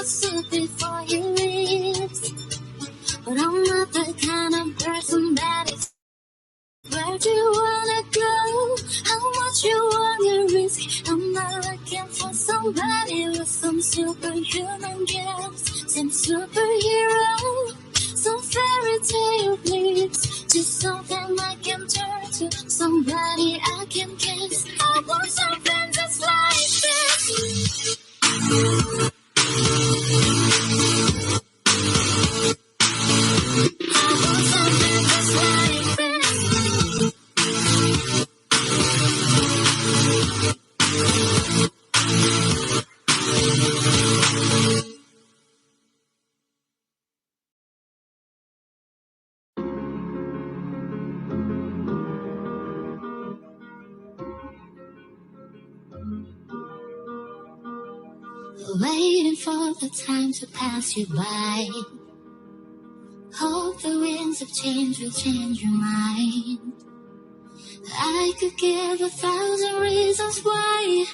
was sweet before you leave. But I'm not the kind of person that is. Where do you wanna go? How much you wanna risk? I'm not looking for somebody with some superhuman gifts, some superhero, some fairy tale bliss, just something I can turn to, somebody I can kiss. I want something just like this. I want something just like this. Waiting for the time to pass you by. Hope the winds of change will change your mind. I could give 1,000 reasons why,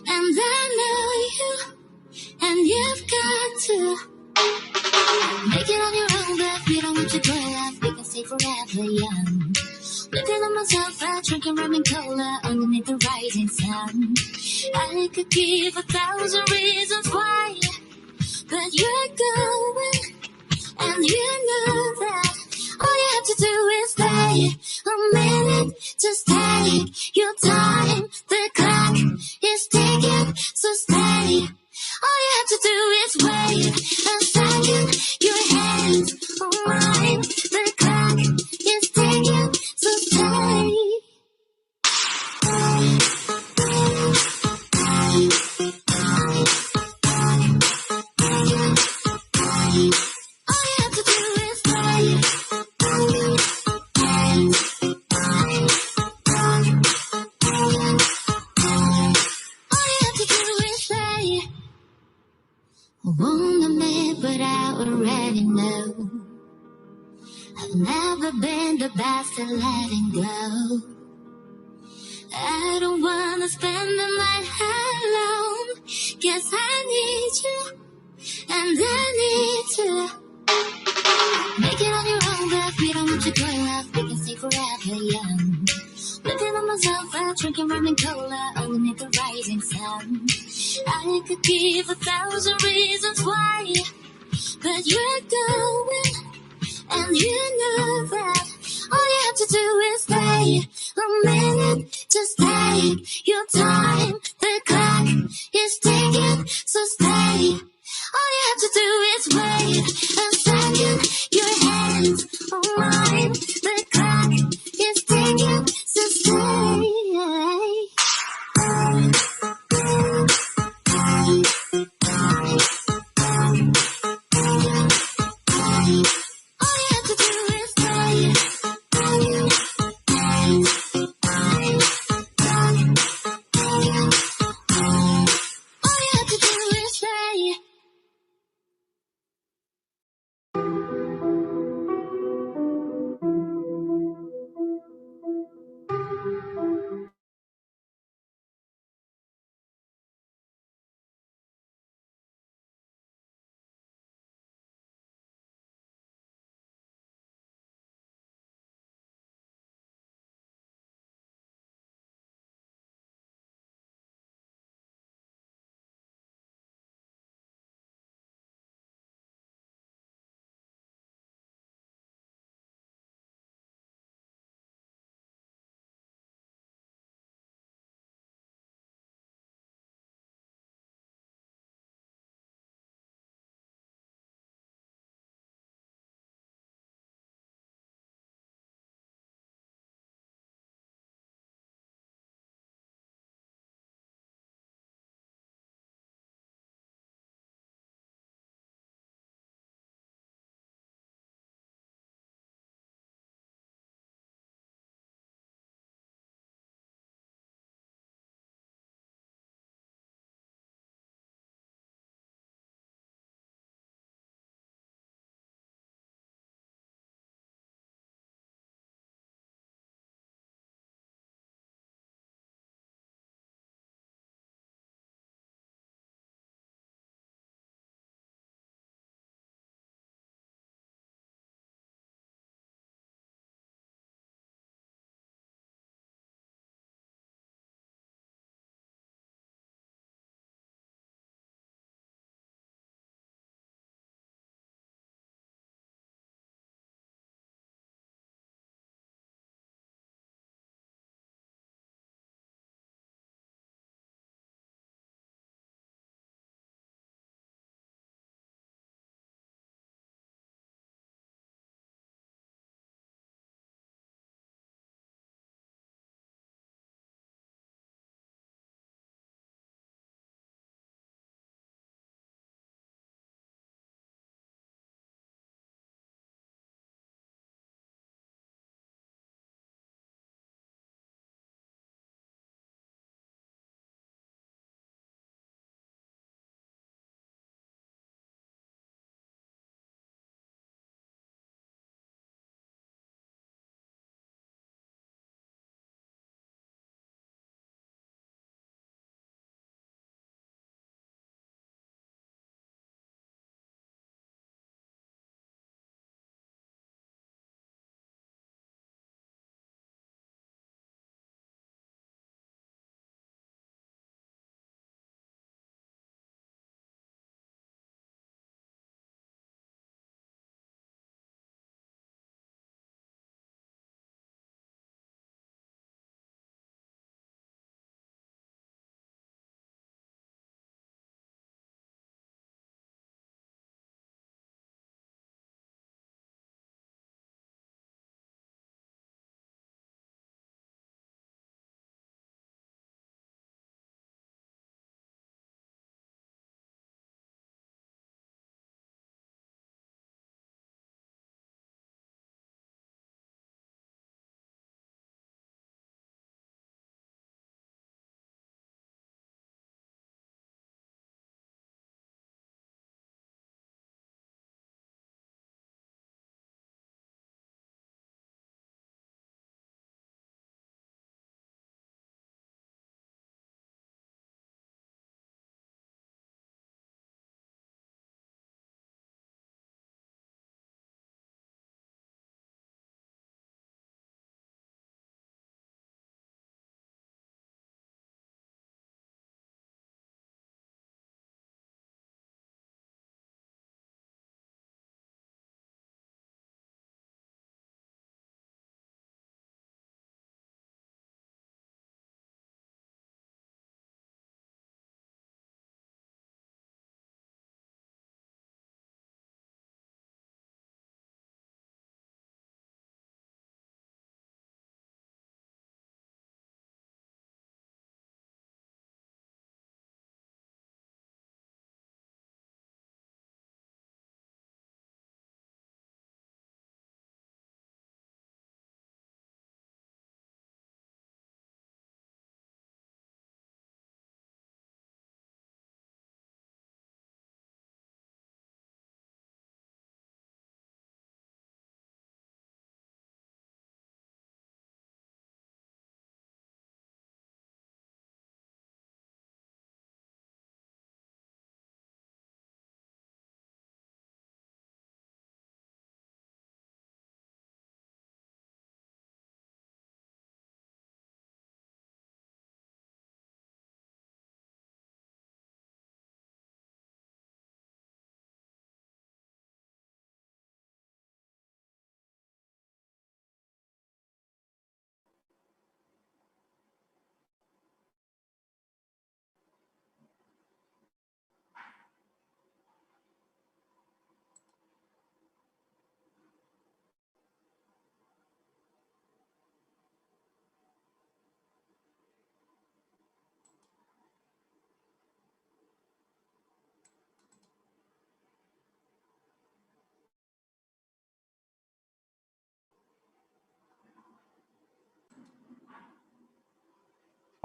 and I know you, and you've got to make it on your own, but we don't want to grow up, we can stay forever young. Looking at myself out, drinking rum and cola underneath the rising sun. I could give 1,000 reasons why, but you're going, and you know that all you have to do is stay a minute. Just take your time, the clock is ticking, so stay. All you have to do is wait a second. Your hands on mine, the clock is ticking, so stay. Won't admit, but I already know I've never been the best at letting go. I don't wanna spend the night alone. Guess I need you, and I need to make it on your own, but we don't want to grow up, we can stay forever young. Looking at myself out, drinking rum and cola underneath the rising sun. I could give 1,000 reasons why, but you're going, and you know that all you have to do is stay a minute. Just take your time, the clock is ticking, so stay. All you have to do is wait a second. Your hands on mine, the clock is ticking, so stay.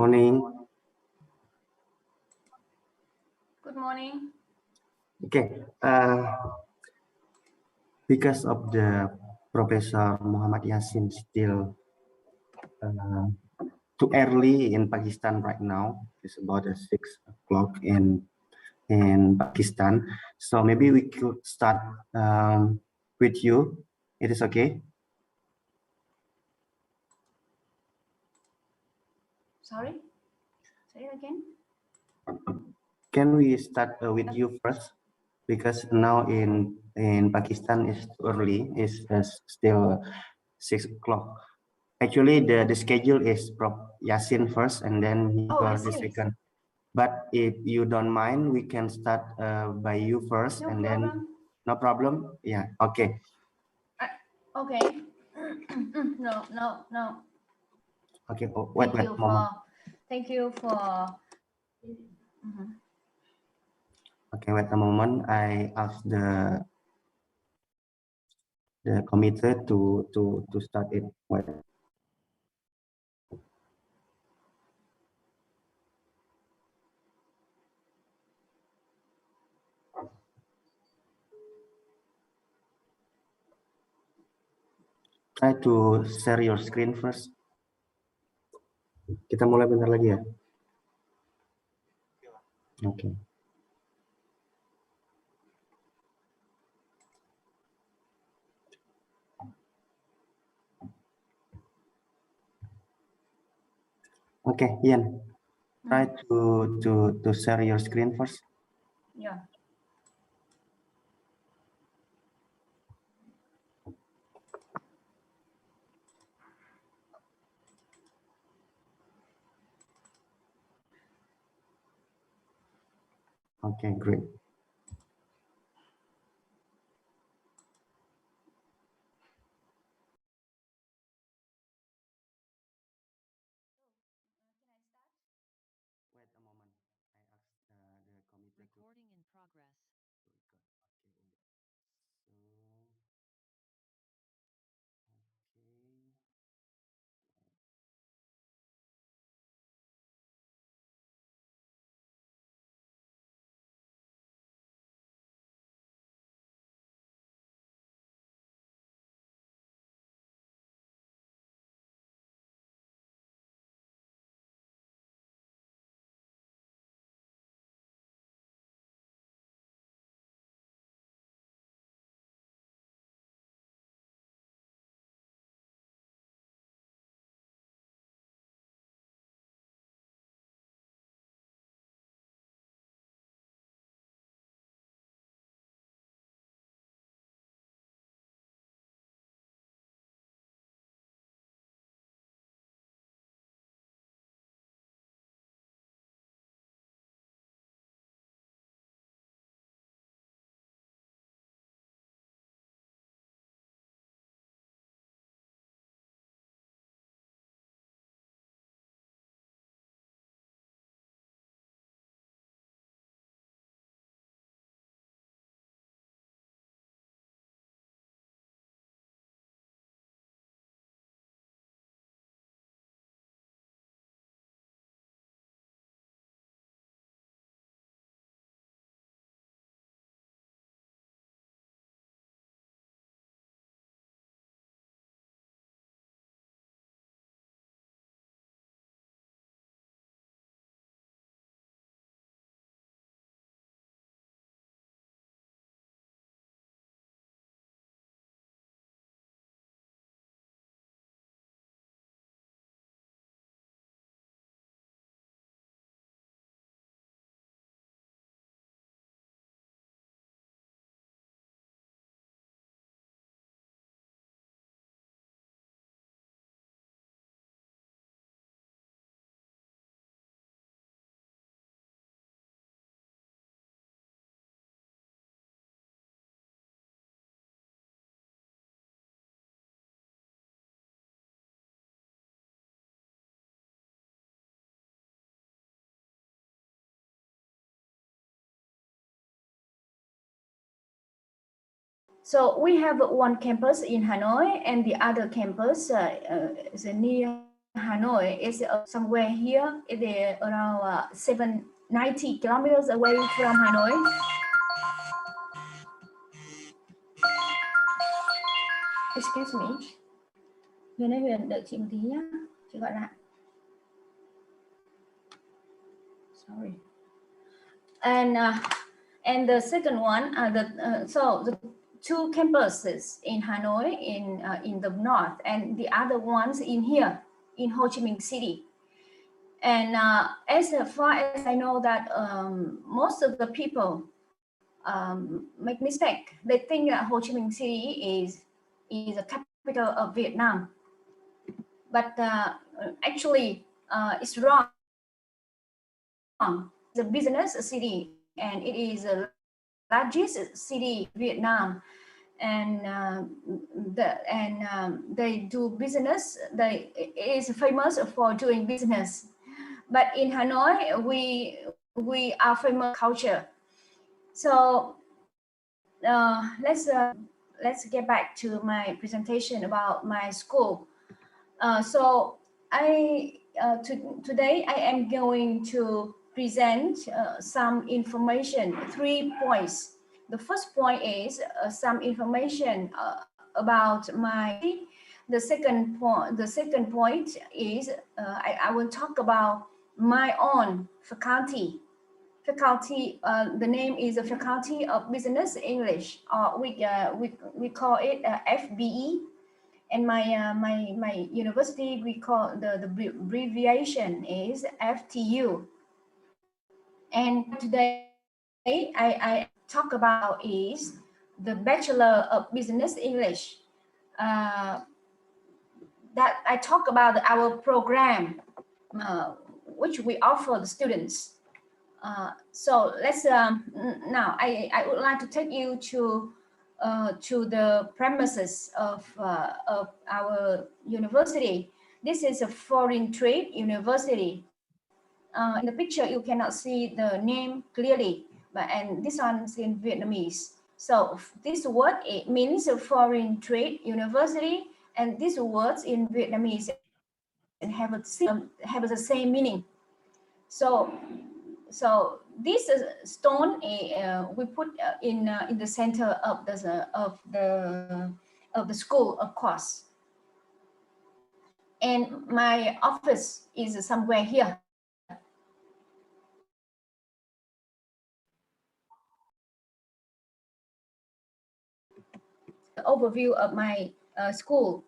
Morning. Good morning. Okay. Because of the Professor Muhammad Yasin still too early in Pakistan right now. It's about 6 o'clock in Pakistan. So maybe we could start with you. It is okay? Sorry? Say it again. Can we start with you first? Because now in Pakistan it's too early. It's still 6 o'clock. Actually, the schedule is Prof. Yasin first, and then the second. But if you don't mind, we can start by you first, No and problem. then no problem. Yeah. Okay. Okay. No. Okay. Oh, wait. Thank you for. Okay, wait a moment. I ask the committee to start it. Wait. Try to share your screen first. Kita mulai bentar lagi ya. Oke. Okay, Ian. Try to share your screen first. Yeah. Okay, great. Wait a moment. I ask the committee. Recording in progress. So we have one campus in Hanoi, and the other campus is near Hanoi is somewhere here. It is around 790 kilometers away from Hanoi. Excuse me. Huyền ơi, Huyền đợi chị một tí nhé. Chị gọi lại. Sorry. And the second one, so the two campuses in Hanoi in the north, and the other ones in here in Ho Chi Minh City. And as far as I know that most of the people make mistake. They think that Ho Chi Minh City is a capital of Vietnam, but actually it's wrong. It's a business city, and it is the largest city in Vietnam. And they do business. It is famous for doing business. But in Hanoi, we are famous culture. So let's get back to my presentation about my school. So today I am going to present some information, 3 points. The first point is some information about my. The second point is I will talk about my own faculty. The name is the Faculty of Business English, or we call it FBE. And my university, we call the abbreviation is FTU. And today I talk about is the Bachelor of Business English. That I talk about our program, which we offer the students. So let's now I would like to take you to the premises of our university. This is a foreign trade university. In the picture you cannot see the name clearly, and this one is in Vietnamese. So this word, it means a foreign trade university, and these words in Vietnamese and have the same meaning. So this stone we put in the center of the school, of course. And my office is somewhere here. The overview of my school.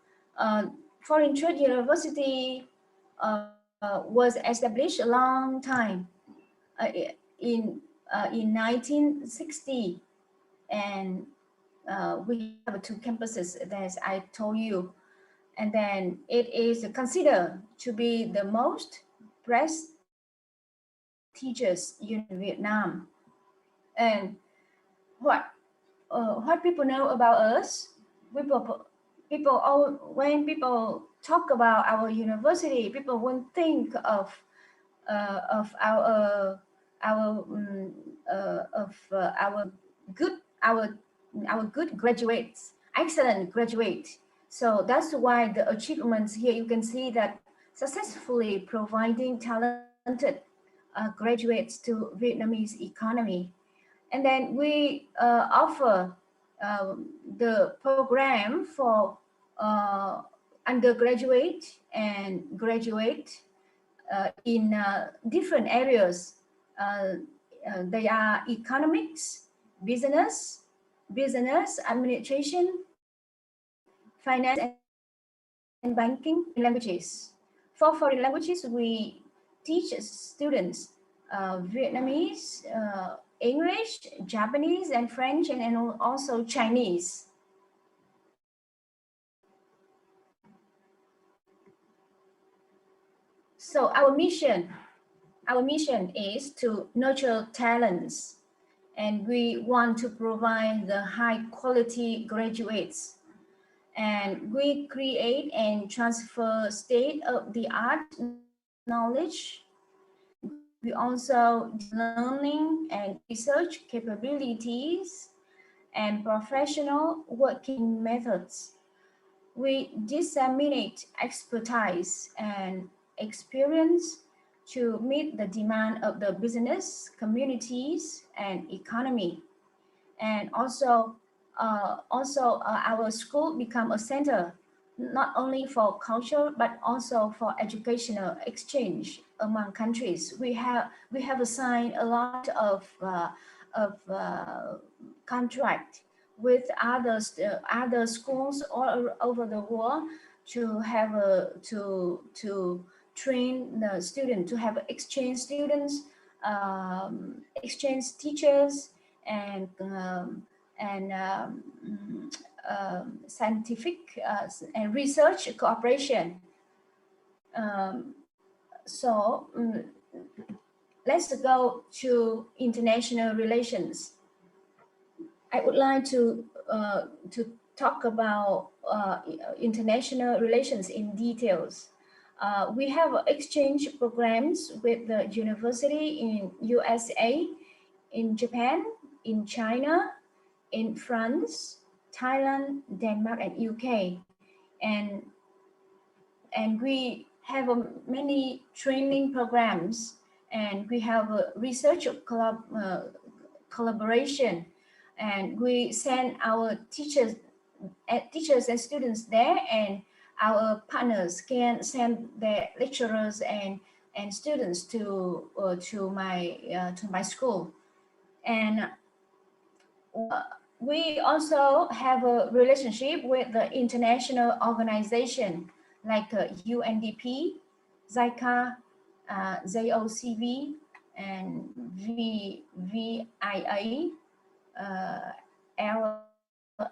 Foreign Trade University was established a long time. In 1960, and we have 2 campuses, as I told you, and then it is considered to be the most prestigious in Vietnam. And what people know about us, when people talk about our university, people won't think of our good graduates, excellent graduates. So that's why the achievements here, you can see that successfully providing talented graduates to Vietnamese economy. And then we offer the program for undergraduate and graduate in different areas. They are economics, business administration, finance, and banking languages. For foreign languages, we teach students Vietnamese, English, Japanese, and French, and also Chinese. So our mission is to nurture talents, and we want to provide the high quality graduates, and we create and transfer state-of-the-art knowledge. We also learning and research capabilities and professional working methods. We disseminate expertise and experience to meet the demand of the business, communities, and economy. And also, our school become a center not only for culture but also for educational exchange among countries. We have signed a lot of contract with other schools all over the world to have to train the student, to have exchange students, exchange teachers, and scientific and research cooperation. So let's go to international relations. I would like to talk about international relations in details. We have exchange programs with the university in USA, in Japan, in China, in France, Thailand, Denmark, and UK, and we have many training programs, and we have a research collaboration, and we send our teachers and students there, and our partners can send their lecturers and students to my school. And we also have a relationship with the international organization like UNDP, ZICA, ZOCV, and VIA,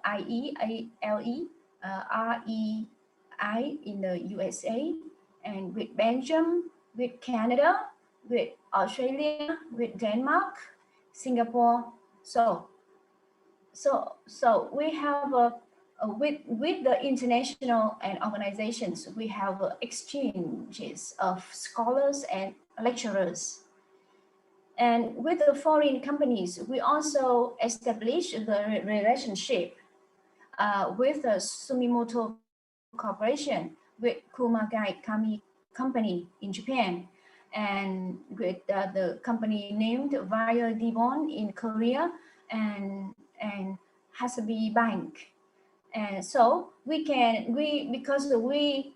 LIEALE, REI in the USA, and with Belgium, with Canada, with Australia, with Denmark, Singapore. So we have with the international and organizations, we have exchanges of scholars and lecturers. And with the foreign companies, we also establish the relationship with the Sumitomo Corporation, with Kumagai Kami Company in Japan, and with the company named Via Dibon in Korea, and Hasabi Bank. And so because we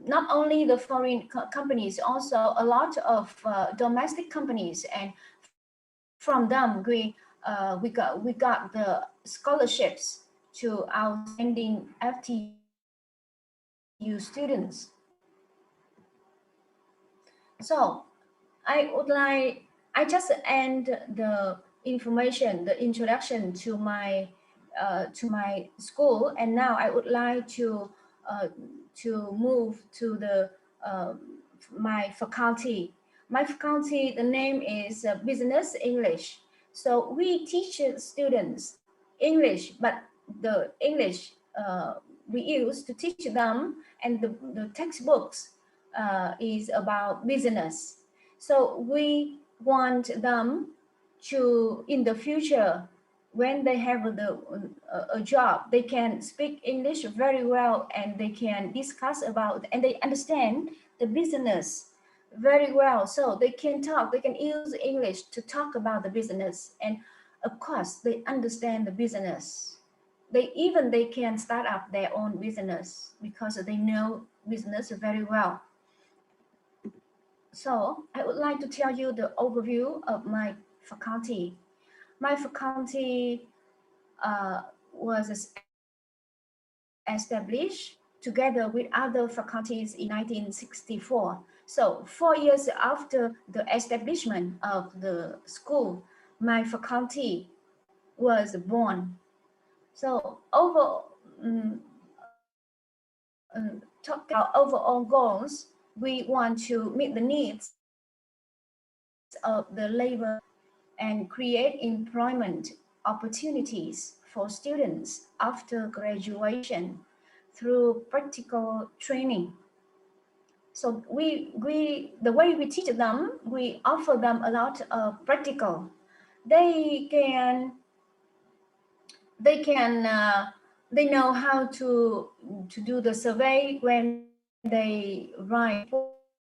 not only the foreign companies, also a lot of domestic companies, and from them we got the scholarships to outstanding FTU students. So I just end the information, the introduction to my school, and now I would like to move to the my faculty. My faculty, the name is Business English. So we teach students English, but the English we use to teach them, and the textbooks is about business. So we want them to, in the future, when they have a job, they can speak English very well, and they can discuss about, and they understand the business very well. So they can talk, they can use English to talk about the business. And of course, they understand the business. They can start up their own business because they know business very well. So I would like to tell you the overview of my faculty. My faculty was established together with other faculties in 1964. So 4 years after the establishment of the school, my faculty was born. So talk about overall goals, we want to meet the needs of the labor and create employment opportunities for students after graduation through practical training. So the way we teach them, we offer them a lot of practical. They can they know how to do the survey when they write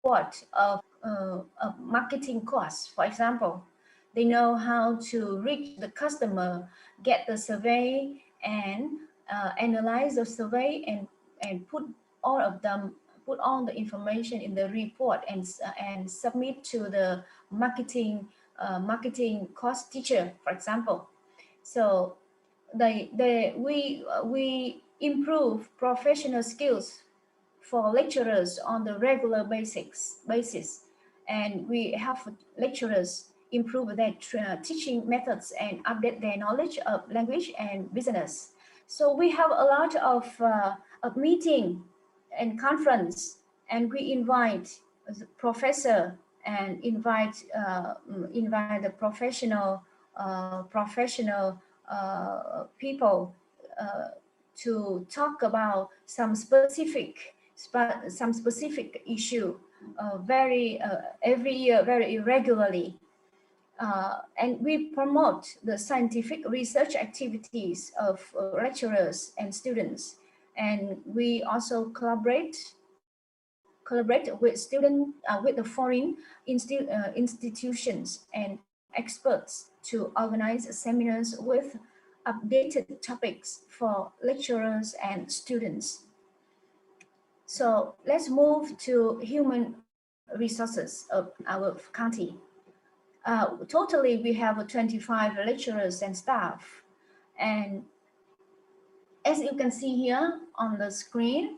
report of marketing costs, for example. They know how to reach the customer, get the survey, and analyze the survey, and put all the information in the report, and submit to the marketing cost teacher, for example. So we improve professional skills for lecturers on the regular basis, and we help lecturers improve their teaching methods and update their knowledge of language and business. So we have a lot of meeting and conference, and we invite the professor, and invite the professional people to talk about some specific issue very every year, very irregularly. And we promote the scientific research activities of lecturers and students. And we also collaborate with with the foreign institutions and experts to organize seminars with updated topics for lecturers and students. So let's move to human resources of our county. Totally, we have 25 lecturers and staff. And as you can see here on the screen,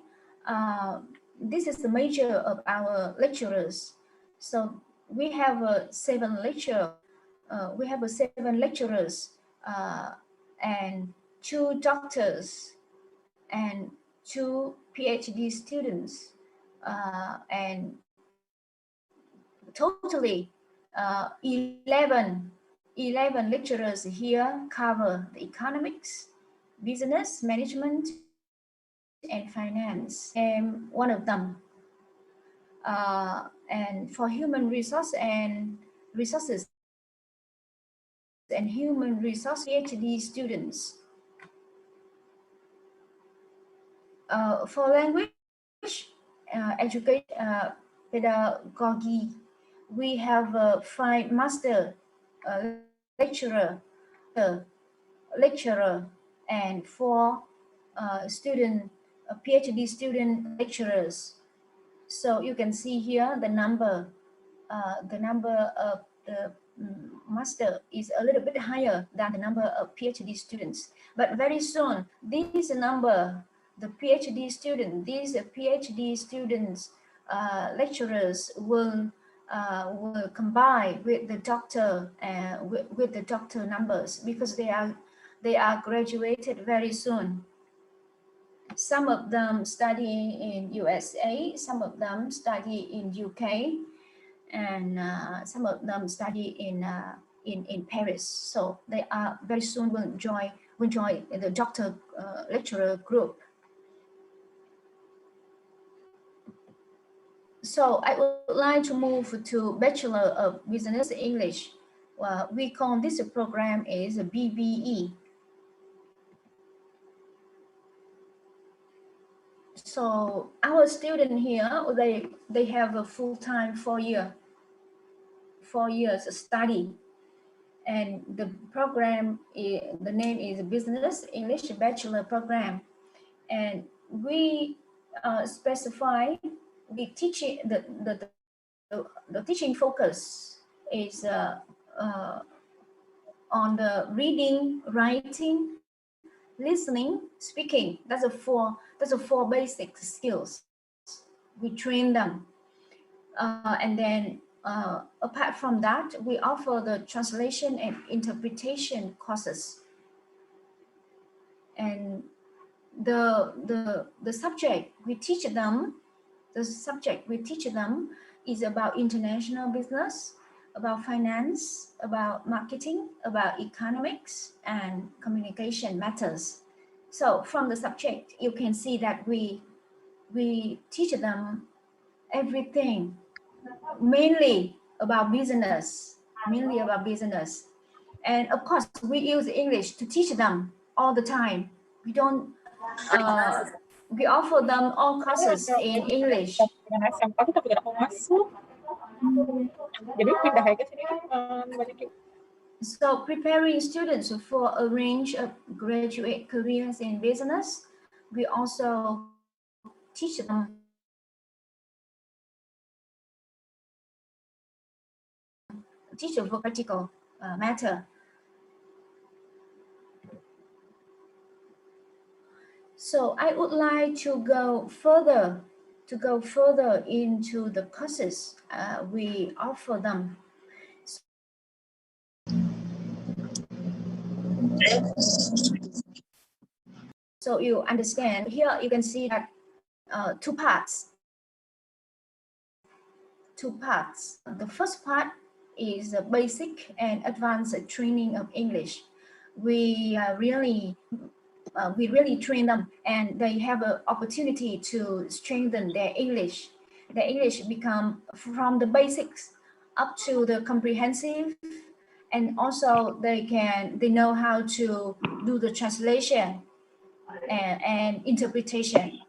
this is the major of our lecturers. So we have seven lecturers, and 2 doctors, and 2 PhD students, and totally 11 lecturers here cover the economics, business management, and finance. And one of them. And for human resources and human resource PhD students. For language education pedagogy, we have 5 master lecturer, and 4 student PhD student lecturers. So you can see here the number of the master is a little bit higher than the number of PhD students. But very soon, this number, the PhD student, these PhD students, lecturers will combine with the doctor with the doctor numbers, because they are graduated very soon. Some of them study in USA, some of them study in UK, and some of them study in Paris. So they are very soon will join the doctor lecturer group. So I would like to move to Bachelor of Business English. We call this program is a BBE. So our student here, they have a full-time 4 years study, and the program the name is Business English Bachelor Program, and we specify the teaching the teaching focus is on the reading, writing, listening, speaking. That's a four basic skills. We train them, and then apart from that, we offer the translation and interpretation courses. And the subject we teach them, is about international business, about finance, about marketing, about economics, and communication matters. So from the subject, you can see that we teach them everything, mainly about business. And of course, we use English to teach them all the time. We don't we offer them all courses in English. Dengan SMK kita juga mau masuk. Jadi pindah aja sini kan banyak juga. So preparing students for a range of graduate careers in business, we also teach them for practical matter. So I would like to go further into the courses we offer them. So you understand here, you can see that two parts. The first part is the basic and advanced training of English. We really train them, and they have an opportunity to strengthen their English. Their English become from the basics up to the comprehensive, and also they know how to do the translation and interpretation.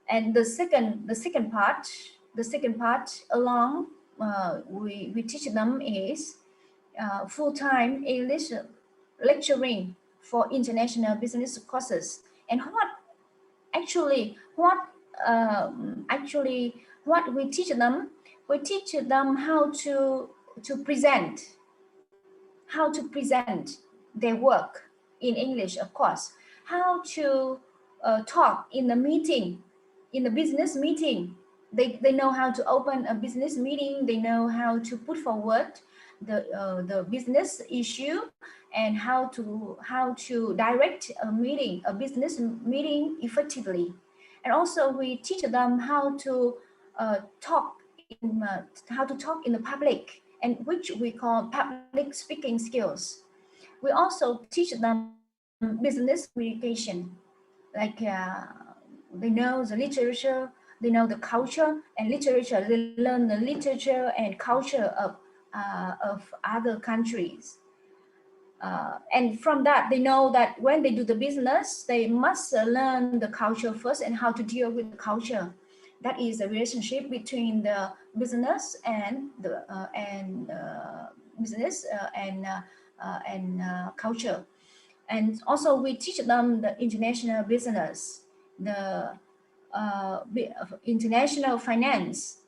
And the second part along we teach them is full-time English lecturing for international business courses. And what we teach them how to present their work in English, of course, how to talk in the meeting, in the business meeting. They know how to open a business meeting. They know how to put forward the business issue, and how to direct a business meeting effectively. And also we teach them how to talk in the public, and which we call public speaking skills. We also teach them business communication, like they know the literature, they know the culture and literature. They learn the literature and culture of other countries. And from that, they know that when they do the business, they must learn the culture first and how to deal with the culture. That is the relationship between the business and the culture. And also we teach them the international business, the international finance,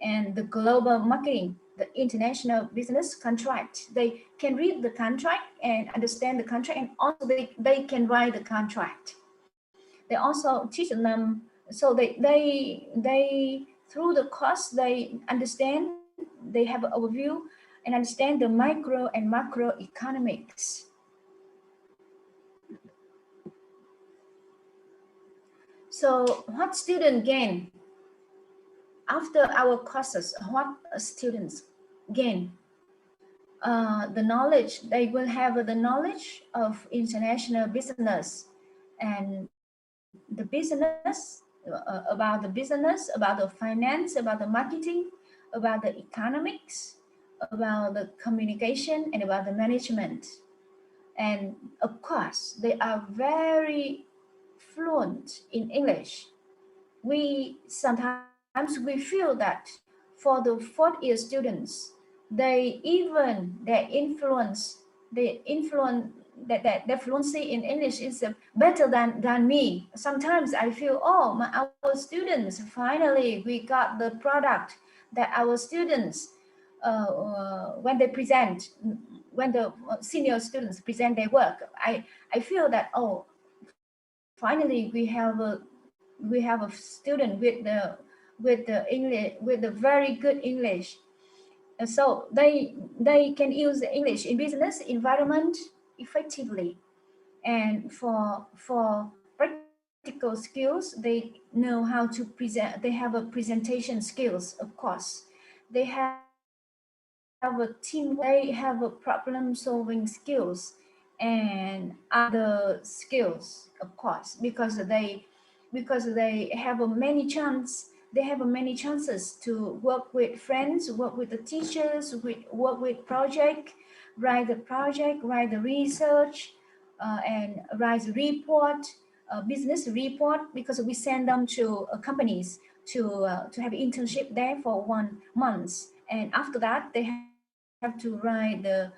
and the global marketing, the international business contract. They can read the contract and understand the contract, and also they can write the contract. They also teach them, so they through the course they understand, they have an overview and understand the micro and macro economics. So what students gain after our courses? What students gain? The knowledge. They will have the knowledge of international business and the business, about the business, about the finance, about the marketing, about the economics, about the communication, and about the management. And of course, they are very fluent in English. Sometimes we feel that for the fourth year students, their fluency in English is better than me. Sometimes I feel, our students, finally we got the product that our students, when the senior students present their work, I feel that, finally we have a student with the English, with the very good English. And so they can use the English in business environment effectively. And for practical skills, they know how to present. They have a presentation skills, of course. They have a team. They have a problem solving skills and other skills, of course, because they have many chances. They have many chances to work with friends, work with the teachers, work with write the research, and write the report, business report, because we send them to companies to have internship there for 1 month, and after that they have to write the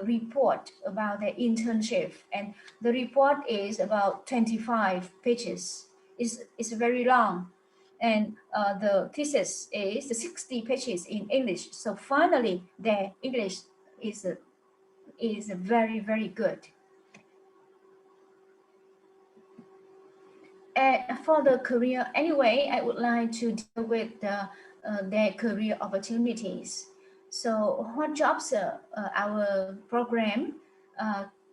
report about their internship, and the report is about 25 pages. It's very long, and the thesis is 60 pages in English. So finally, their English is very, very good. And for the career, anyway, I would like to deal with their career opportunities. So, what jobs our program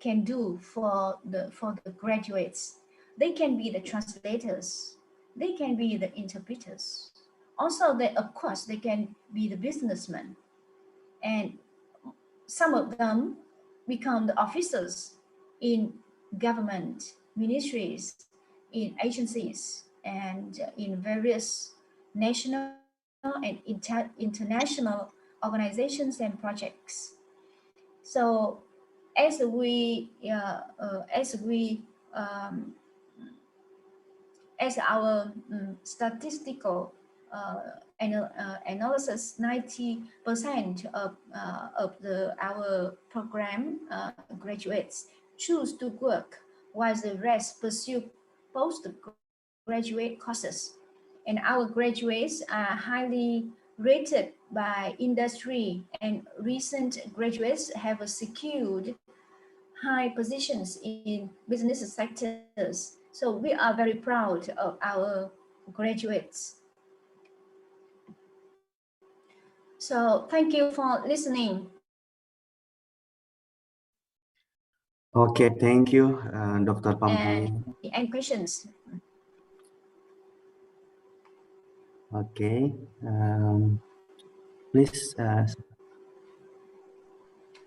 can do for the graduates? They can be the translators. They can be the interpreters. Also, they, of course, they can be the businessmen, and some of them become the officers in government ministries, in agencies, and in various national and international organizations and projects. So um, as our statistical analysis, 90% of our program graduates choose to work, while the rest pursue postgraduate courses. And our graduates are highly rated by industry, and recent graduates have secured high positions in business sectors. So we are very proud of our graduates. So thank you for listening. Okay, thank you, Dr. Pampi. And questions? Okay, please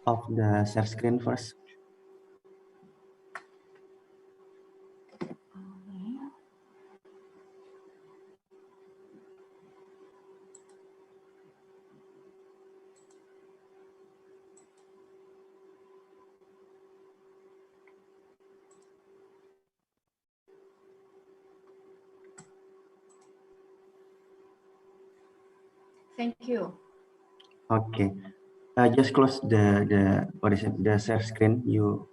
off the share screen first. Thank you. Okay, just close the what is it, the share screen. You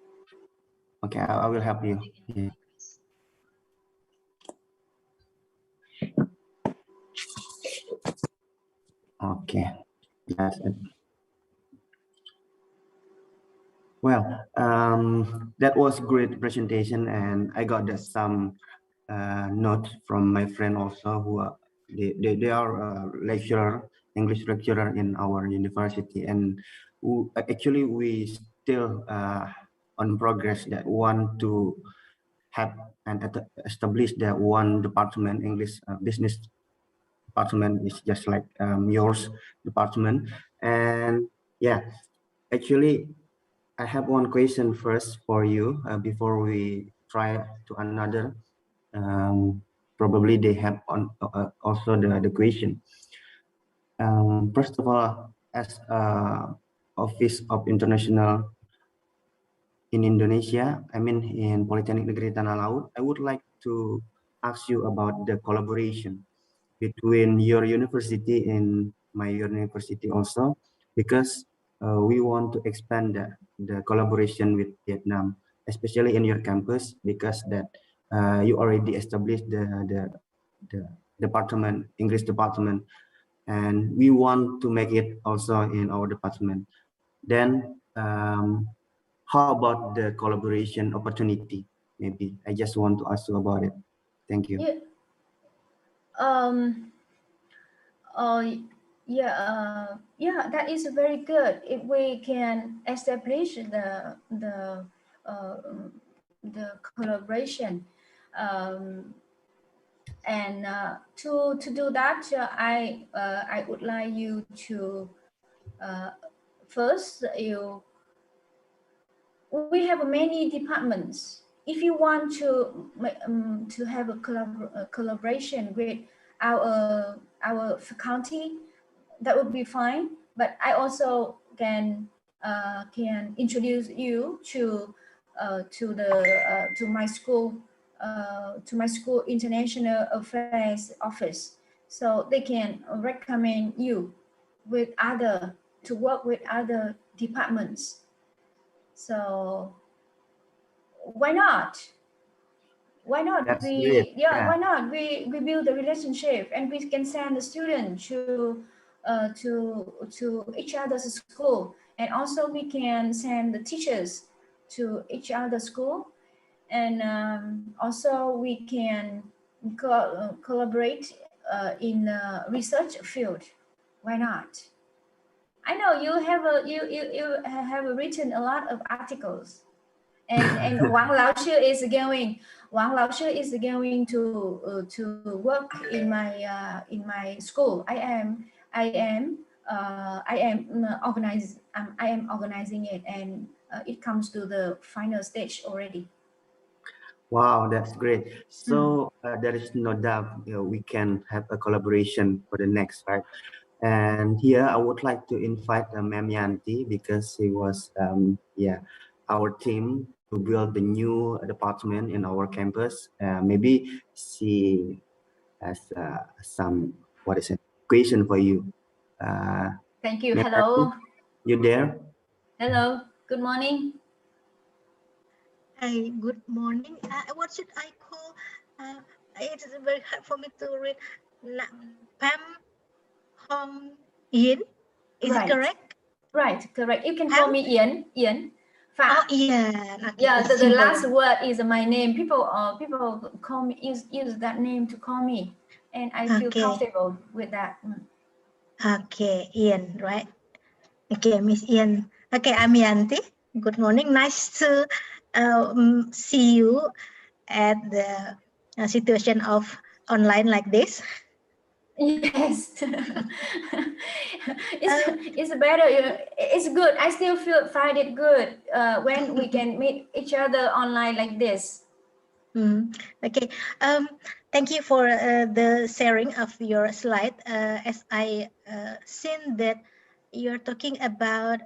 okay? I will help you. Yeah. Okay, that's it. Well, that was great presentation, and I got some notes from my friend also, who are, they are lecturer, English lecturer in our university, and who, actually we still on progress that want to have and establish that one department, English business department, is just like yours department. And yeah, actually I have one question first for you before we try to another. Probably they have on also the question. First of all, as Office of International in Indonesia, I mean in Politeknik Negeri Tanah Laut, I would like to ask you about the collaboration between your university and my university also, because we want to expand the collaboration with Vietnam, especially in your campus, because that you already established the department, English department, and we want to make it also in our department. Then how about the collaboration opportunity? Maybe I just want to ask you about it. Thank you. Yeah. Yeah, that is very good. If we can establish uh, the collaboration, and to do that, I would like you to first we have many departments. If you want to have a collaboration with our faculty, that would be fine. But I also can introduce you to my school to my school international affairs office, so they can recommend you with other to work with other departments. So why not? Why not That's we, great. yeah, Yeah. why not we build the relationship and we can send the student to each other's school, and also we can send the teachers to each other's school, and also we can collaborate in the research field. Why not? I know you have you have written a lot of articles, and Wang Lao Shi is going to work in my school. I am organizing it, and it comes to the final stage already. Wow, that's great. So there is no doubt we can have a collaboration for the next, right? And here I would like to invite Ma'am Yanti, because she was our team to build the new department in our campus. Maybe she has some question for you. Thank you. Ma'am Hello. Yanti, you there? Hello. Good morning. Hi, good morning. What should I call? It's very hard for me to read. Pam Hong Yin. Is it correct? Right, correct. You can Pam? call me Ian. Ian. Oh, Ian. Okay, Yeah, the simple. last word is my name. People call me use that name to call me, and I feel comfortable with that. Okay, Ian, right? Okay, Miss Ian. Okay, I'm Yanti. Good morning. Nice to see you at the situation of online like this. Yes. It's better. It's good. I still find it good when we can meet each other online like this. Okay. Thank you for the sharing of your slide. As I seen that you're talking about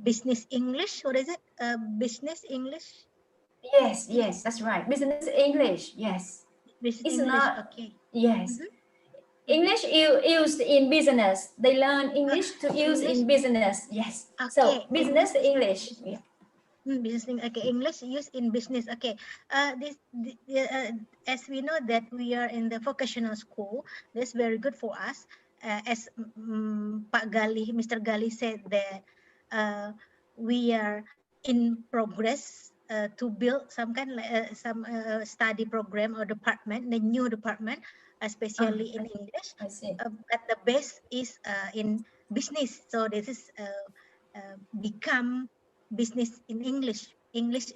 business English. What is it? Business English? Yes, yes, that's right. Business English. Yes. Business It's English. not. Okay. Yes. English used in business. They learn English to use English? in business. Yes. Okay. So business English. Yeah. Business. Okay. English used in business. Okay. As we know that we are in the vocational school, that's very good for us. As Pak Gali, Mr. Gali said that we are in progress to build some kind like some study program or department, the new department, especially in English. I see. But the base is in business. So this is become business in English. English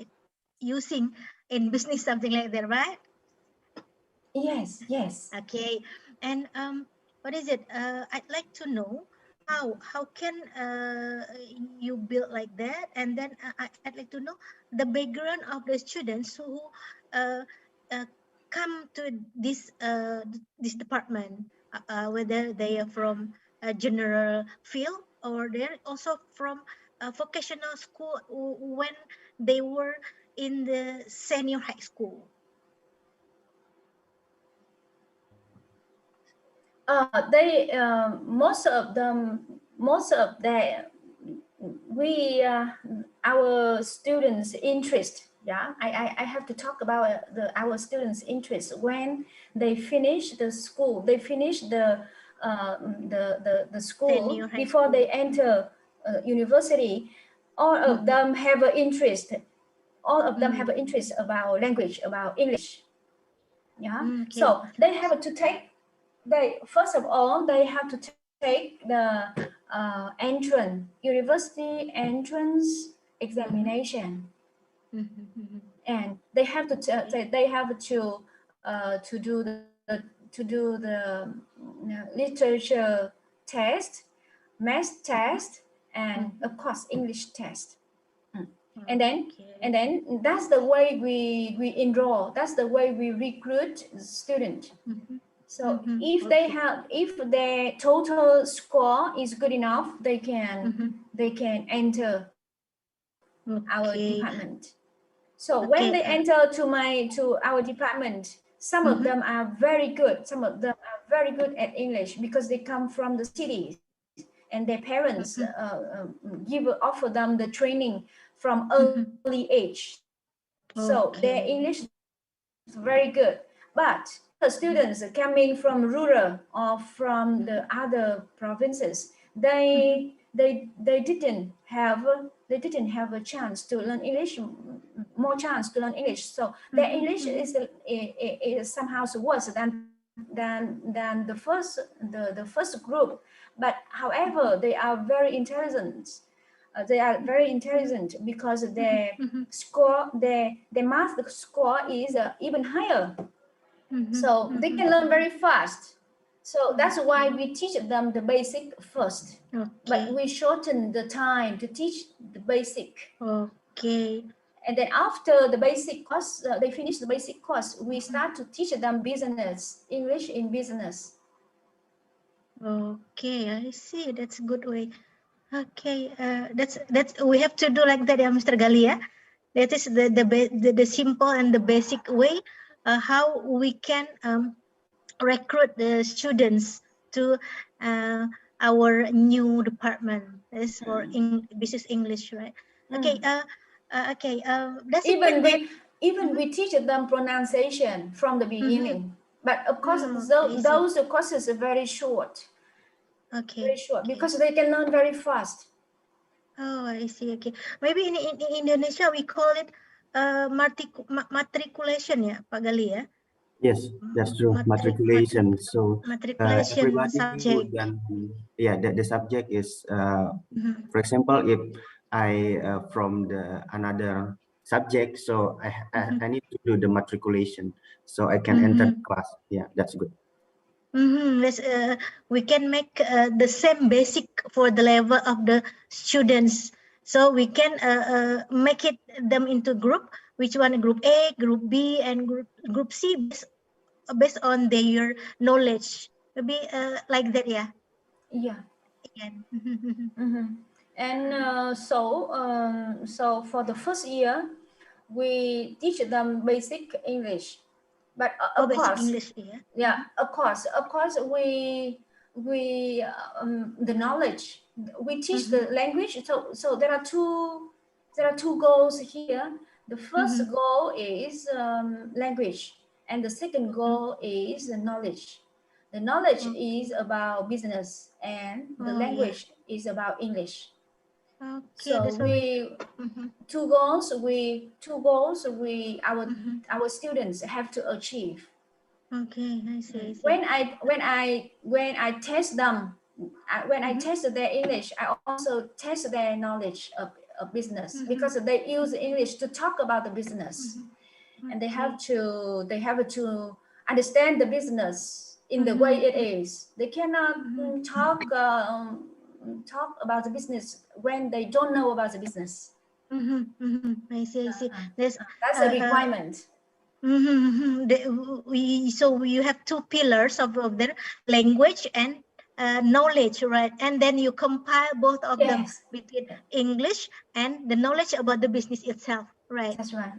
using in business, something like that, right? Yes. Yes. Okay. And what is it? I'd like to know how can you build like that, and then I'd like to know the background of the students who uh, come to this this department, whether they are from a general field or they're also from a vocational school when they were in the senior high school. They most of we our students' interest. Yeah, I have to talk about our students' interest when they finish the school. They finish the school before school. they enter university. All of them have an interest. All of them have an interest about language, about English. Yeah. Okay. So they have to take. First of all, they have to take the entrance university entrance examination, and they have to do the literature test, math test, and of course English test. And then that's the way we enroll. That's the way we recruit students. So if their total score is good enough, they can enter our department. So when they enter to our department, some of them are very good. Some of them are very good at English because they come from the cities, and their parents offer them the training from early age. So their English is very good. But the students coming from rural or from the other provinces, they didn't have a chance to learn English, more chance to learn English. So their English is somehow worse than the first group. But however, they are very intelligent. They are very intelligent because their score, their math score is even higher. So they can learn very fast. So that's why we teach them the basic first. But we shorten the time to teach the basic. And then after the basic course, they finish the basic course, we start to teach them business, English in business. I see. That's a good way. That's we have to do like that, yeah, Mr. Gali. Yeah? That is the simple and the basic way how we can recruit the students to our new department. That's for business English, right? That's even we teach them pronunciation from the beginning. But of course, those courses are very short. Very short because they can learn very fast. I see. Maybe in Indonesia we call it matriculation, yeah, Pak Gali, ya? Yes, that's true. Matriculation. So matriculation subject. The subject is, for example, if I from another subject, so I need to do the matriculation, so I can enter the class. Yeah, that's good. We can make the same basic for the level of the students, so we can make them into group. Which one? Group A, Group B, and Group C based on their knowledge. Maybe like that, yeah. And so for the first year, we teach them basic English. But of course, English, yeah. Of course, we the knowledge, we teach the language. So there are two goals here. The first goal is language, and the second goal is knowledge. The knowledge is about business, and the language is about English. So we two goals our students have to achieve. I see. When I test them, when I test their English, I also test their knowledge of business, because they use English to talk about the business, and they have to understand the business in the way it is. They cannot talk about the business when they don't know about the business. I see. That's a requirement. So you have two pillars of their language and knowledge, right? And then you compile both of them between English and the knowledge about the business itself, right? That's right.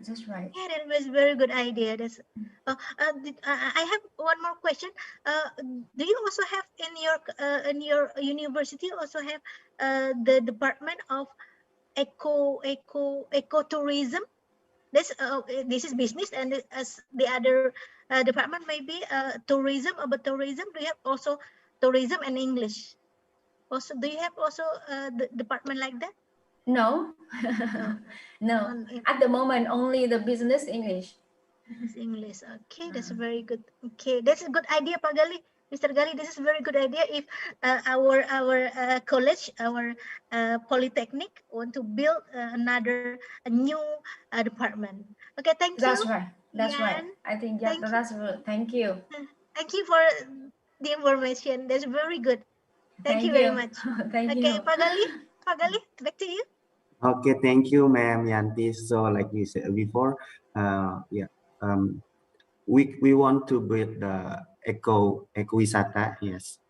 Yeah, that was a very good idea. That's. I have one more question. Do you also have in your university also have the department of ecotourism? This is business, and as the other department maybe tourism. About tourism, do you have also tourism and English? Also, do you have also the department like that? No. No. At the moment, only the business English. Business English. Okay, that's very good. Okay, that's a good idea, Pak Gali. Mr. Gali, this is a very good idea. If our college, our polytechnic want to build a new department. Okay, thank you. That's right. That's right. I think that's good. Thank you. Thank you for the information. That's very good. Thank you very much. Thank you. Pak Gali, back to you. Okay, thank you, Ma'am Yanti. So, like you said before, we want to build the eco-wisata, yes,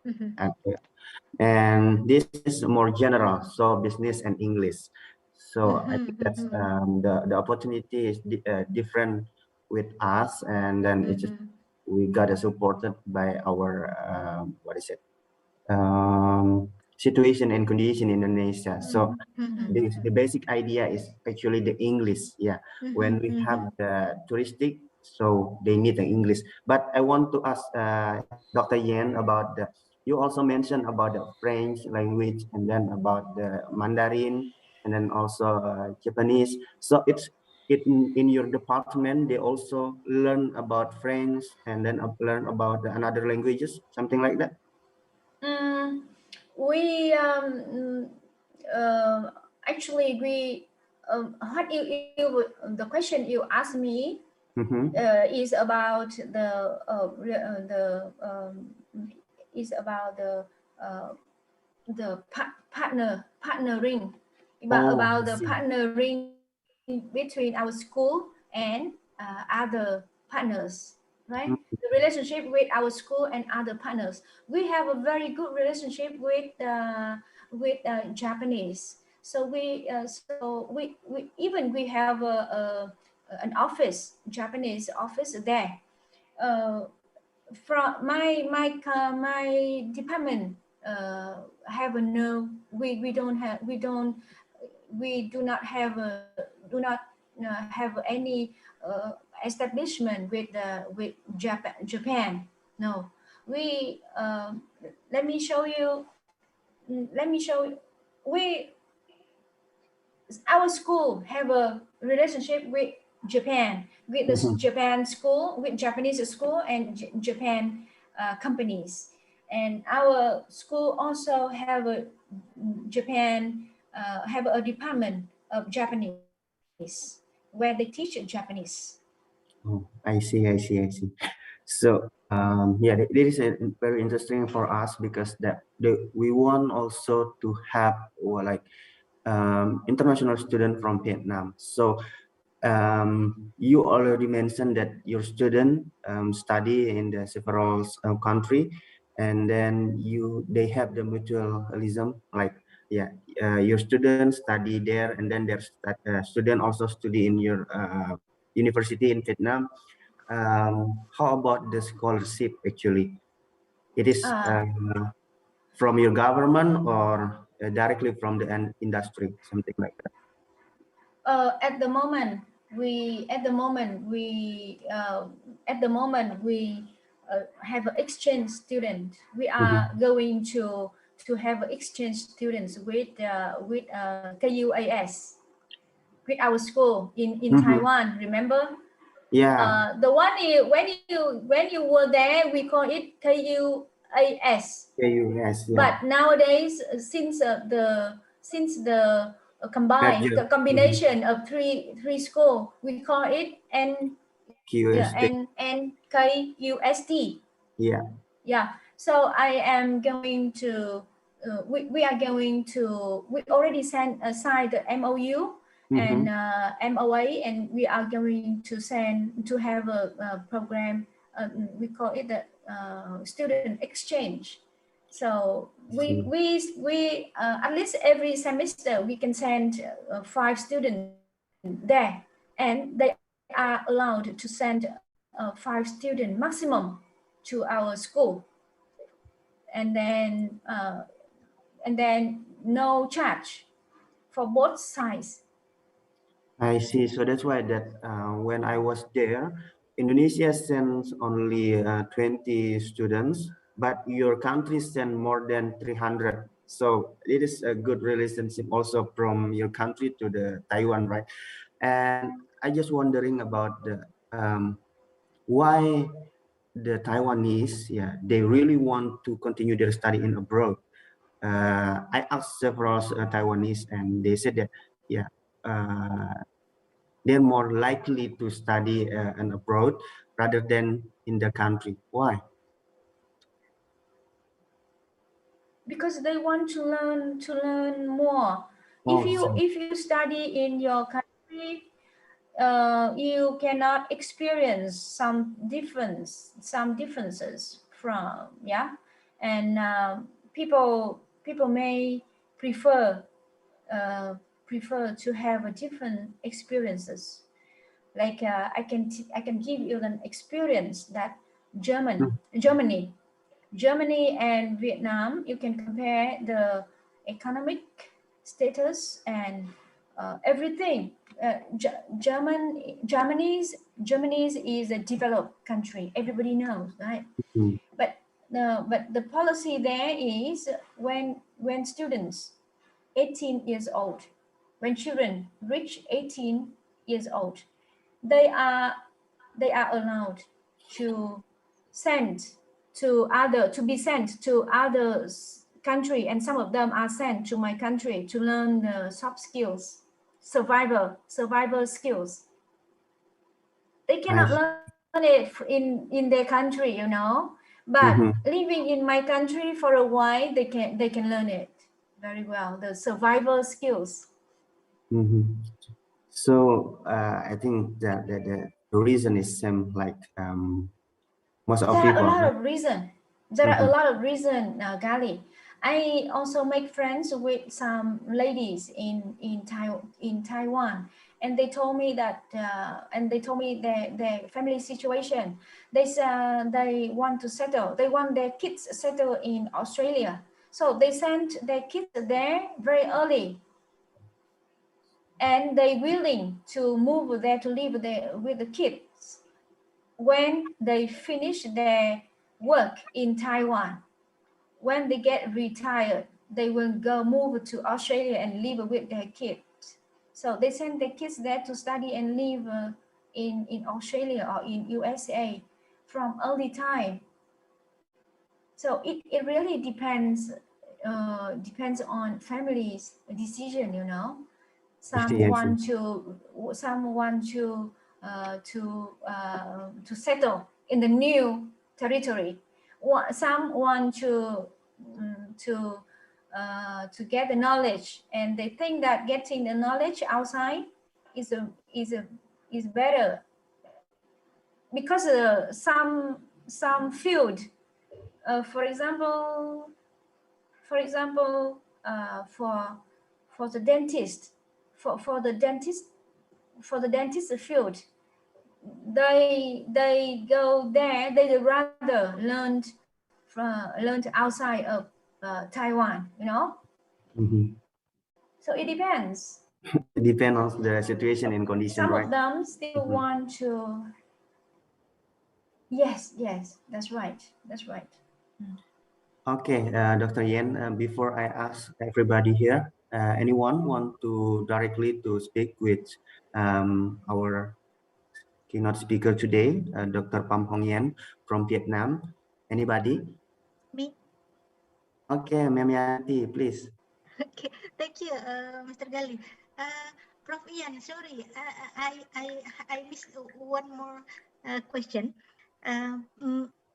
and this is more general, so business and English. So I think that's the opportunity is different with us, and then it's just we got supported by our what is it situation and condition in Indonesia. So the basic idea is actually the English. Yeah, when we have the touristic, so they need the English. But I want to ask Dr. Yen about the. You also mentioned about the French language and then about the Mandarin and then also Japanese. So it's in your department they also learn about French and then learn about the another languages, something like that. We actually we what the question you asked me is about is about the partnering about the partnering between our school and other partners, right? The relationship with our school and other partners. We have a very good relationship with Japanese. So we even we have an office, Japanese office there. From my department have a no. We don't have we do not have have any establishment with Japan. No, we let me show you. Let me show you. We our school have a relationship with Japan, with the Japan school, with Japanese school and Japan companies, and our school also have a Japan have a department of Japanese where they teach Japanese. Oh, I see, I see, I see. So yeah, that is very interesting for us because we want also to have like international student from Vietnam. So you already mentioned that your student study in the several country, and then they have the mutualism like yeah your students study there, and then their student also study in your university in Vietnam. How about the scholarship actually? It is from your government or directly from the industry, something like that? At the moment, we have an exchange student. We are going to have exchange students with KUAS, with our school in Taiwan. Remember? Yeah. The one when you were there, we call it KUAS. KUAS, yeah. But nowadays, since the combination of three school, we call it QST. NKUST. Yeah. Yeah. So I am going to. We are going to. We already signed the MOU and MOA, and we are going to have a program. We call it the student exchange. So we at least every semester we can send 5 students there, and they are allowed to send 5 students maximum to our school, and then no charge for both sides. I see. So that's why that when I was there, Indonesia sends only 20 students, but your country send more than 300. So it is a good relationship also from your country to the Taiwan, right? And I just wondering about the why the Taiwanese, yeah, they really want to continue their study in abroad. I asked several Taiwanese, and they said that, yeah, they're more likely to study and abroad rather than in the country. Why? Because they want to learn more. Oh, so, If you study in your country, you cannot experience some differences from, yeah, and people may prefer prefer to have a different experiences. Like I can give you an experience that Germany and Vietnam, you can compare the economic status and everything. Germany's is a developed country. Everybody knows, right? Mm. But the policy there is when students 18 years old, when children reach 18 years old, they are allowed to send to be sent to other country, and some of them are sent to my country to learn the soft skills, survival skills. They cannot I, learn it in their country, but mm-hmm. living in my country for a while, they can learn it very well, the survival skills. Mm-hmm. So I think that the reason is same like most of There are a people, lot right? of reasons. There are a Mm-hmm. lot of reasons, Gali. I also make friends with some ladies in Taiwan, and they told me that their family situation. They want to settle. They want their kids settle in Australia, so they sent their kids there very early, and they willing to move there to live there with the kids when they finish their work in Taiwan. When they get retired, they will go move to Australia and live with their kids. So they send their kids there to study and live in Australia or in USA from early time. So it really depends on families' decision, some I see. want to settle in the new territory. Some want to get the knowledge, and they think that getting the knowledge outside is a is a is better, because some field, for example, for the dentist, for the dentist for the dentist field, they go there. They rather learned outside of Taiwan. Mm-hmm. So it depends. It depends on the situation and condition, Some right? of them still Mm-hmm. want to. Yes, that's right. That's right. Okay, Dr. Yen, before I ask everybody here, anyone want to directly to speak with our keynote speaker today, Dr. Pham Hong Yen from Vietnam? Anybody? Me. Okay, Ma'am Yanti, please. Okay, thank you, Mr. Gali. Prof. Ian, sorry, I missed one more question.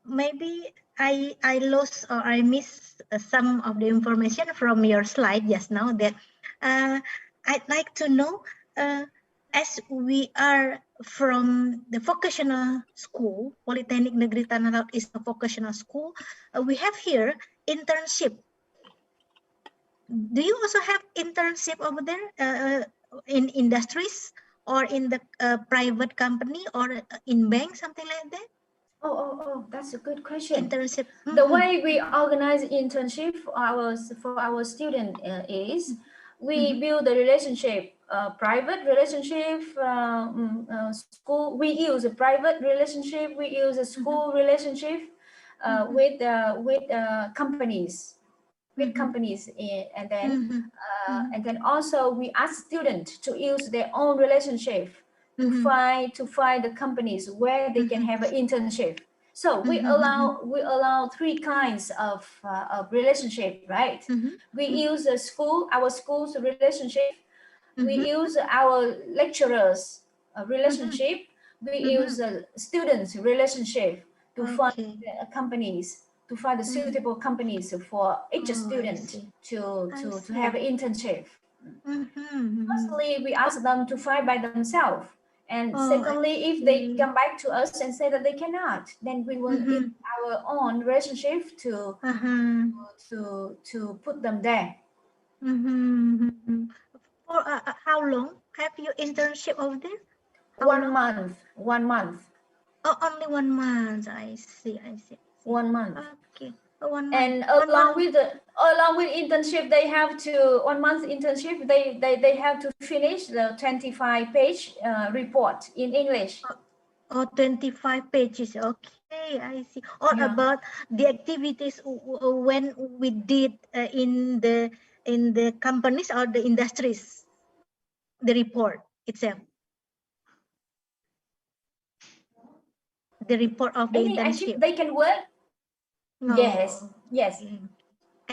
Maybe I lost or I missed some of the information from your slide just now. That I'd like to know, as we are from the vocational school, Polytechnic Negeri Tanah Laut is a vocational school. We have here internship. Do you also have internship over there in industries or in the private company or in bank, something like that? Oh, that's a good question. Internship. The way we organize internship for our student is we build the relationship, private relationship, school. We use a private relationship. We use a school relationship with companies, and then also we ask students to use their own relationship to find the companies where they can have an internship. So we allow three kinds of relationship, right? We use our school's relationship. We use our lecturers' relationship. We use students' relationship to find companies, to find the suitable companies for each student to have an internship. Firstly, we ask them to find by themselves. And secondly, if they come back to us and say that they cannot, then we will use our own relationship to put them there. For how long have you internship over there? How 1 long? month. 1 month. Oh, only 1 month. I see. 1 month. Okay. 1 month. And 1 month. along with internship, they have to 1 month internship. They have to finish the 25-page report in English. Oh, 25 pages. Okay, I see. All Yeah. about the activities when we did in the companies or the industries. The report itself. The report of the Any activity internship. they can work. No. Yes. Yes. Okay.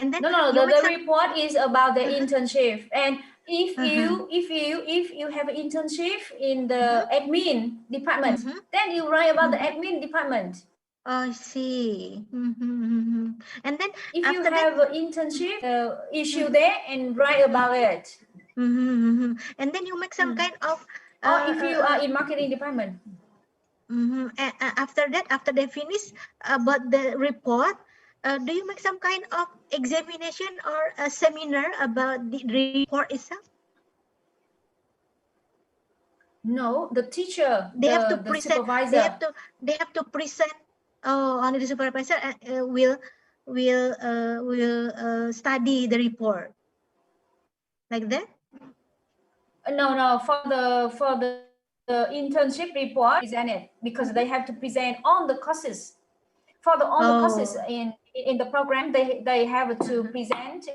And then No. you The report is about the internship, and if Uh-huh. you have an internship in the admin department, Mhm. then you write about the admin department. I see. And then If you after that, have an internship issue there and write about it, and then you make some kind of or if you are in marketing department. After that, after they finish about the report, do you make some kind of examination or a seminar about the report itself? No, the teacher, They have to the present. supervisor. They have to present. Oh, only the supervisor will study the report like that. No, for the internship report presented, because they have to present on the courses. For the on the courses in the program, they have to present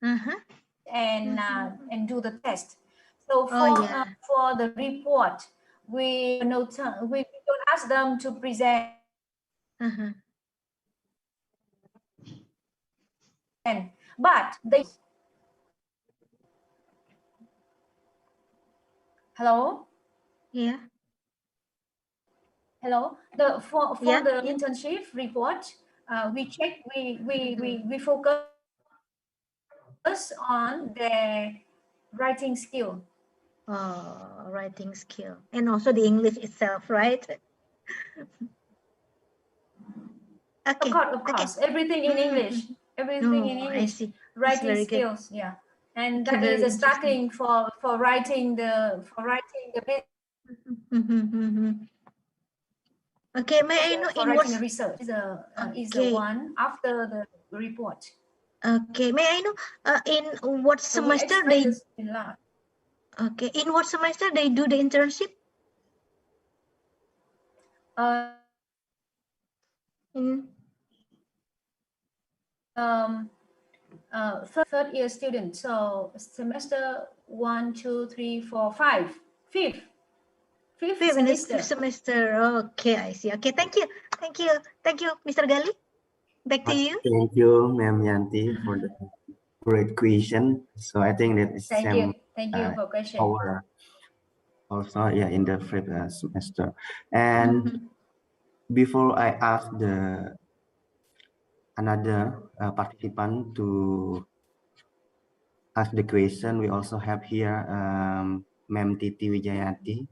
and do the test. So for the report, we don't ask them to present. But they hello. Yeah. Hello. For the internship report, we focus on the writing skill. Oh, writing skill, and also the English itself, right? Okay. Of course. Everything in English. Everything in English. I see. Writing skills. Yeah. And that is a starting for writing the bit. Okay, may I know for in writing what research is the one after the report. Okay, may I know in what semester they? Okay, in what semester they do the internship? Third year student. So semester 1, 2, 3, 4, 5, fifth semester. Fifth semester. Okay, I see. Okay, thank you, Mr. Gali. Back to you. Thank you, Ma'am Yanti, for the great question. So I think that is thank you for question. Our also in the fifth semester. And before I ask another participant to ask the question, we also have here Ma'am Titi Wijayati,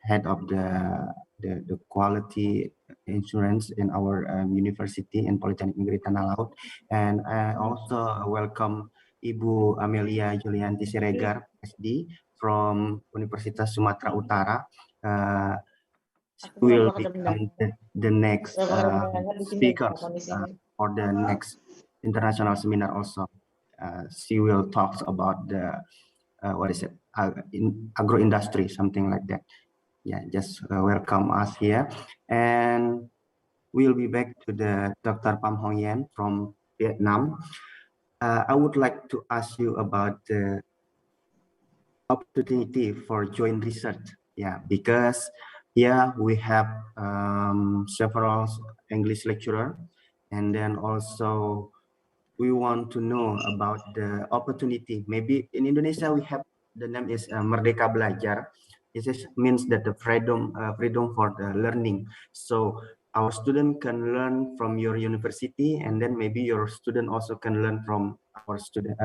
head of the quality insurance in our university in Polytechnic Negeri Tanah Laut. And I also welcome Ibu Amelia Julianti Siregar, SD from Universitas Sumatera Utara. She will become the next speaker for the next international seminar also. She will talk about the in agro industry, something like that. Yeah, just welcome us here. And we'll be back to the Dr. Pham Hong Yen from Vietnam. I would like to ask you about the opportunity for joint research. Yeah, because we have several English lecturer, and then also we want to know about the opportunity. Maybe in Indonesia we have the name is Merdeka Belajar. It means that the freedom for the learning. So our student can learn from your university, and then maybe your student also can learn from our student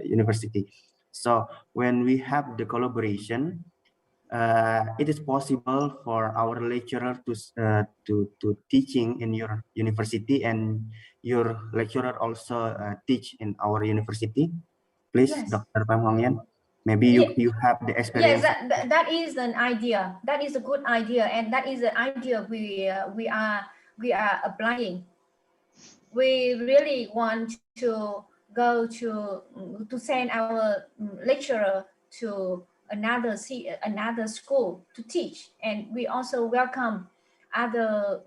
university. So when we have the collaboration, it is possible for our lecturer to teaching in your university, and your lecturer also teach in our university. Please, yes. Dr. Pham Hong Yen. Maybe you have the Yes, experience. that is an idea. That is a good idea, and that is an idea we are applying. We really want to go to send our lecturer to another school to teach, and we also welcome other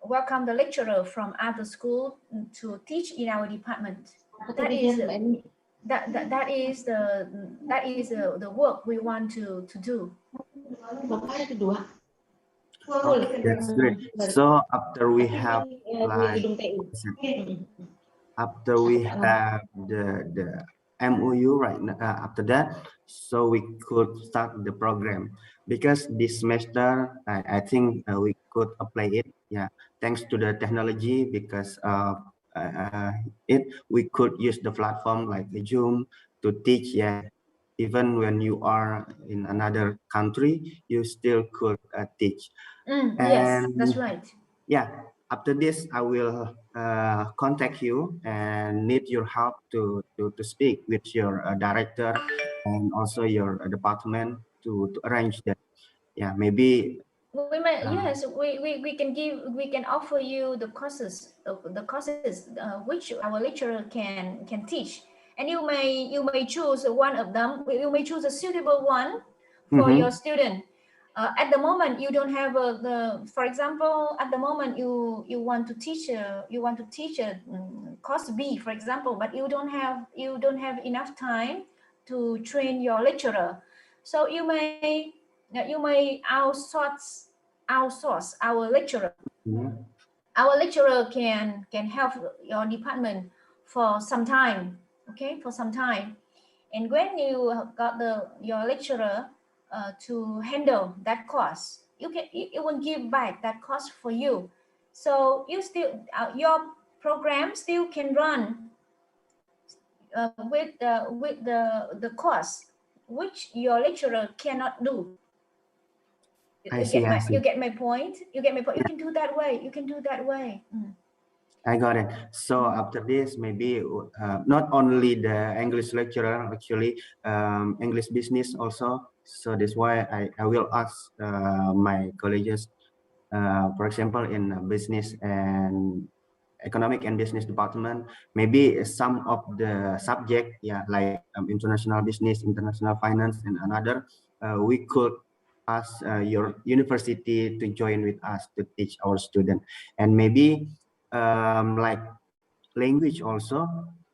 welcome the lecturer from other school to teach in our department. That is the work we want to do. Okay, that's great. So after we have like after we have the MOU right now, after that, so we could start the program, because this semester I think we could apply it. Yeah, thanks to the technology, because we could use the platform like the Zoom to teach. Yeah, even when you are in another country, you still could teach. Yes, And that's right. yeah, after this I will contact you and need your help to speak with your director and also your department to arrange that. Yeah, maybe We may, yes, we can offer you the courses which our lecturer can teach, and you may choose one of them. You may choose a suitable one for your student. At the moment, you don't have for example, at the moment you want to teach a course B, for example, but you don't have enough time to train your lecturer, so you may outsource our lecturer. Our lecturer can help your department for some time, okay, for some time. And when you have got your lecturer to handle that course, it will give back that cost for you. So you still your program still can run with the course which your lecturer cannot do. I see. You get my point. You get my point. You can do that way. You can do that way. I got it. So after this, maybe not only the English lecturer, actually English business also. So that's why I will ask my colleges, for example, in business and economic and business department, maybe some of the subject, yeah, like international business, international finance, and another, we could ask your university to join with us to teach our student. And maybe like language also,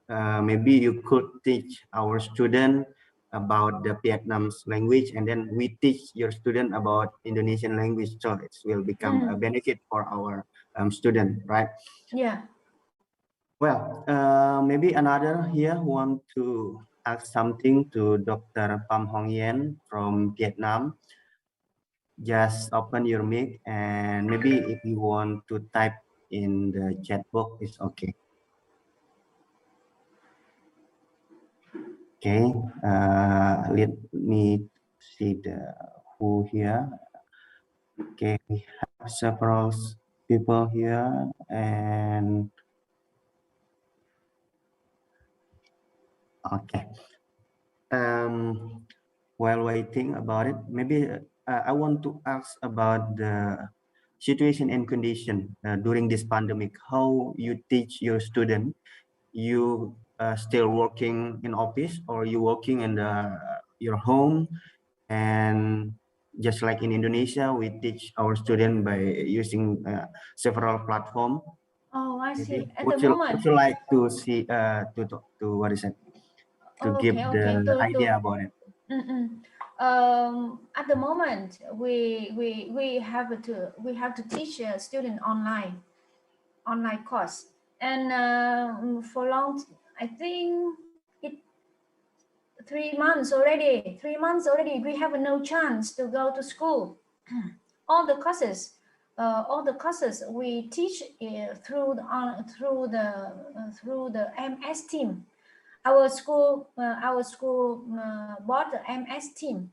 maybe you could teach our student about the Vietnam's language, and then we teach your student about Indonesian language, so it will become a benefit for our student, right? Yeah. Well, maybe another here want to ask something to Dr. Pham Hong Yen from Vietnam. Just open your mic, and maybe if you want to type in the chat box, it's okay. Okay, let me see who here. Okay, we have several people here, and okay. While waiting about it, maybe I want to ask about the situation and condition during this pandemic. How you teach your student? You still working in office, or you working in your home? And just like in Indonesia, we teach our student by using several platforms. Oh, I see. At the Would moment. you like to see to what is it? To give Okay, okay. the idea about it. At the moment, we have to teach a student online course, and for long, I think it 3 months already. 3 months already. We have no chance to go to school. all the courses we teach through the MS team. Our school bought the MS team,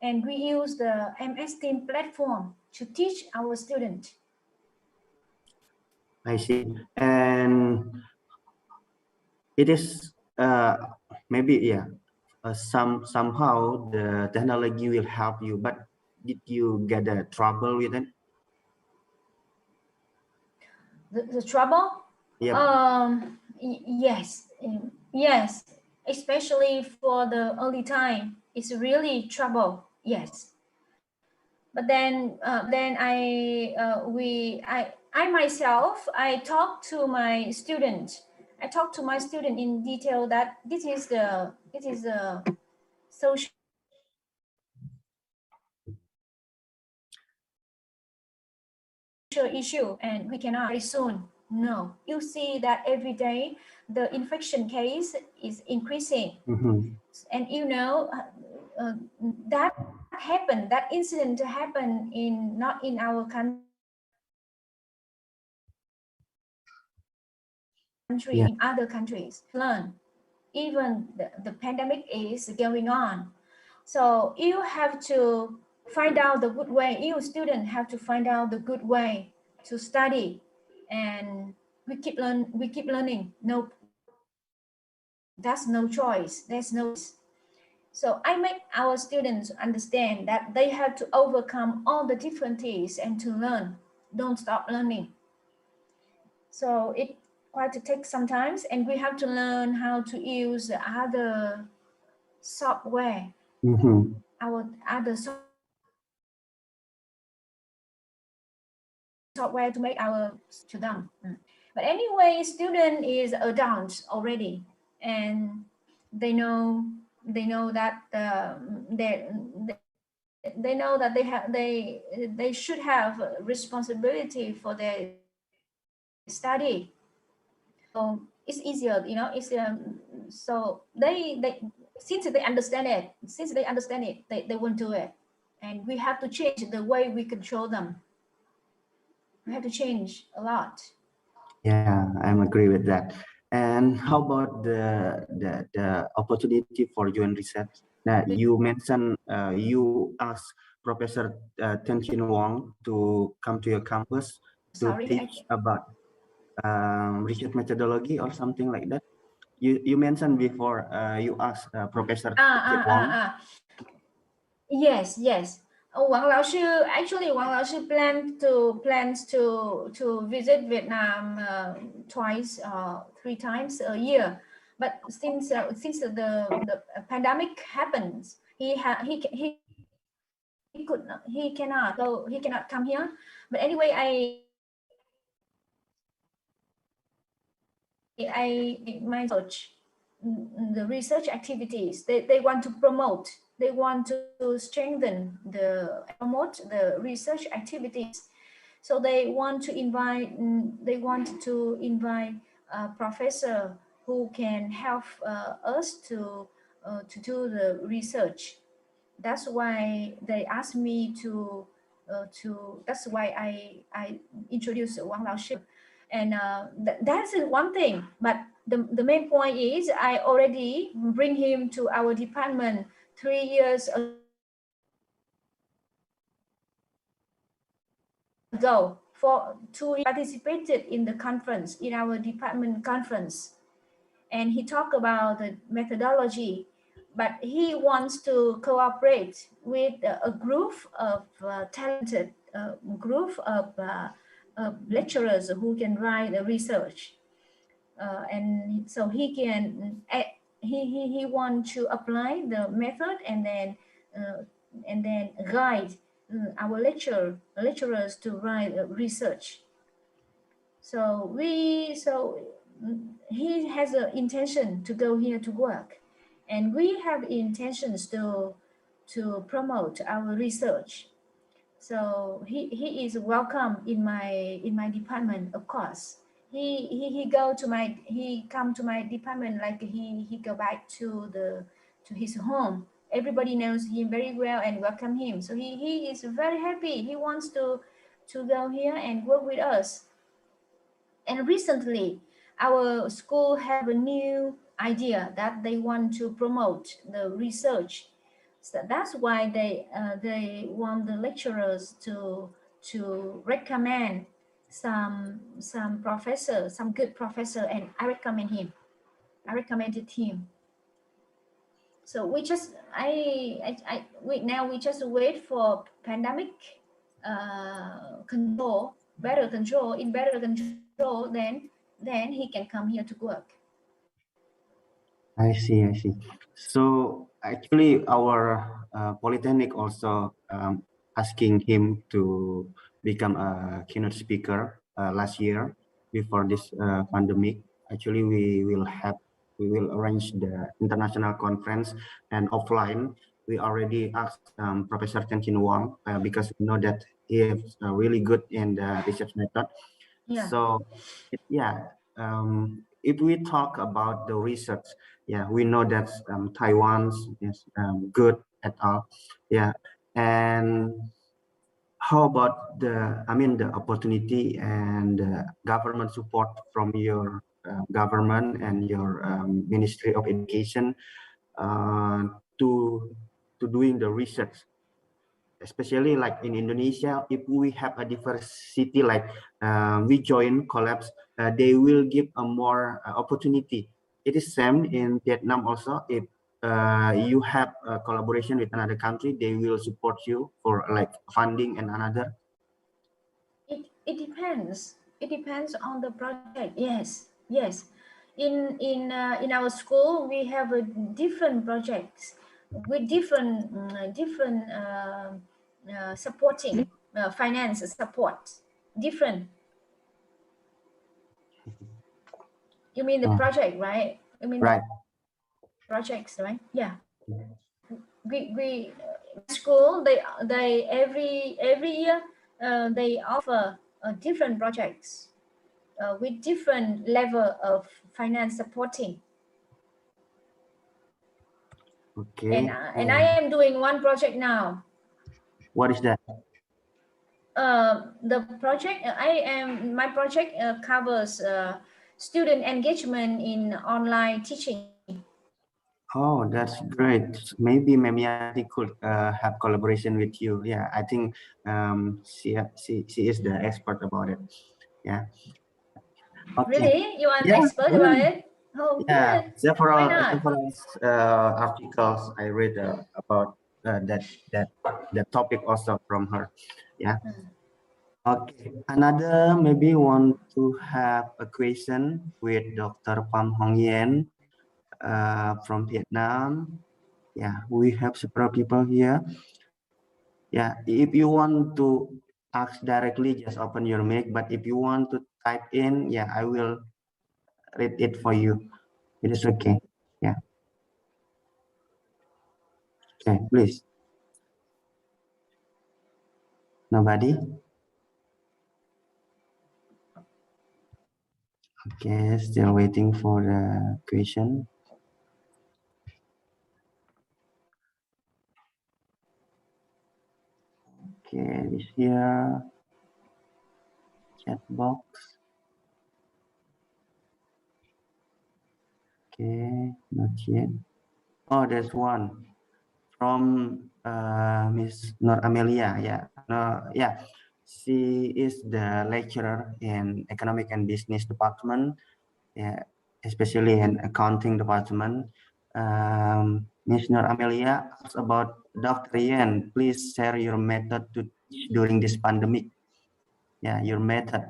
and we use the MS team platform to teach our students. I see. And it is maybe, yeah, somehow the technology will help you, but did you get a trouble with it? The trouble? Yep. Yes, yes, especially for the early time, it's really trouble. Yes, but then I myself, I talk to my student. I talk to my student in detail that this is the social issue and we cannot very soon. No, you see that every day the infection case is increasing. And you know that happened, that incident happened in not in our country, Yeah. in other countries. Learn, even the pandemic is going on. So you have to find out the good way. You students have to find out the good way to study, and we keep learning. No, that's no choice. There's no. So I make our students understand that they have to overcome all the difficulties and to learn. Don't stop learning. So it quite to take some time, and we have to learn how to use other software, our other software to make our to them. But anyway, student is adults already, and they know that they know that they should have responsibility for their study. So it's easier, you know. It's so they since they understand it, they won't do it, and we have to change the way we control them. We have to change a lot. Yeah, I'm agree with that. And how about the opportunity for you in research? Now, you mentioned you asked Professor Ten Chin Wong to come to your campus to Sorry, teach about research methodology or something like that. You mentioned before you asked Professor Ten Chin Wong. Yes, yes. Wang Lao Sư, actually Wang Lao Sư plans to visit Vietnam twice, 3 times a year. But since the pandemic happens, he cannot, so he cannot come here. But anyway, my research, the research activities, they want to promote, they want to strengthen promote the research activities. So they want to invite a professor who can help us to do the research. That's why they asked me that's why I introduced Wang Lao Shi. And that's one thing. But the main point is I already bring him to our department 3 years ago for to participated in the conference, in our department conference. And he talked about the methodology, but he wants to cooperate with a group of talented group of lecturers who can write the research, and so he can he want to apply the method and then guide our lecturers to write research. So he has an intention to go here to work, and we have intentions to promote our research. So he is welcome in my department, of course. He come to my department like he go back to his home. Everybody knows him very well and welcome him. So he is very happy. He wants to go here and work with us. And recently, our school have a new idea that they want to promote the research. So that's why they want the lecturers to recommend some professor, some good professor, and I recommended him. So we just we just wait for pandemic control, better control. In better control, then he can come here to work. I see, I see. So actually, our polytechnic also asking him to become a keynote speaker last year before this pandemic. Actually, we will arrange the international conference and offline. We already asked Professor Chen Chin Wang because we know that he is really good in the research method. Yeah. So yeah, if we talk about the research, yeah, we know that Taiwan is good at all. Yeah, and how about the opportunity and government support from your government and your Ministry of Education uh, to to doing the research, especially like in Indonesia, if we have a diversity like we join collabs, they will give a more opportunity. It is same in Vietnam also. If you have a collaboration with another country, they will support you for like funding and another. It depends. It depends on the project. Yes, yes. In our school, we have a different projects with different supporting finance support. Different. You mean the Oh, project, right? You mean right. projects, right? Yeah. We school they every year they offer different projects with different level of finance supporting. Okay. And I am doing one project now. What is that? The project my project covers student engagement in online teaching. Oh, that's great. Maybe Memiati could have collaboration with you. Yeah, I think she is the expert about it. Yeah. Okay. Really, you are an Yeah. expert about it? Oh, Yeah. good. Why Several not? several articles I read about that topic also from her. Yeah. Okay. Another maybe want to have a question with Dr. Pham Hong Yen from Vietnam. Yeah, we have several people here. Yeah, if you want to ask directly, just open your mic. But if you want to type in, yeah, I will read it for you. It is okay. Yeah. Okay, please. Nobody? Okay, still waiting for the question. Okay, this here. Chat box. Okay, not yet. Oh, there's one from Miss Nur Amelia. Yeah, no, yeah. She is the lecturer in economic and business department. Yeah, especially in accounting department. Miss Nur Amelia asks about Dr. Yen. Please share your method to teach during this pandemic. Yeah, your method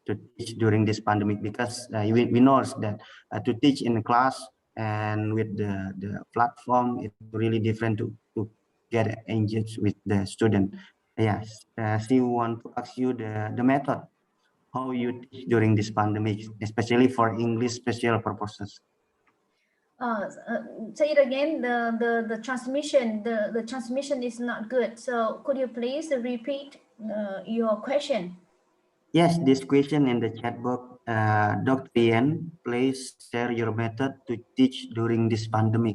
to teach during this pandemic, because we know that to teach in class and with the platform, it's really different to get engaged with the student. Yes, she want to ask you the method how you teach during this pandemic, especially for English special purposes. Say it again. The transmission the transmission is not good. So could you please repeat your question? Yes, this question in the chat box. Dr. Ian, please share your method to teach during this pandemic.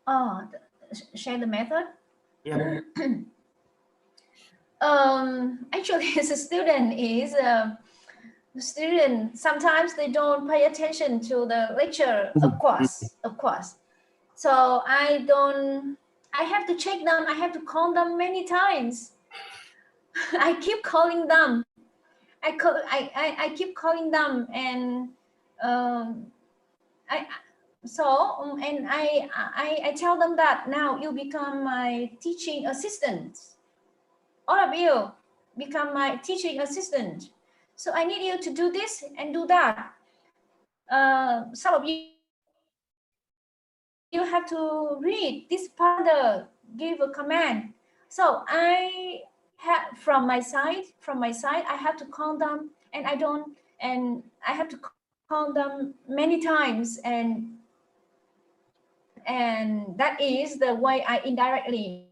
Oh, share the method. Yeah. Actually, as a student is the student sometimes they don't pay attention to the lecture. Of course, of course. So I have to check them. I have to call them many times. I keep calling them. I keep calling them, and um, I So and I tell them that now you become my teaching assistant. All of you become my teaching assistant. So I need you to do this and do that. Some of you have to read this part, give a command. So I have from my side, I have to call them, and I have to call them many times, and that is the way I indirectly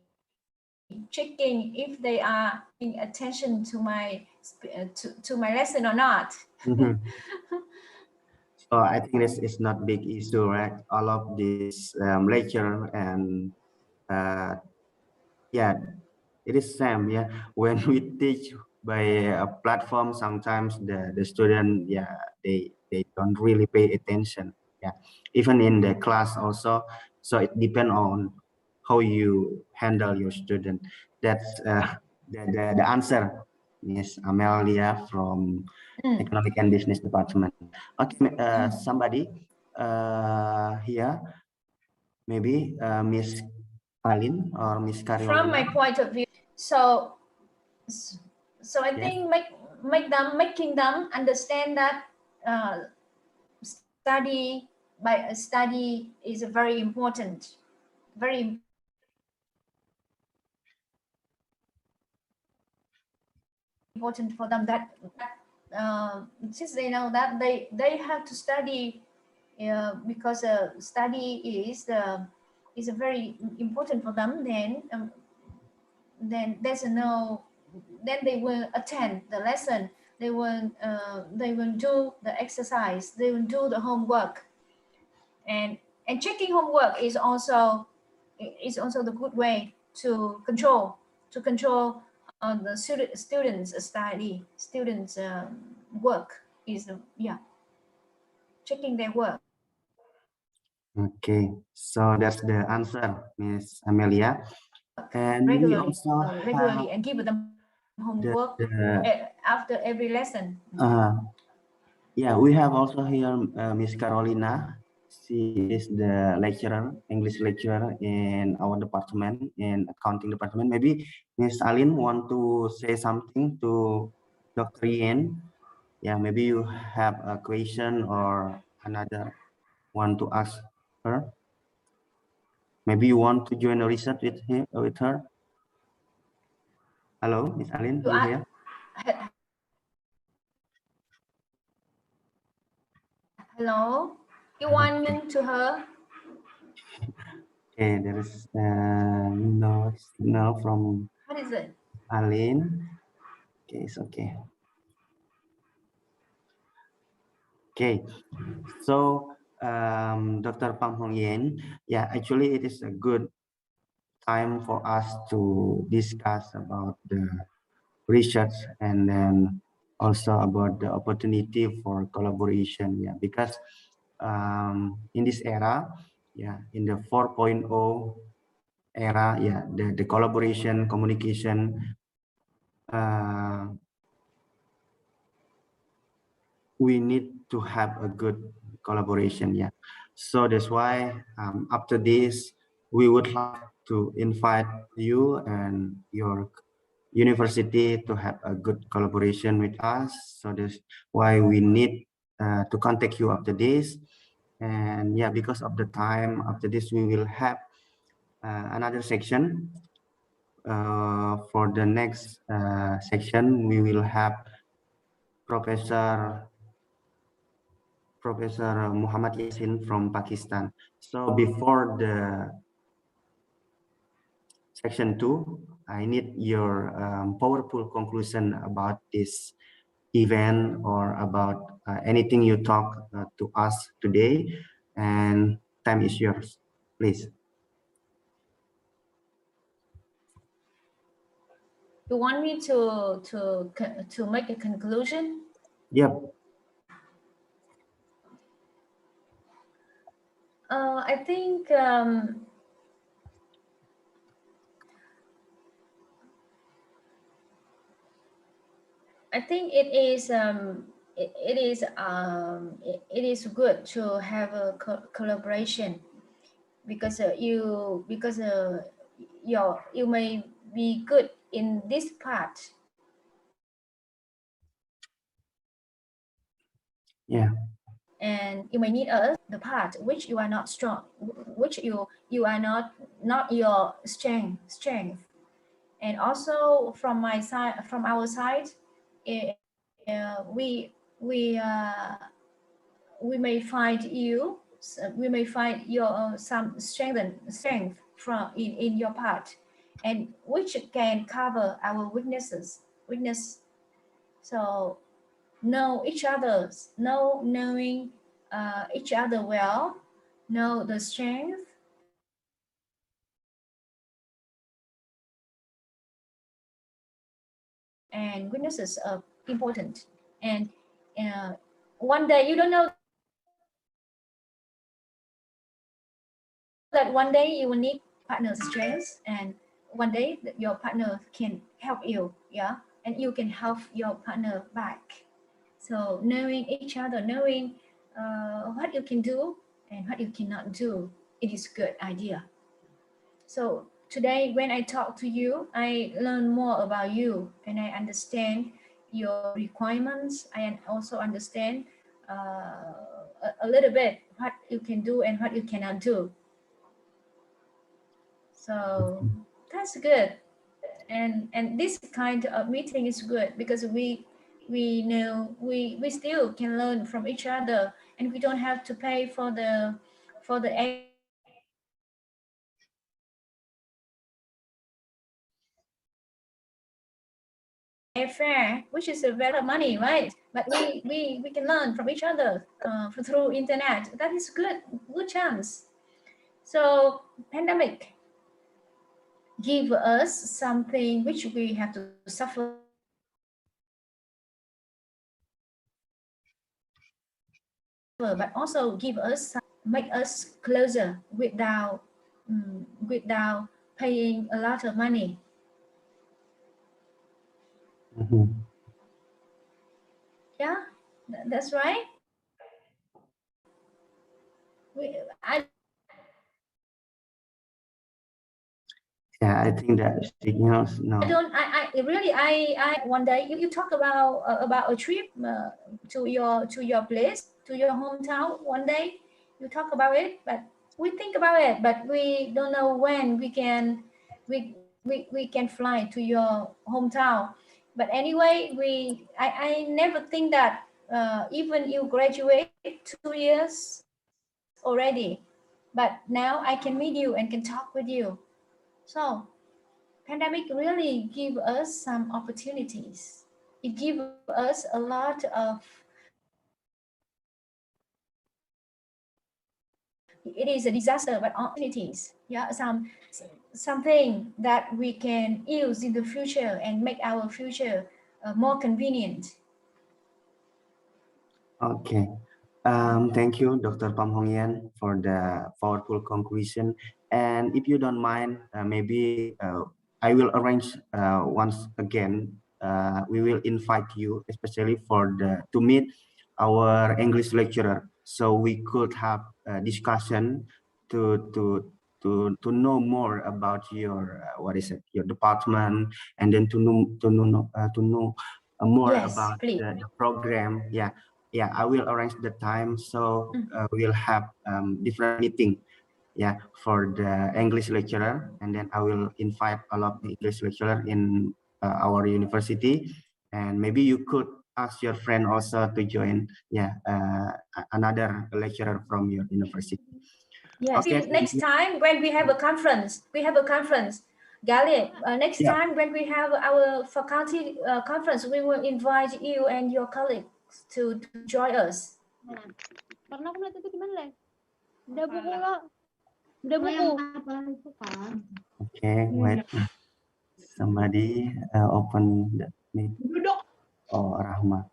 checking if they are paying attention to my lesson or not. Mhm. So I think this is not big issue, right? All of this lecture and yeah, it is same. Yeah, when we teach by a platform, sometimes the student, yeah, they don't really pay attention. Yeah, even in the class also. So it depends on how you handle your student. That's the answer, Miss Amelia from Economic and Business Department. Okay, somebody here, maybe Miss Alin or Miss Carolina. From my point of view, so I Yes. think making them understand that study is very important, very important for them, that since they know that they have to study, because study is a very important for them, then there's no, then they will attend the lesson, they will do the exercise, they will do the homework, and checking homework is also the good way to control the students study, students work is yeah, checking their work Okay, so that's the answer, Miss Amelia. And we also have regularly, and give them homework the after every lesson. yeah, we have also here Miss Carolina. She is the lecturer, English lecturer in our department, in accounting department. Maybe Miss Alin want to say something to Dr. Yen. Yeah, maybe you have a question or another one to ask her. Maybe you want to join a research with him, with her. Hello, Miss Alin, You you are, here? hello, you want me to her? Okay, there is no signal from What is it? Alin. Okay, it's okay. Okay, so Dr. Pang Hong Yen, yeah, actually it is a good time for us to discuss about the research and then also about the opportunity for collaboration. Yeah, because in this era, yeah, in the 4.0 era, yeah, the collaboration, communication, we need to have a good collaboration. Yeah, so that's why after this, we would like to invite you and your university to have a good collaboration with us. So that's why we need to contact you after this. And yeah, because of the time, after this we will have another section. For the next section, we will have Professor Muhammad Yasin from Pakistan. So before the section 2, I need your powerful conclusion about this event or about anything you talk to us today, and time is yours, please. You want me to make a conclusion? Yep. I think it is it is good to have a collaboration because you may be good in this part. Yeah. And you may need us the part which you are not strong, which you are not your strength. And also from my side, from our side, we may find you, we may find your some strength from in your part, and which can cover our weakness. So know each other, knowing each other well, know the strength and weaknesses are important. And one day you don't know that one day you will need partner's strengths, and one day that your partner can help you, yeah, and you can help your partner back. So knowing each other, knowing what you can do and what you cannot do, it is a good idea. So today when I talk to you, I learn more about you and I understand your requirements. I also understand a little bit what you can do and what you cannot do. So that's good. And this kind of meeting is good because we know we still can learn from each other, and we don't have to pay for the airfare, which is a lot of money, right? But we can learn from each other through internet. That is good chance. So pandemic give us something which we have to suffer, but also give us make us closer without paying a lot of money. Yeah, that's right. I Yeah, I think that signals no. I really I one day you talk about a trip to your place, to your hometown. One day you talk about it, but we think about it, but we don't know when we can fly to your hometown. But anyway, I never think that even you graduate 2 years already, but now I can meet you and can talk with you. So pandemic really give us some opportunities. It give us a lot of, it is a disaster, but opportunities. Yeah, something that we can use in the future and make our future more convenient. Okay. Thank you, Dr. Pam Hong Yan, for the powerful conclusion. And if you don't mind, maybe I will arrange once again. We will invite you, especially for to meet our English lecturer, so we could have a discussion to know more about your what is it, your department, and then to know more Yes, about please. the program. Yeah, I will arrange the time, so we'll have different meeting, yeah, for the English lecturer, and then I will invite all of the English lecturer in our university, and maybe you could ask your friend also to join, yeah, another lecturer from your university. Yes. Okay. Next time when we have a conference, Galit, next Yeah. time when we have our faculty conference, we will invite you and your colleagues to join us. Karena aku lihat itu gimana, Le? Udah buku lo. Udah buku. Okay, wait. Somebody open the meet. Oh, Rahma.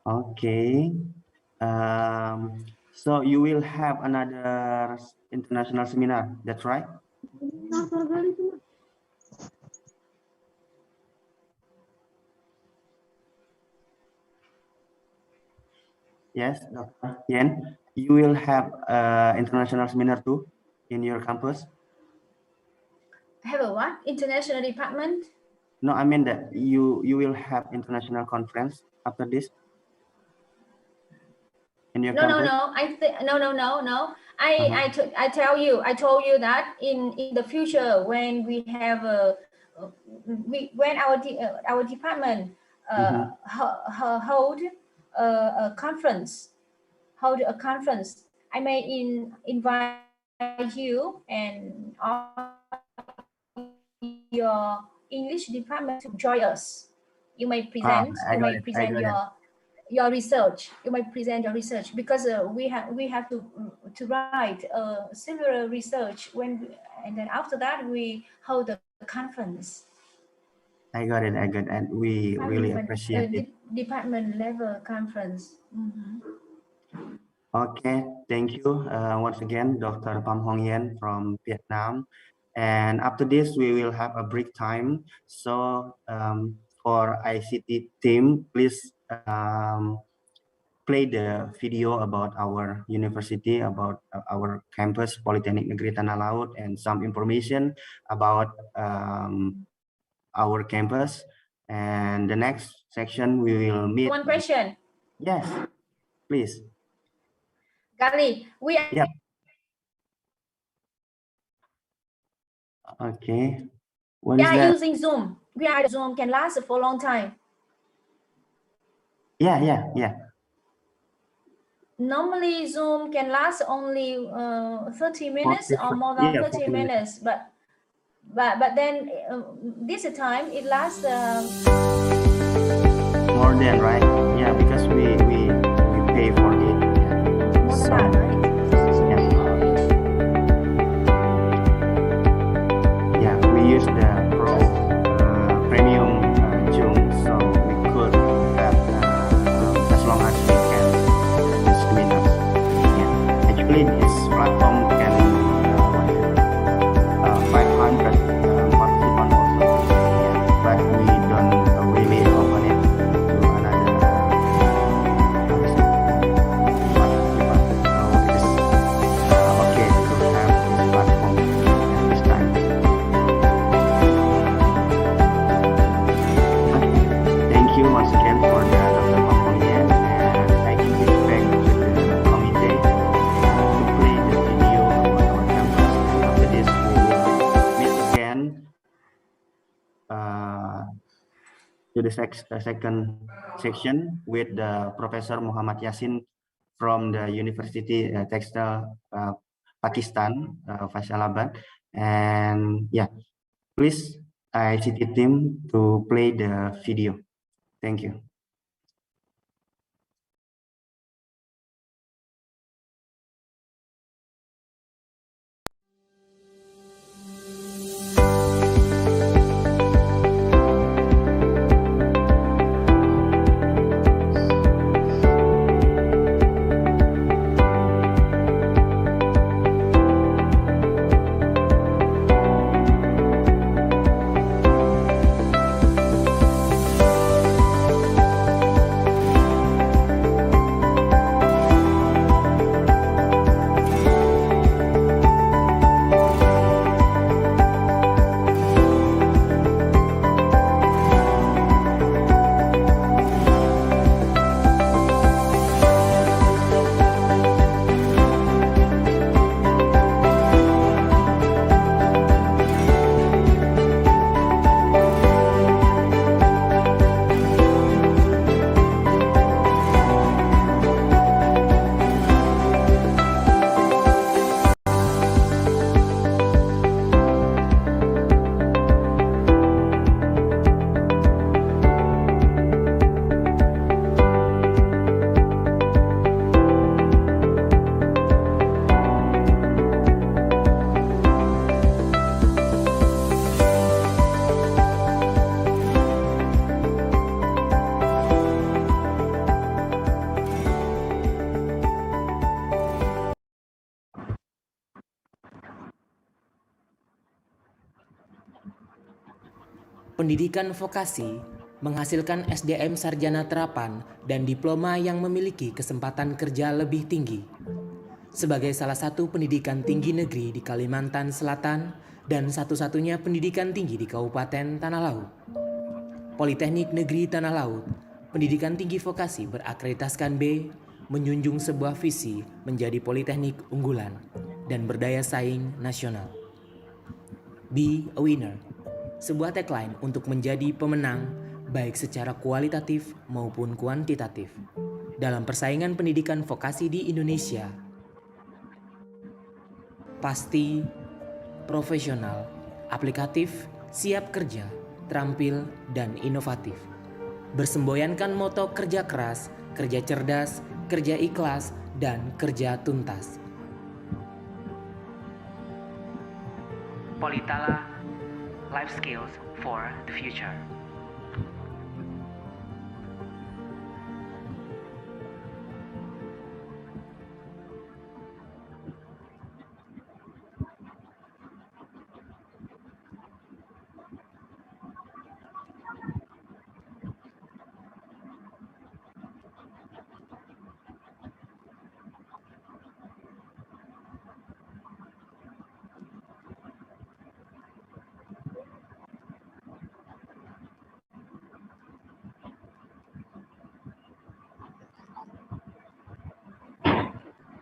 Okay. So you will have another international seminar, that's right? Yes, Dr. Yen, you will have international seminar too in your campus? Have a what? International department? No, I mean that you will have international conference after this in your No. campus? No. I told you that in the future when we have when our department hold a conference, I may invite you and all your English department to join us. You may present. I got it. I got it. Your research. You may present your research because we have to write similar research and then after that we hold the conference. I got it. I got it. And we really appreciate it. Department level conference. Okay, thank you once again, Dr. Pham Hong Yen from Vietnam. And after this, we will have a break time. So for ICT team, please play the video about our university, about our campus, Politeknik Negeri Tanah Laut, and some information about our campus. And the next section, we will meet. One question. Yes, please. Gali, we are. Yeah. Okay. What is that? Using Zoom. Zoom can last for a long time. Yeah. Normally, Zoom can last only 30 minutes or more than 30 minutes, but then this time it lasts more than, right? Yeah, because we pay for it. More than that, right? Yeah, we use the Pro Premium Zoom, so we could have as long as we can screen us. Yeah, actually this platform can 500 participants also. Yeah, but we don't really open it to another participant. So it is okay to have this platform at this time. Thank you once again for the Dr. Pham Hong Yen, and I give it back to the committee to play the video about our campus. And after this, we will meet again to the second section with the Professor Muhammad Yasin from the University Textile Pakistan, Faisalabad. And yeah, please ICT team to play the video. Thank you. Pendidikan vokasi menghasilkan SDM sarjana terapan dan diploma yang memiliki kesempatan kerja lebih tinggi. Sebagai salah satu pendidikan tinggi negeri di Kalimantan Selatan dan satu-satunya pendidikan tinggi di Kabupaten Tanah Laut, Politeknik Negeri Tanah Laut, pendidikan tinggi vokasi berakreditaskan B, menjunjung sebuah visi menjadi politeknik unggulan dan berdaya saing nasional. Be a winner, sebuah tagline untuk menjadi pemenang baik secara kualitatif maupun kuantitatif dalam persaingan pendidikan vokasi di Indonesia. Pasti, profesional, aplikatif, siap kerja, terampil, dan inovatif. Bersemboyankan moto kerja keras, kerja cerdas, kerja ikhlas, dan kerja tuntas. Politala, life skills for the future.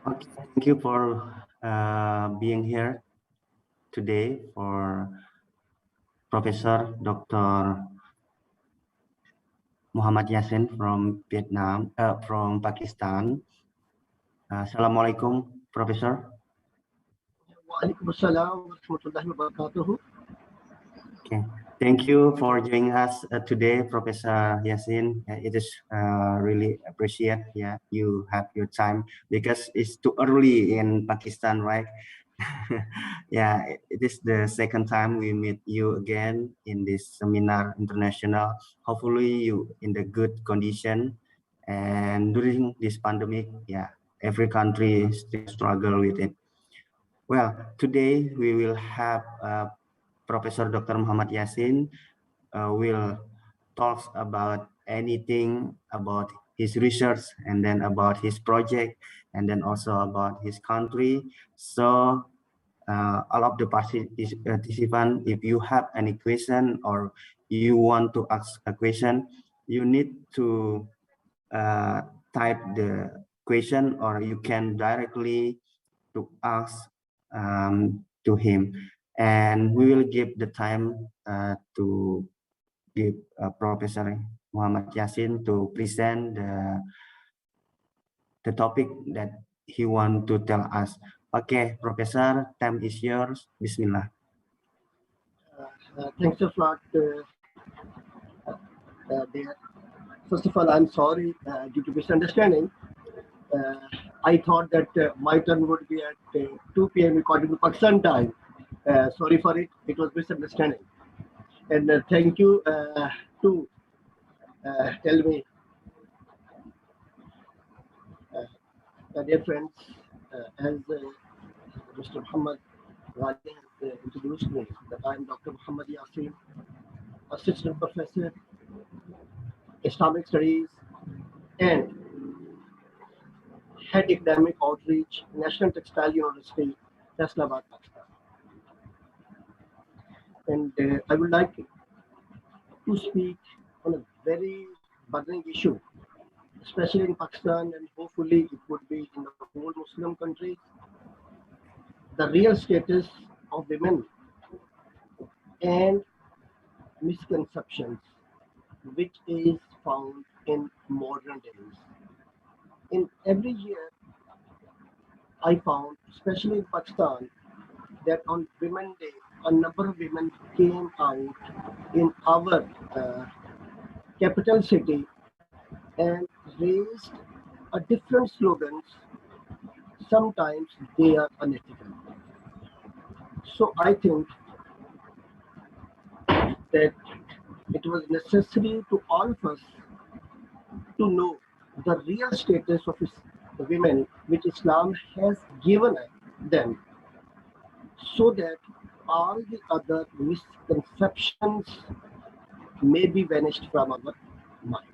Okay, thank you for being here today for Professor Dr. Muhammad Yassin from Vietnam, from Pakistan. Assalamualaikum, Professor. Waalaikumsalam warahmatullahi wabarakatuh. Okay, thank you for joining us today, Professor Yassin. It is really appreciate you have your time because it's too early in Pakistan, right? Yeah, it is the second time we meet you again in this seminar international. Hopefully you in the good condition, and during this pandemic, every country still struggle with it. Well, today we will have Professor Dr. Muhammad Yassin will talk about anything about his research and then about his project and then also about his country. So all of the participants, if you have any question or you want to ask a question, you need to type the question or you can directly to ask to him. And we will give the time to give Professor Muhammad Yassin to present the topic that he want to tell us. Okay, Professor, time is yours. Bismillah. Thanks a lot, dear. First of all, I'm sorry due to misunderstanding. I thought that my turn would be at 2 p.m. according to Pakistan time. Sorry for it. It was misunderstanding. And thank you to tell me, dear friends, as Mr. Muhammad Ghani has introduced me, that I'm Dr. Muhammad Yassin, Assistant Professor, Islamic Studies, and Head Academic Outreach, National Textile University, Faisalabad, Pakistan. And I would like to speak on a very burning issue, especially in Pakistan, and hopefully it would be in the whole Muslim countries, the real status of women and misconceptions which is found in modern days. In every year, I found, especially in Pakistan, that on Women's Day, a number of women came out in our capital city and raised a different slogans. Sometimes they are unethical. So I think that it was necessary to all of us to know the real status of women which Islam has given them, so that all the other misconceptions may be vanished from our mind.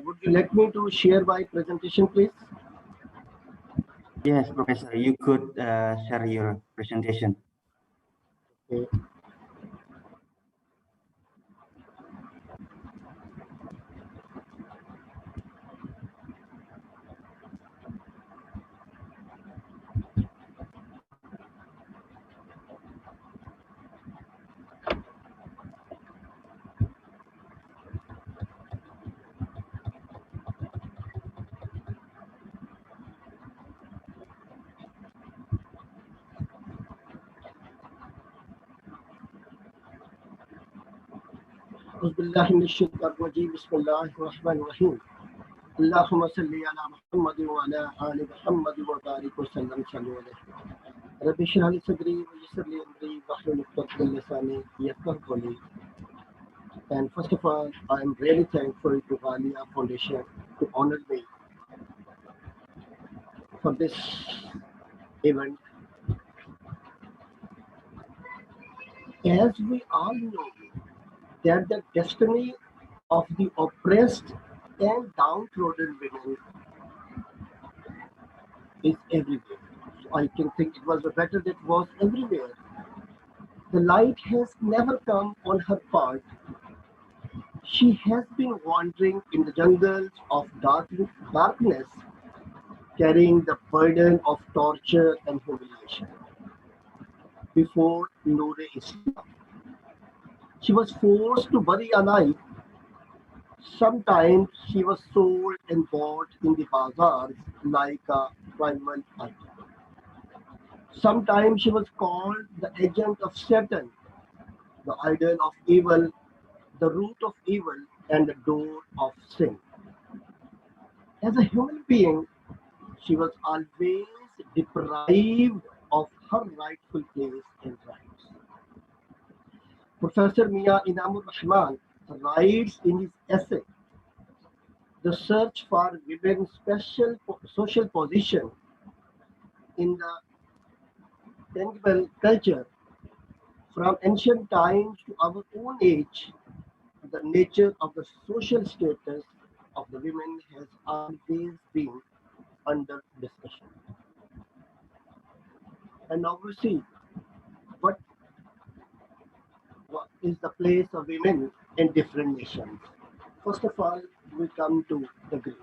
Would you let me to share my presentation, please? Yes, Professor, you could share your presentation. Okay. أعوذ بالله من الشيطان الرجيم بسم الله الرحمن الرحيم اللهم صل على محمد وعلى آل محمد وبارك وسلم صلوا عليه رب اشرح لي صدري ويسر لي أمري واحلل عقدة من لساني يفقهوا قولي. And first of all, I am really thankful to Alia Foundation to honor me for this event. As we all know, that the destiny of the oppressed and downtrodden women is everywhere. So I can think it was better that it was everywhere. The light has never come on her part. She has been wandering in the jungles of darkness, carrying the burden of torture and humiliation. Before Noor Islam, she was forced to bury alive. Sometimes she was sold and bought in the bazaars like a primal item. Sometimes she was called the agent of Satan, the idol of evil, the root of evil, and the door of sin. As a human being, she was always deprived of her rightful place and rights. Professor Mia Inamur Rahman writes in his essay, The Search for Women's Special Social Position in the Tangible Culture, from ancient times to our own age, the nature of the social status of the women has always been under discussion. And now we see what, what is the place of women in different nations. First of all, we come to the Greece.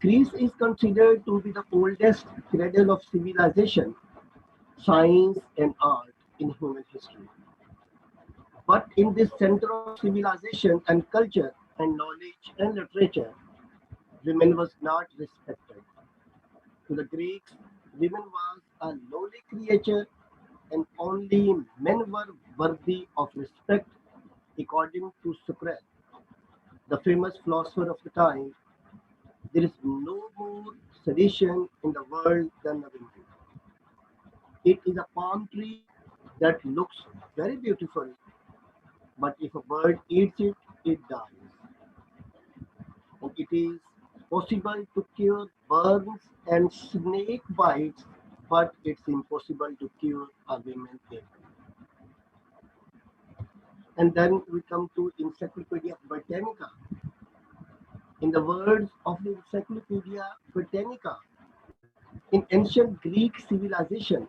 Greece is considered to be the oldest cradle of civilization, science, and art in human history. But in this center of civilization and culture and knowledge and literature, women was not respected. To the Greeks, women was a lowly creature and only men were worthy of respect according to Socrates, the famous philosopher of the time. There is no more sedition in the world than a woman. It is a palm tree that looks very beautiful, but if a bird eats it, it dies. And it is possible to cure burns and snake bites, but it's impossible to cure a woman ache. And then we come to Encyclopedia Britannica. In the words of the Encyclopedia Britannica, in ancient Greek civilization,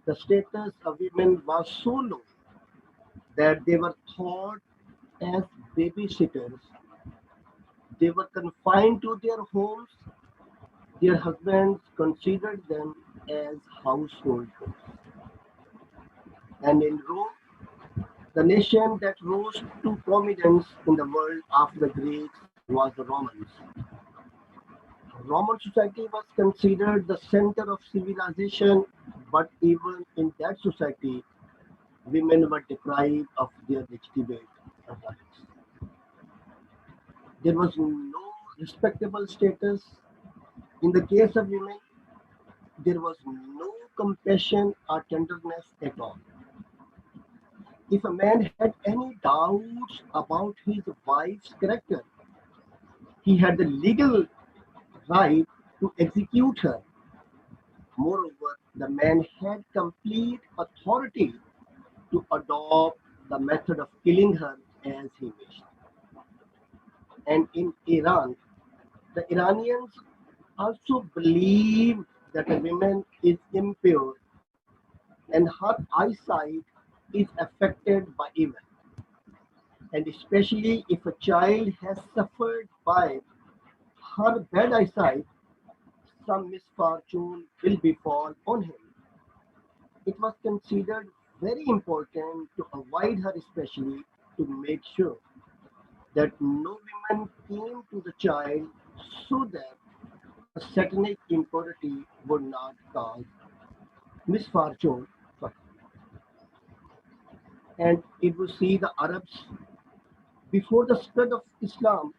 the status of women was so low that they were thought as babysitters. They were confined to their homes. Their husbands considered them as household goods. And in Rome, the nation that rose to prominence in the world after the Greeks was the Romans. Roman society was considered the center of civilization, but even in that society, women were deprived of their legitimate rights. There was no respectable status. In the case of women, there was no compassion or tenderness at all. If a man had any doubts about his wife's character, he had the legal right to execute her. Moreover, the man had complete authority to adopt the method of killing her as he wished. And in Iran, the Iranians also believe that a woman is impure and her eyesight is affected by evil. And especially if a child has suffered by her bad eyesight, some misfortune will befall on him. It was considered very important to avoid her, especially to make sure that no woman came to the child so that a satanic impurity would not cause misfortune for her. And if you see the Arabs, before the spread of Islam,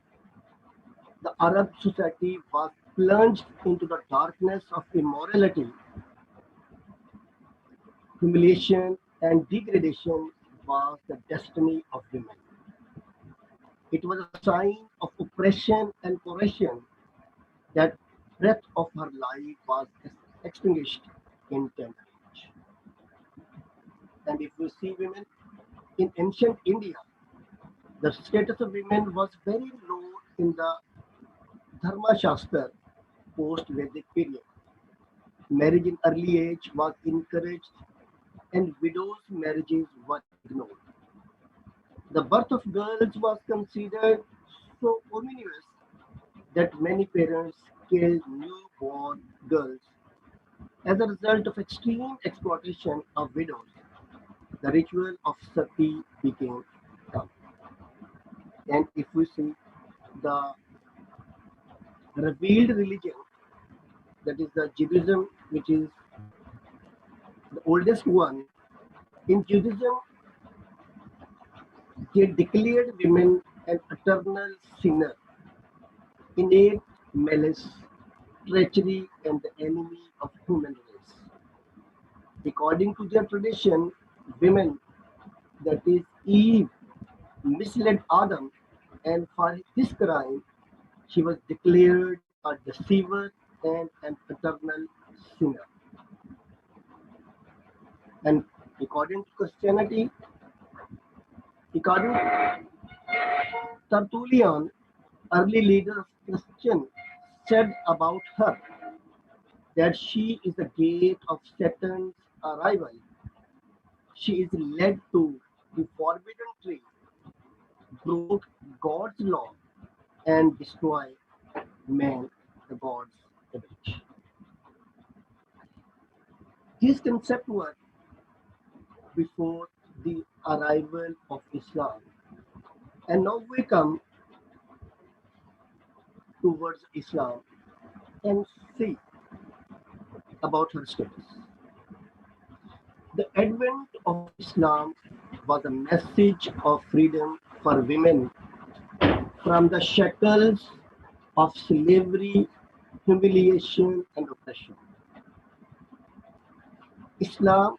the Arab society was plunged into the darkness of immorality, humiliation, and degradation was the destiny of women. It was a sign of oppression and coercion that breath of her life was extinguished in tender age. And if we see women in ancient India, the status of women was very low in the Dharma Shastra post-Vedic period. Marriage in early age was encouraged and widows' marriages were ignored. The birth of girls was considered so ominous that many parents killed newborn girls as a result of extreme exploitation of widows. The ritual of sati became common. And if we see the revealed religion, that is the Judaism, which is the oldest one, in Judaism, they declared women an eternal sinner, innate malice, treachery, and the enemy of human race. According to their tradition, women, that is Eve, misled Adam, and for this crime, she was declared a deceiver and an eternal sinner. And according to Christianity, according to Tertullian, early leader of Christian, said about her that she is the gate of Satan's arrival. She is led to the forbidden tree, broke God's law, and destroy man, the God's image. These concepts were before the arrival of Islam. And now we come towards Islam and see about her status. The advent of Islam was a message of freedom for women from the shackles of slavery, humiliation, and oppression. Islam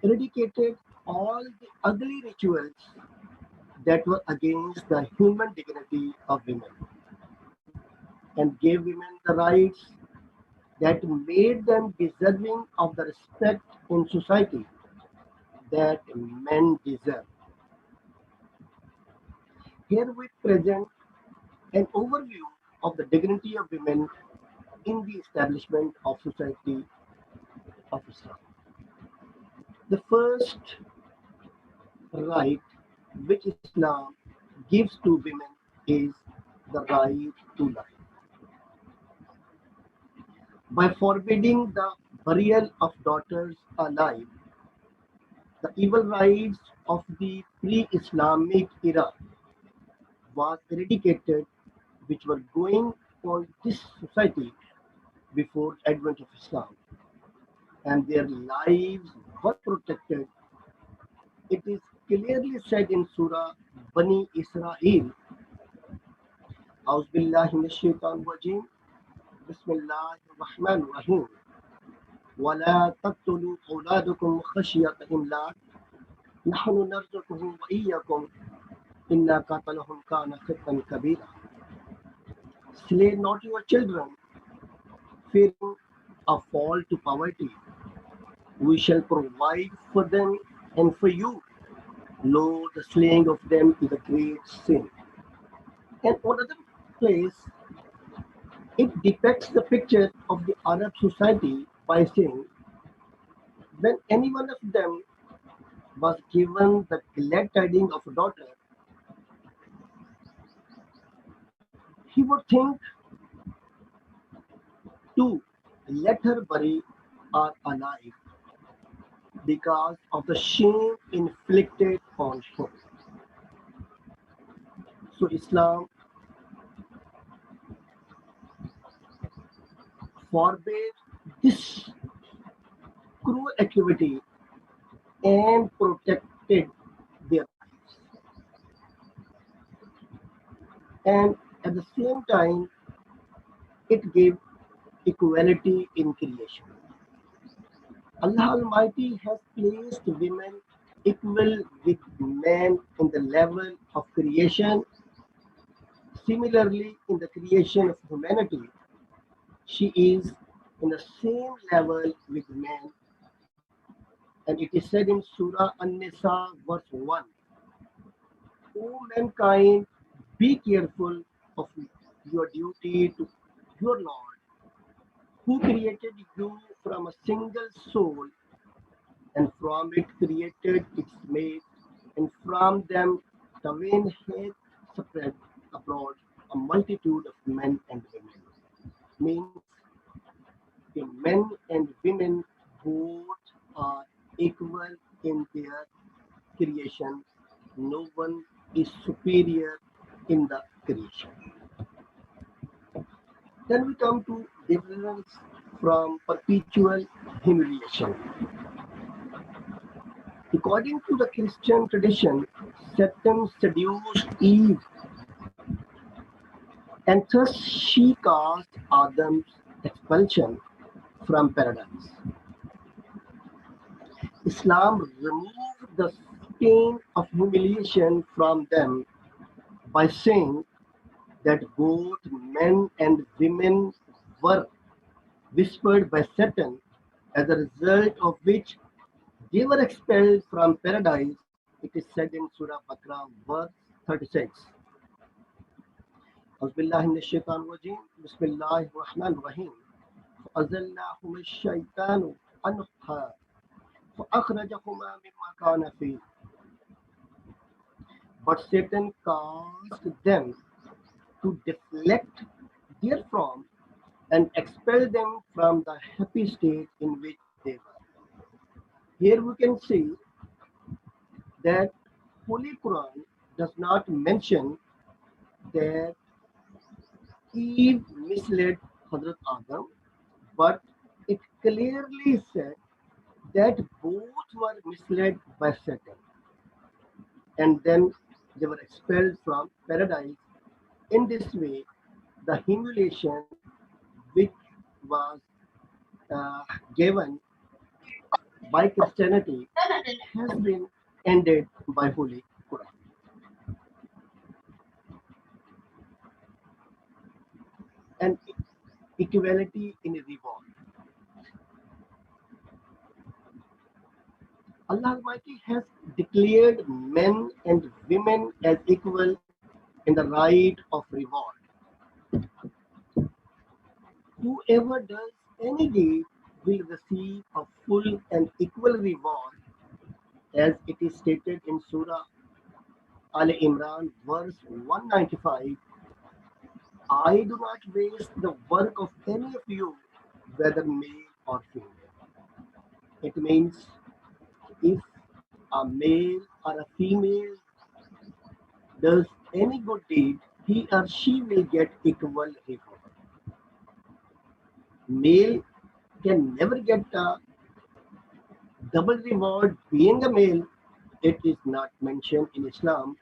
eradicated all the ugly rituals that were against the human dignity of women and gave women the rights that made them deserving of the respect in society that men deserve. Here we present an overview of the dignity of women in the establishment of society of Islam. The first right which Islam gives to women is the right to life. By forbidding the burial of daughters alive, the evil rites of the pre-Islamic era was eradicated, which were going on this society before advent of Islam, and their lives were protected. It is clearly said in Surah Bani Israel, A'udhu billahi minash shaitanir rajim, Bismillahir Rahmanir Rahim. ولا تقتلوا أولادكم خشية إملاق نحن نرزقهم وإياكم إن قتلهم كان خطأ كبيرا. Slay not your children, fearing a fall to poverty. we shall provide for them and for you. Lo, the slaying of them is a great sin. And on another place, it depicts the picture of the Arab society by saying, when any one of them was given the glad tidings of a daughter, he would think to let her bury her alive because of the shame inflicted on him. So Islam forbade this cruel activity and protected their lives. And at the same time, it gave equality in creation. Allah Almighty has placed women equal with men in the level of creation. Similarly, in the creation of humanity, she is in the same level with men. And it is said in Surah An-Nisa, verse 1, O mankind, be careful of your duty to your Lord, who created you from a single soul, and from it created its mate, and from them Twain hath spread abroad a multitude of men and women. Means the men and women both are equal in their creation. No one is superior in the creation. Then we come to deliverance from perpetual humiliation. According to the Christian tradition, Satan seduced Eve, and thus she caused Adam's expulsion from paradise. Islam removed the stain of humiliation from them by saying that both men and women were whispered by Satan, as a result of which they were expelled from paradise. It is said in Surah Baqarah, verse 36. Auzubillahi minash shaitanir rajim. Bismillahir rahmanir rahim. فَأَزَلَّهُمَا الشَّيْطَانُ عَنْهَا فَأَخْرَجَهُمَا مِمَّا كَانَ فِيهِ. But Satan caused them to deflect therefrom and expel them from the happy state in which they were. Here we can see that Holy Quran does not mention that Eve misled Hazrat Adam, but it clearly said that both were misled by Satan, and then they were expelled from paradise. In this way, the humiliation which was given by Christianity has been ended by Holy Quran. And equality in reward. Allah Almighty has declared men and women as equal in the right of reward. Whoever does any deed will receive a full and equal reward, as it is stated in Surah Al Imran, verse 195. I do not waste the work of any of you, whether male or female. It means if a male or a female does any good deed, he or she will get equal reward. Male can never get a double reward being a male. It is not mentioned in Islam,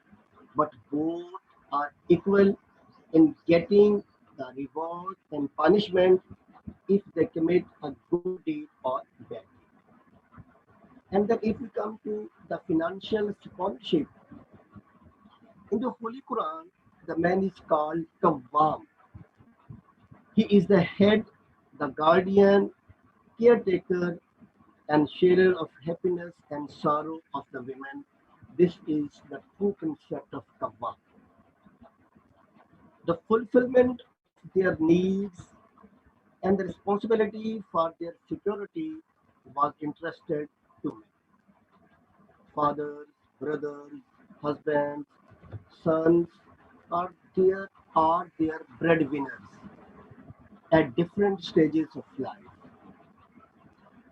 but both are equal in getting the reward and punishment if they commit a good deed or bad deed. And then if we come to the financial sponsorship, in the Holy Quran, the man is called Kawwam. He is the head, the guardian, caretaker, and sharer of happiness and sorrow of the women. This is the true concept of Kawwa. The fulfillment of their needs and the responsibility for their security was entrusted to me. Fathers, brothers, husbands, sons are their breadwinners at different stages of life.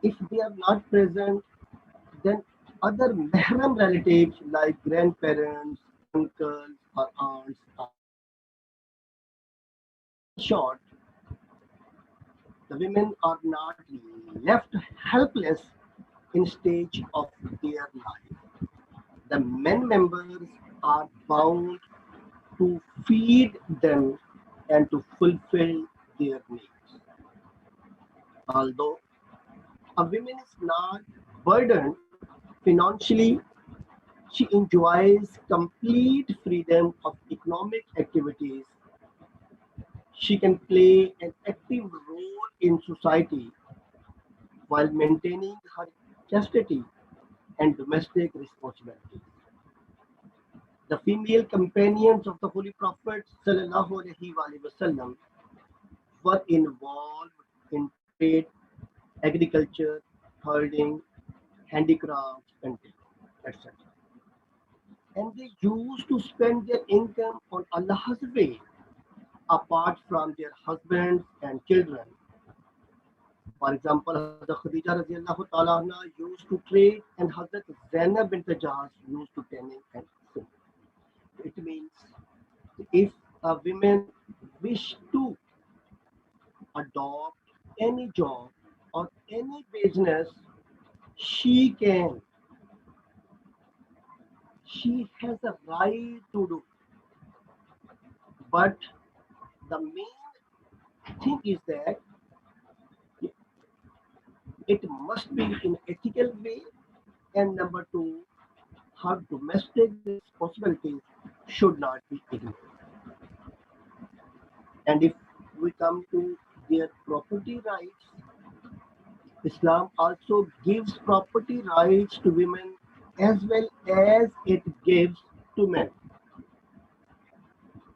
If they are not present, then other mahram relatives like grandparents, uncles, or aunts are short. The women are not left helpless in stage of their life. The men members are bound to feed them and to fulfill their needs. Although a woman is not burdened financially, she enjoys complete freedom of economic activities. She can play an active role in society while maintaining her chastity and domestic responsibilities. The female companions of the Holy Prophet ﷺ were involved in trade, agriculture, herding, handicrafts, hunting, etc. And they used to spend their income on Allah's way apart from their husbands and children. For example, Hazrat Khadija radiallahu ta'ala anha used to trade and Hazrat Zainab bint Jahash used to tending and sing. It means if a woman wish to adopt any job or any business, she can. She has a right to do. But the main thing is that it must be in ethical way, and number two, her domestic responsibilities should not be ignored. And if we come to their property rights, Islam also gives property rights to women as well as it gives to men.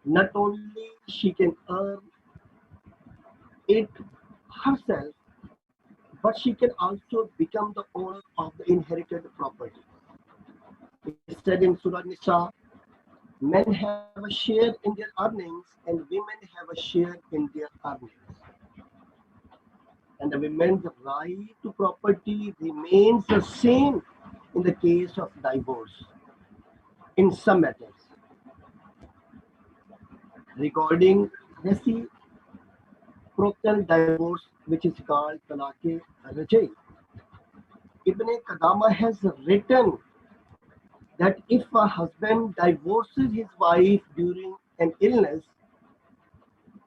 Not only she can earn it herself, but she can also become the owner of the inherited property. It is said in Surah Nisa, men have a share in their earnings and women have a share in their earnings. And the women's right to property remains the same in the case of divorce in some matters. Regarding reciprocal divorce, which is called talaq rajai, Ibn Qadama has written that if a husband divorces his wife during an illness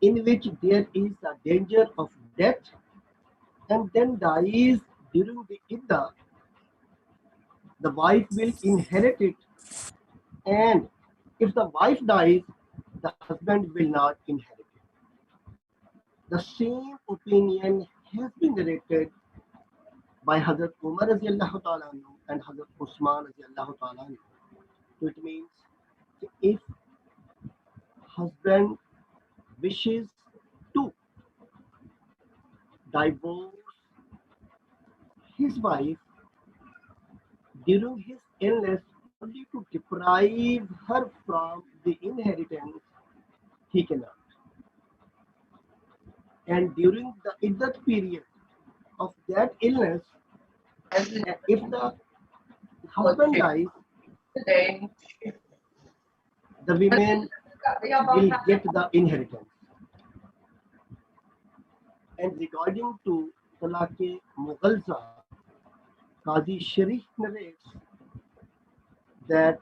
in which there is a danger of death and then dies during the iddah, the wife will inherit it. And if the wife dies, the husband will not inherit it. The same opinion has been narrated by Hazrat Umar radiallahu ta'ala anhu and Hazrat Usman radiallahu ta'ala anhu. So it means if husband wishes to divorce his wife during his illness only to deprive her from the inheritance, he cannot. And during the iddat period of that illness, if the husband dies, the women will get the inheritance. And regarding to Talaq Mughalza, Qazi Sharif narrates that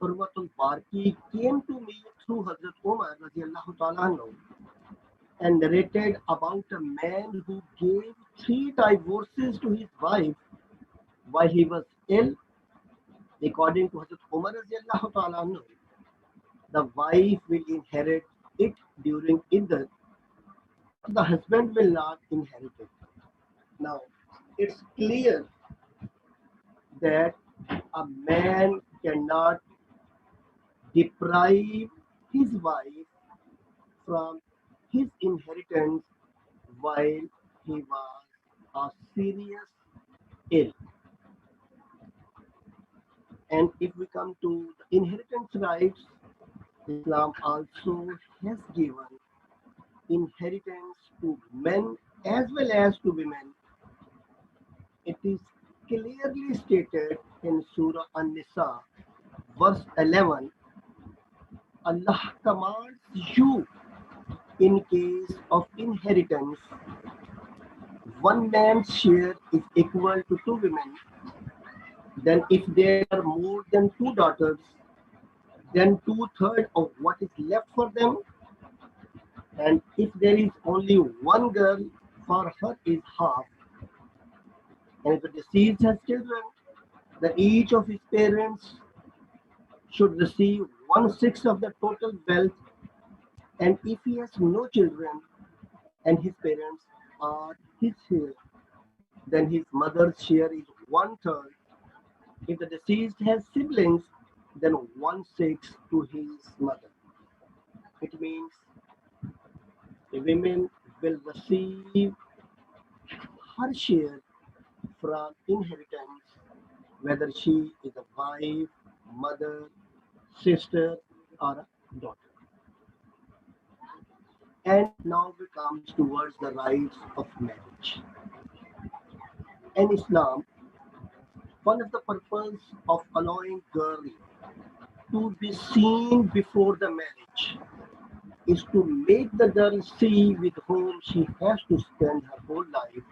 Urwatul Barki came to me through Hazrat Umar radiallahu ta'ala anhu and narrated about a man who gave 3 divorces to his wife while he was ill. According to Hazrat Umar radiallahu ta'ala anhu, the wife will inherit it during iddat, but the husband will not inherit it. Now, it's clear that a man cannot deprive his wife from his inheritance while he was a serious ill. And if we come to the inheritance rights, Islam also has given inheritance to men as well as to women. It is clearly stated in Surah An-Nisa, verse 11, Allah commands you in case of inheritance, one man's share is equal to two women. Then if there are more than two daughters, then 2/3 of what is left for them. And if there is only one girl, for her is half. And if the deceased has children, then each of his parents should receive 1/6 of the total wealth. And if he has no children and his parents are his share, then his mother's share is 1/3. If the deceased has siblings, then 1/6 to his mother. It means the women will receive her share from inheritance, whether she is a wife, mother, sister, or a daughter. And now we come towards the rights of marriage. In Islam, one of the purposes of allowing girl to be seen before the marriage is to make the girl see with whom she has to spend her whole life,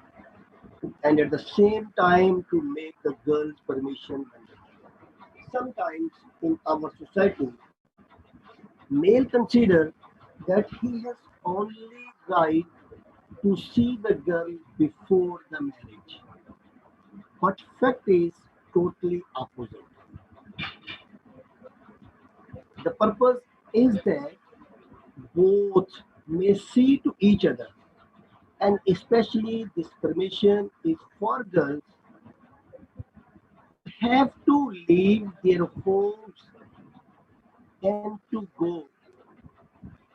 and at the same time to make the girl's permission mandatory. Sometimes in our society, male consider that he has only right to see the girl before the marriage. But fact is totally opposite. The purpose is that both may see to each other, and especially this permission is for girls who have to leave their homes and to go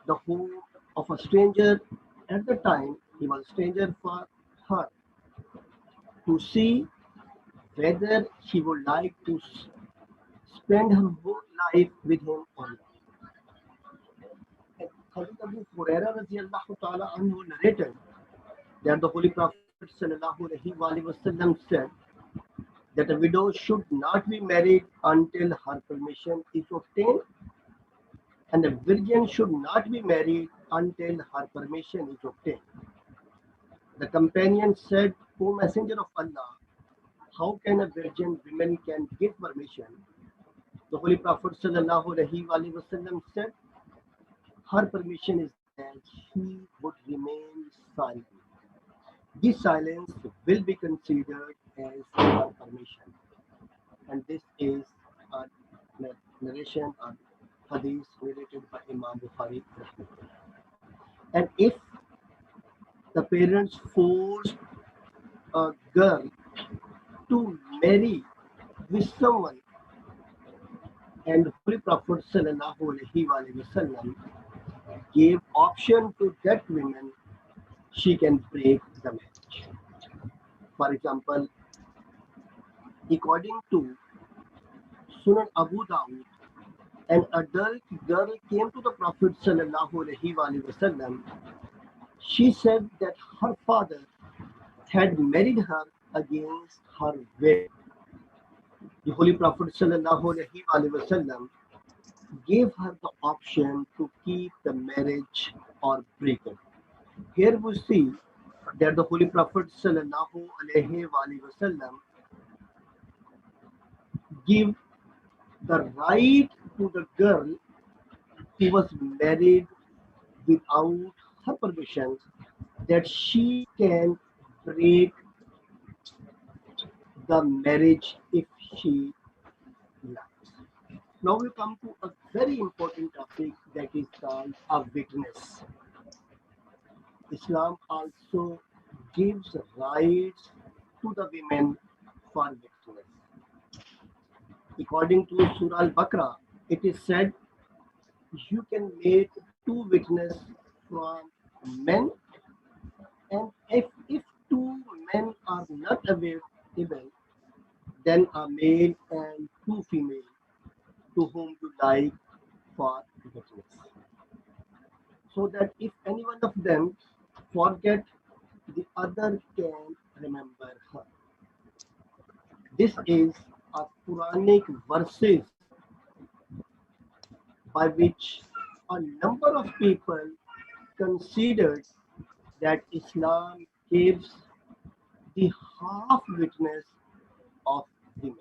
the home of a stranger. At the time he was a stranger for her, to see whether she would like to spend her whole life with him or not. And Hazrat Abu Hurairah radiallahu ta'ala anhu narrated that the Holy Prophet sallallahu alaihi wasallam said that a widow should not be married until her permission is obtained, and a virgin should not be married until her permission is obtained. The companion said, O Messenger of Allah, how can a virgin woman can give permission? The Holy Prophet sallallahu alaihi wasallam said, her permission is that she would remain silent. This silence will be considered as her permission. And this is a narration or hadith related by Imam Bukhari. And if the parents force a girl to marry with someone, and Holy Prophet sallallahu alaihi wasallam gave option to that woman, she can break the marriage. For example, according to Sunan Abu Dawud, an adult girl came to the Prophet sallallahu alaihi wasallam. She said that her father had married her against her will. The Holy Prophet sallallahu alaihi wasallam gave her the option to keep the marriage or break it. Here we see that the Holy Prophet sallallahu alaihi wasallam give the right to the girl who was married without her permission, that she can break the marriage if she likes. Now we come to a very important topic that is called a witness. Islam also gives rights to the women for witness. According to Surah Al-Baqarah, it is said you can make two witnesses from men, and if two men are not available, then a male and two female to whom you like for witness. So that if any one of them forget, the other can remember her. This is a Quranic verses by which a number of people considered that Islam gives the half witness of women.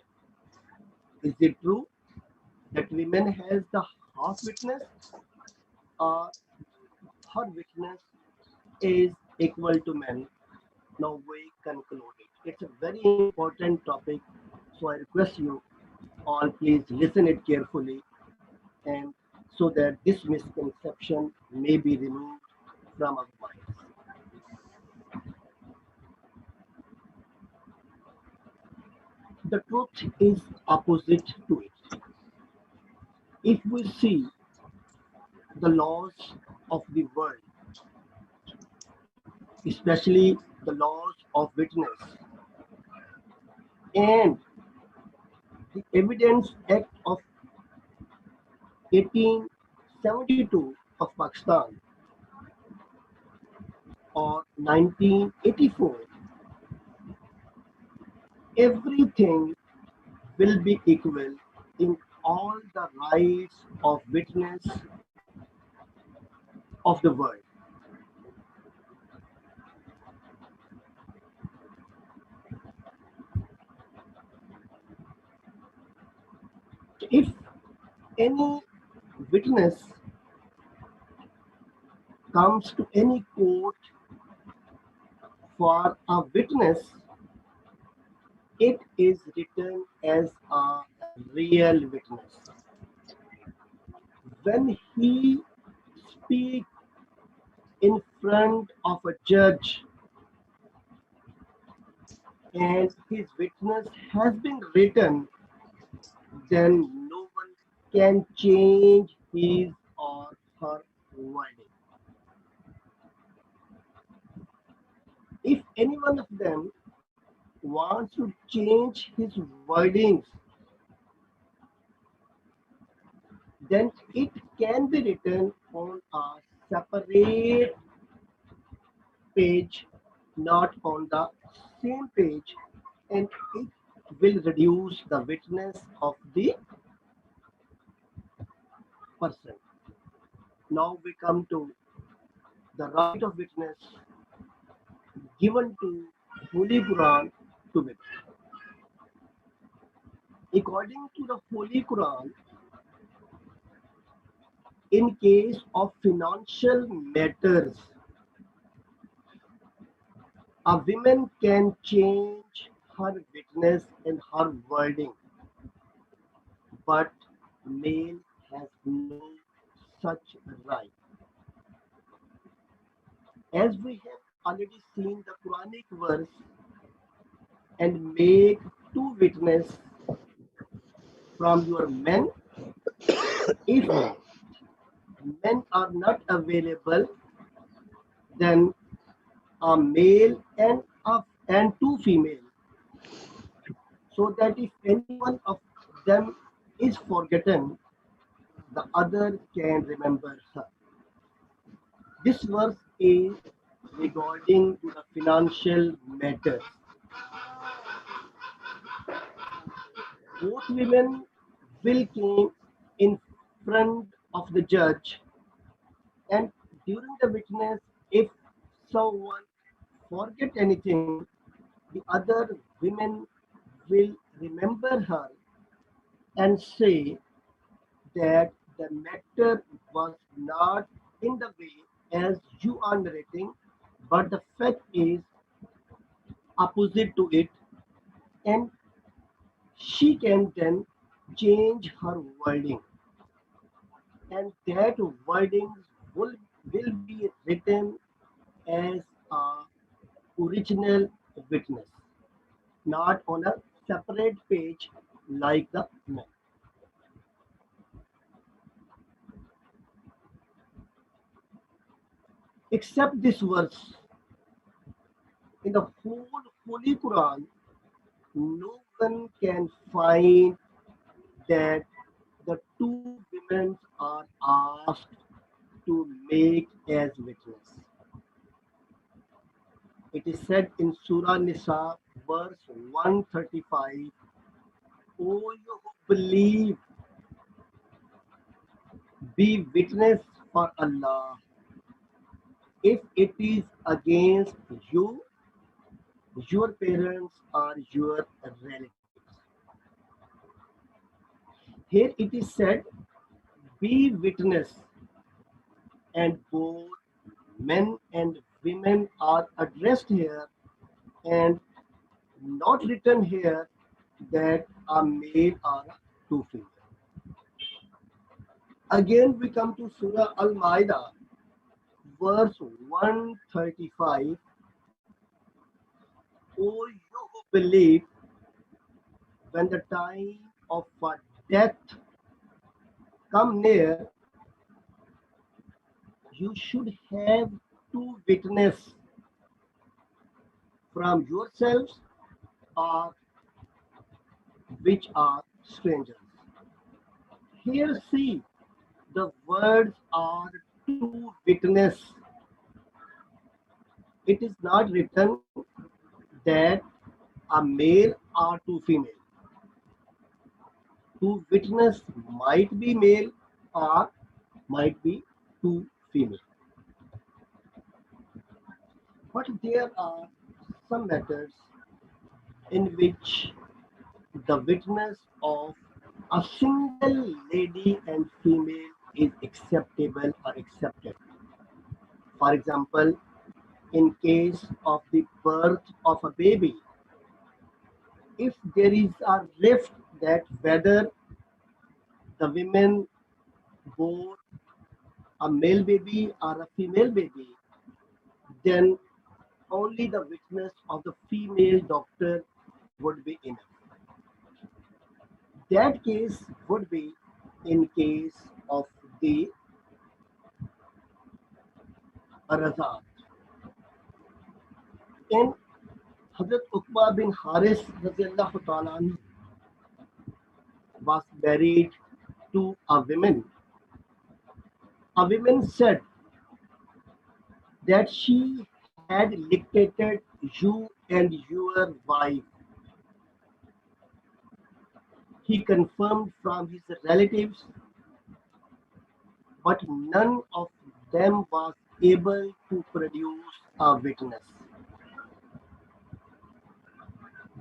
Is it true that women has the half witness, or her witness is equal to men? Now we conclude it. It's a very important topic, so I request you all please listen it carefully, and so that this misconception may be removed from our minds. The truth is opposite to it. If we see the laws of the world, especially the laws of witness and the Evidence Act of 1872 of Pakistan or 1984, everything will be equal in all the rights of witness of the world. If any witness comes to any court for a witness, it is written as a real witness. When he speaks in front of a judge and his witness has been written, then no one can change his or her wording. If any one of them wants to change his wordings, then it can be written on a separate page, not on the same page, and it will reduce the witness of the person. Now we come to the right of witness given to Holy Quran to witness. According to the Holy Quran, in case of financial matters, a woman can change her witness and her wording, but male has no such right. As we have already seen the Quranic verse, and make two witnesses from your men. If men are not available, then a male and two female, so that if any one of them is forgotten, the other can remember her. This verse is regarding to the financial matters. Both women will come in front of the judge, and during the witness, if someone forget anything, the other women will remember her and say that the matter was not in the way as you are narrating, but the fact is opposite to it, and she can then change her wording, and that wording will be written as a original witness, not on a separate page like the men. Except this verse, in the whole Holy Quran, no one can find that the two women are asked to make as witness. It is said in Surah Nisa, verse 135, O you who believe, be witness for Allah if it is against you, your parents, or your relatives. Here it is said, be witness, and both men and women are addressed here and not written here that a male or a two female. Again, we come to Surah Al-Ma'idah, verse 135. O you who believe, when the time of death come near, you should have two witnesses from yourselves or which are strangers. Here see, the words are two witness. It is not written that a male or two female. Two witness might be male or might be two female. But there are some matters in which the witness of a single lady and female is acceptable or accepted. For example, in case of the birth of a baby, if there is a rift that whether the women bore a male baby or a female baby, then only the witness of the female doctor would be enough. That case would be in case of the Razat. In Hazrat Uqba bin Haris radiallahu ta'ala anhu was married to a woman. A woman said that she had dictated you and your wife. He confirmed from his relatives, but none of them was able to produce a witness.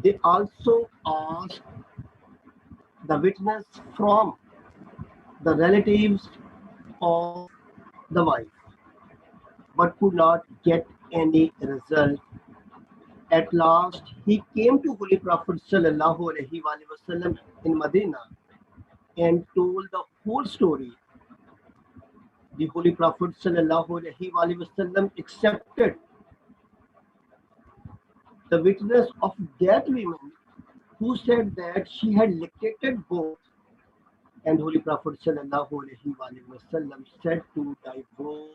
They also asked the witness from the relatives of the wife, but could not get any result. At last, he came to Holy Prophet sallallahu alaihi wasallam in Medina and told the whole story. The Holy Prophet sallallahu alaihi wasallam accepted the witness of that woman who said that she had lactated both, and Holy Prophet sallallahu alaihi wasallam said to divorce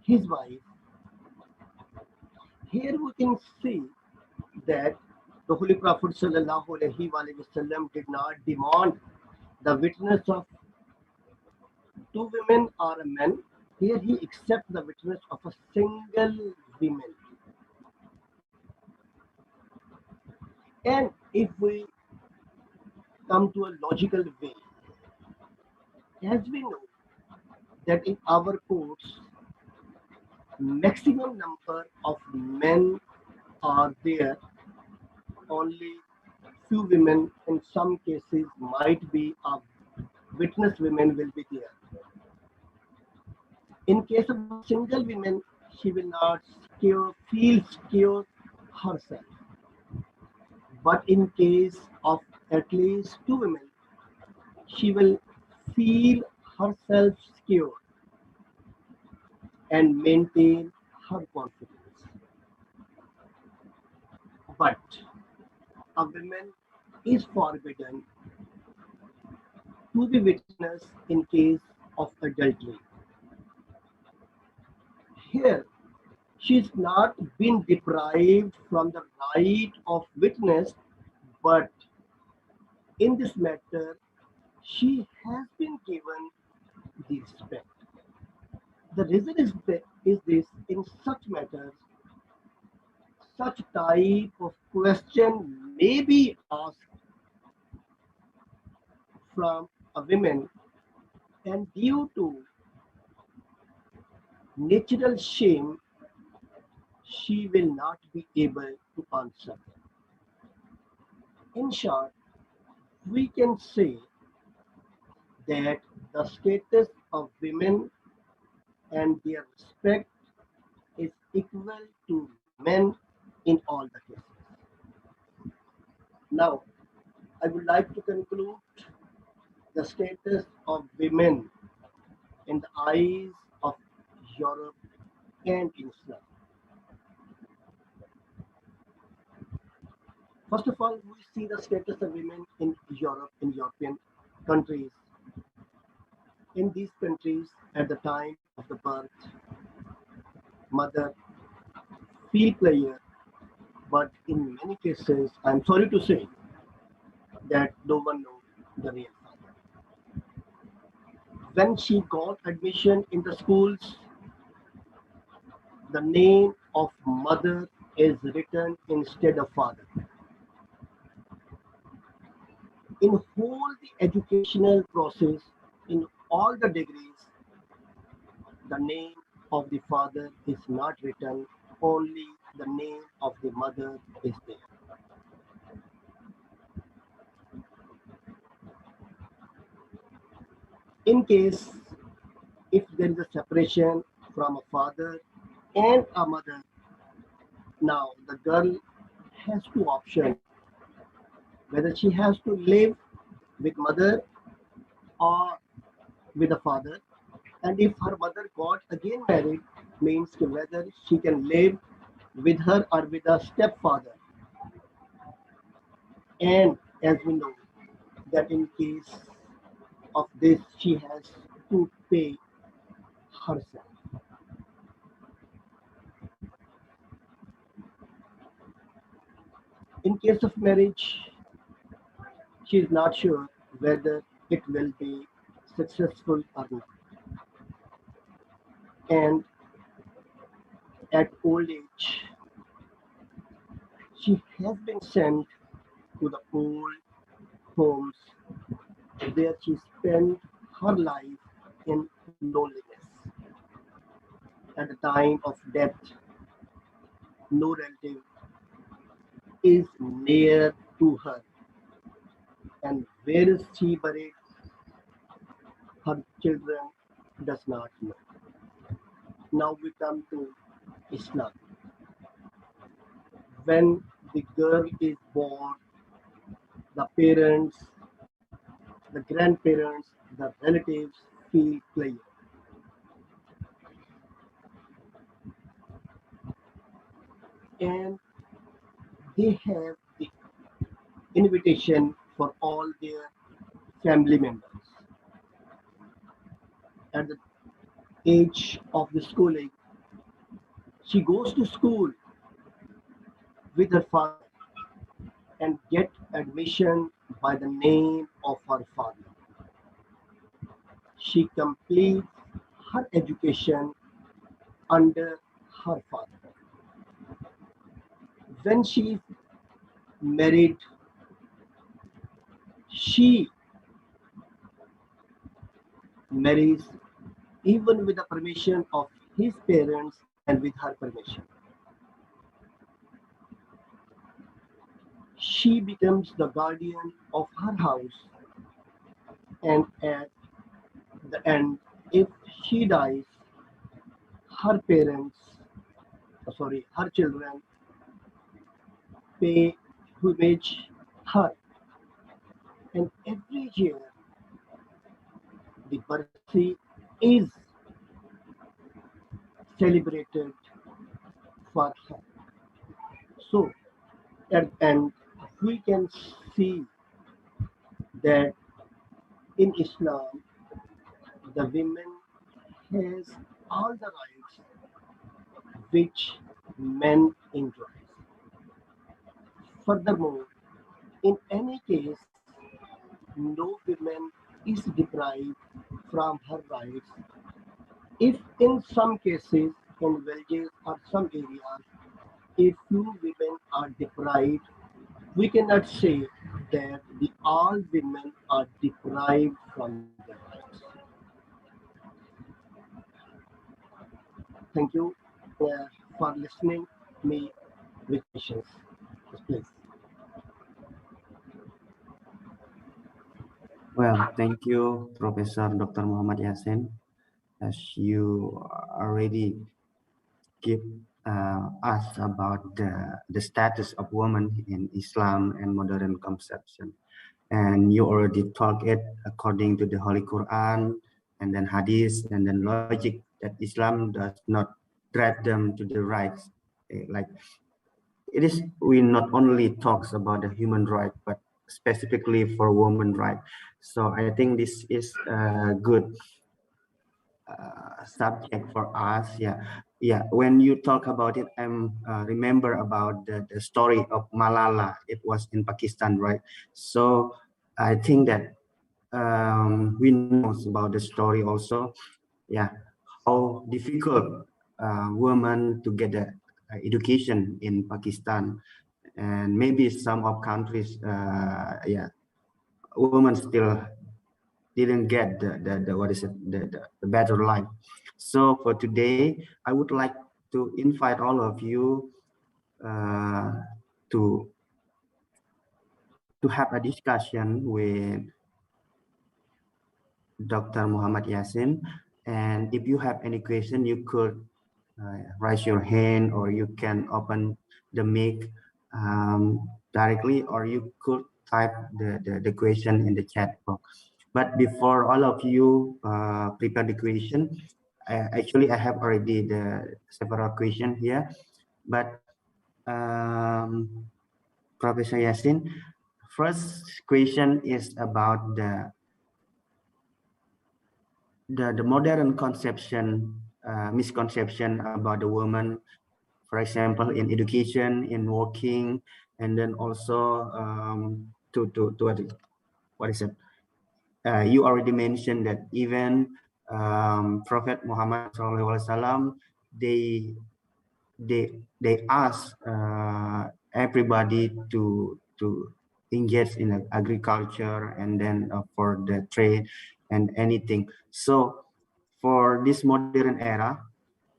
his wife. Here we can see that the Holy Prophet sallallahu alaihi wasallam did not demand the witness of two women or a man. Here he accepts the witness of a single woman. And if we come to a logical way, as we know that in our courts, maximum number of men are there, only few women in some cases might be a witness women will be there. In case of a single woman, she will not feel secure herself. But in case of at least two women, she will feel herself secure and maintain her confidence. But a woman is forbidden to be witness in case of adultery. Here, she's not been deprived from the right of witness, but in this matter, she has been given the respect. The reason is this: in such matters, such type of question may be asked from a woman, and due to natural shame, she will not be able to answer. In short, we can say that the status of women and their respect is equal to men in all the cases. Now, I would like to conclude the status of women in the eyes of Europe and Islam. First of all, we see the status of women in Europe, in European countries. In these countries, at the time of the birth, mother feel pleasure, but in many cases, I'm sorry to say that no one knows the real father. When she got admission in the schools, the name of mother is written instead of father. In whole the educational process, in all the degrees, the name of the father is not written, only the name of the mother is there. In case if there is a separation from a father and a mother, now the girl has two options: whether she has to live with mother or with a father. And if her mother got again married, means whether she can live with her or with a stepfather. And as we know that in case of this, she has to pay herself. In case of marriage, she is not sure whether it will be successful or not. And at old age, she has been sent to the old homes where she spent her life in loneliness. At the time of death, no relative is near to her. And where is she buried? Her children does not know. Now we come to Islam. When the girl is born, the parents, the grandparents, the relatives feel pleasure. And they have the invitation for all their family members. At the age of the schooling, she goes to school with her father and get admission by the name of her father. She completes her education under her father. When she is married, she marries even with the permission of his parents and with her permission. She becomes the guardian of her house, and at the end, if she dies, her parents, her children pay homage her. And every year, the birthday is celebrated for her. So, at the end, we can see that in Islam, the women has all the rights which men enjoy. Furthermore, in any case, no woman is deprived from her rights. If in some cases, in villages or some areas, a few women are deprived, we cannot say that the all women are deprived from their rights. Thank you for listening me with patience. Yes, please. Well, thank you, Professor Dr. Muhammad Yasin, as you already give us about the status of women in Islam and modern conception. And you already talk it according to the Holy Quran and then Hadith and then logic that Islam does not drag them to the rights. Like it is, we not only talks about the human right, but specifically for women right. So I think this is a good subject for us. Yeah. When you talk about it, I'm remember about the story of Malala. It was in Pakistan, right? So I think that we know about the story also. Yeah, how difficult women to get the education in Pakistan, and maybe some of countries, yeah, women still didn't get the what is it, the better life. So for today, I would like to invite all of you uh, to have a discussion with Dr. Muhammad Yasin. And if you have any question, you could raise your hand, or you can open the mic directly, or you could type the question in the chat box. But before all of you prepare the question, actually I have already the several questions here. But Professor Yasin, first question is about the modern conception, misconception about the woman, for example, in education, in working, and then also to what is it? You already mentioned that even Prophet Muhammad SAW, they ask everybody to engage in agriculture, and then for the trade and anything. So for this modern era,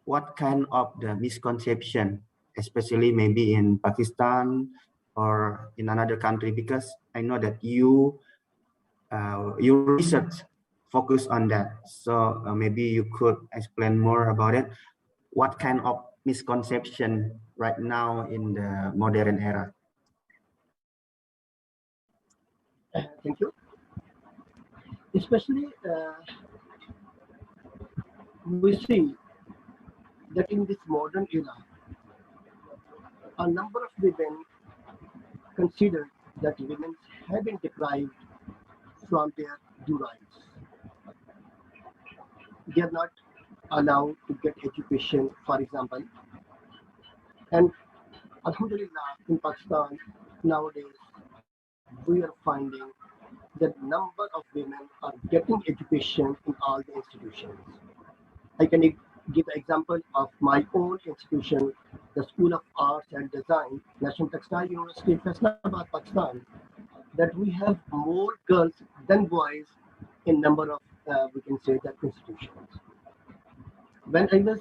what kind of the misconception, especially maybe in Pakistan or in another country, because I know that you your research focus on that. So maybe you could explain more about it. What kind of misconception right now in the modern era? Thank you. Especially, we see that in this modern era, a number of women consider that women have been deprived from their due rights. They are not allowed to get education, for example. And Alhamdulillah, in Pakistan, nowadays, we are finding that number of women are getting education in all the institutions. I can give the example of my own institution, the School of Arts and Design, National Textile University, Faisalabad, Pakistan, that we have more girls than boys in number of, we can say, that institutions. When I was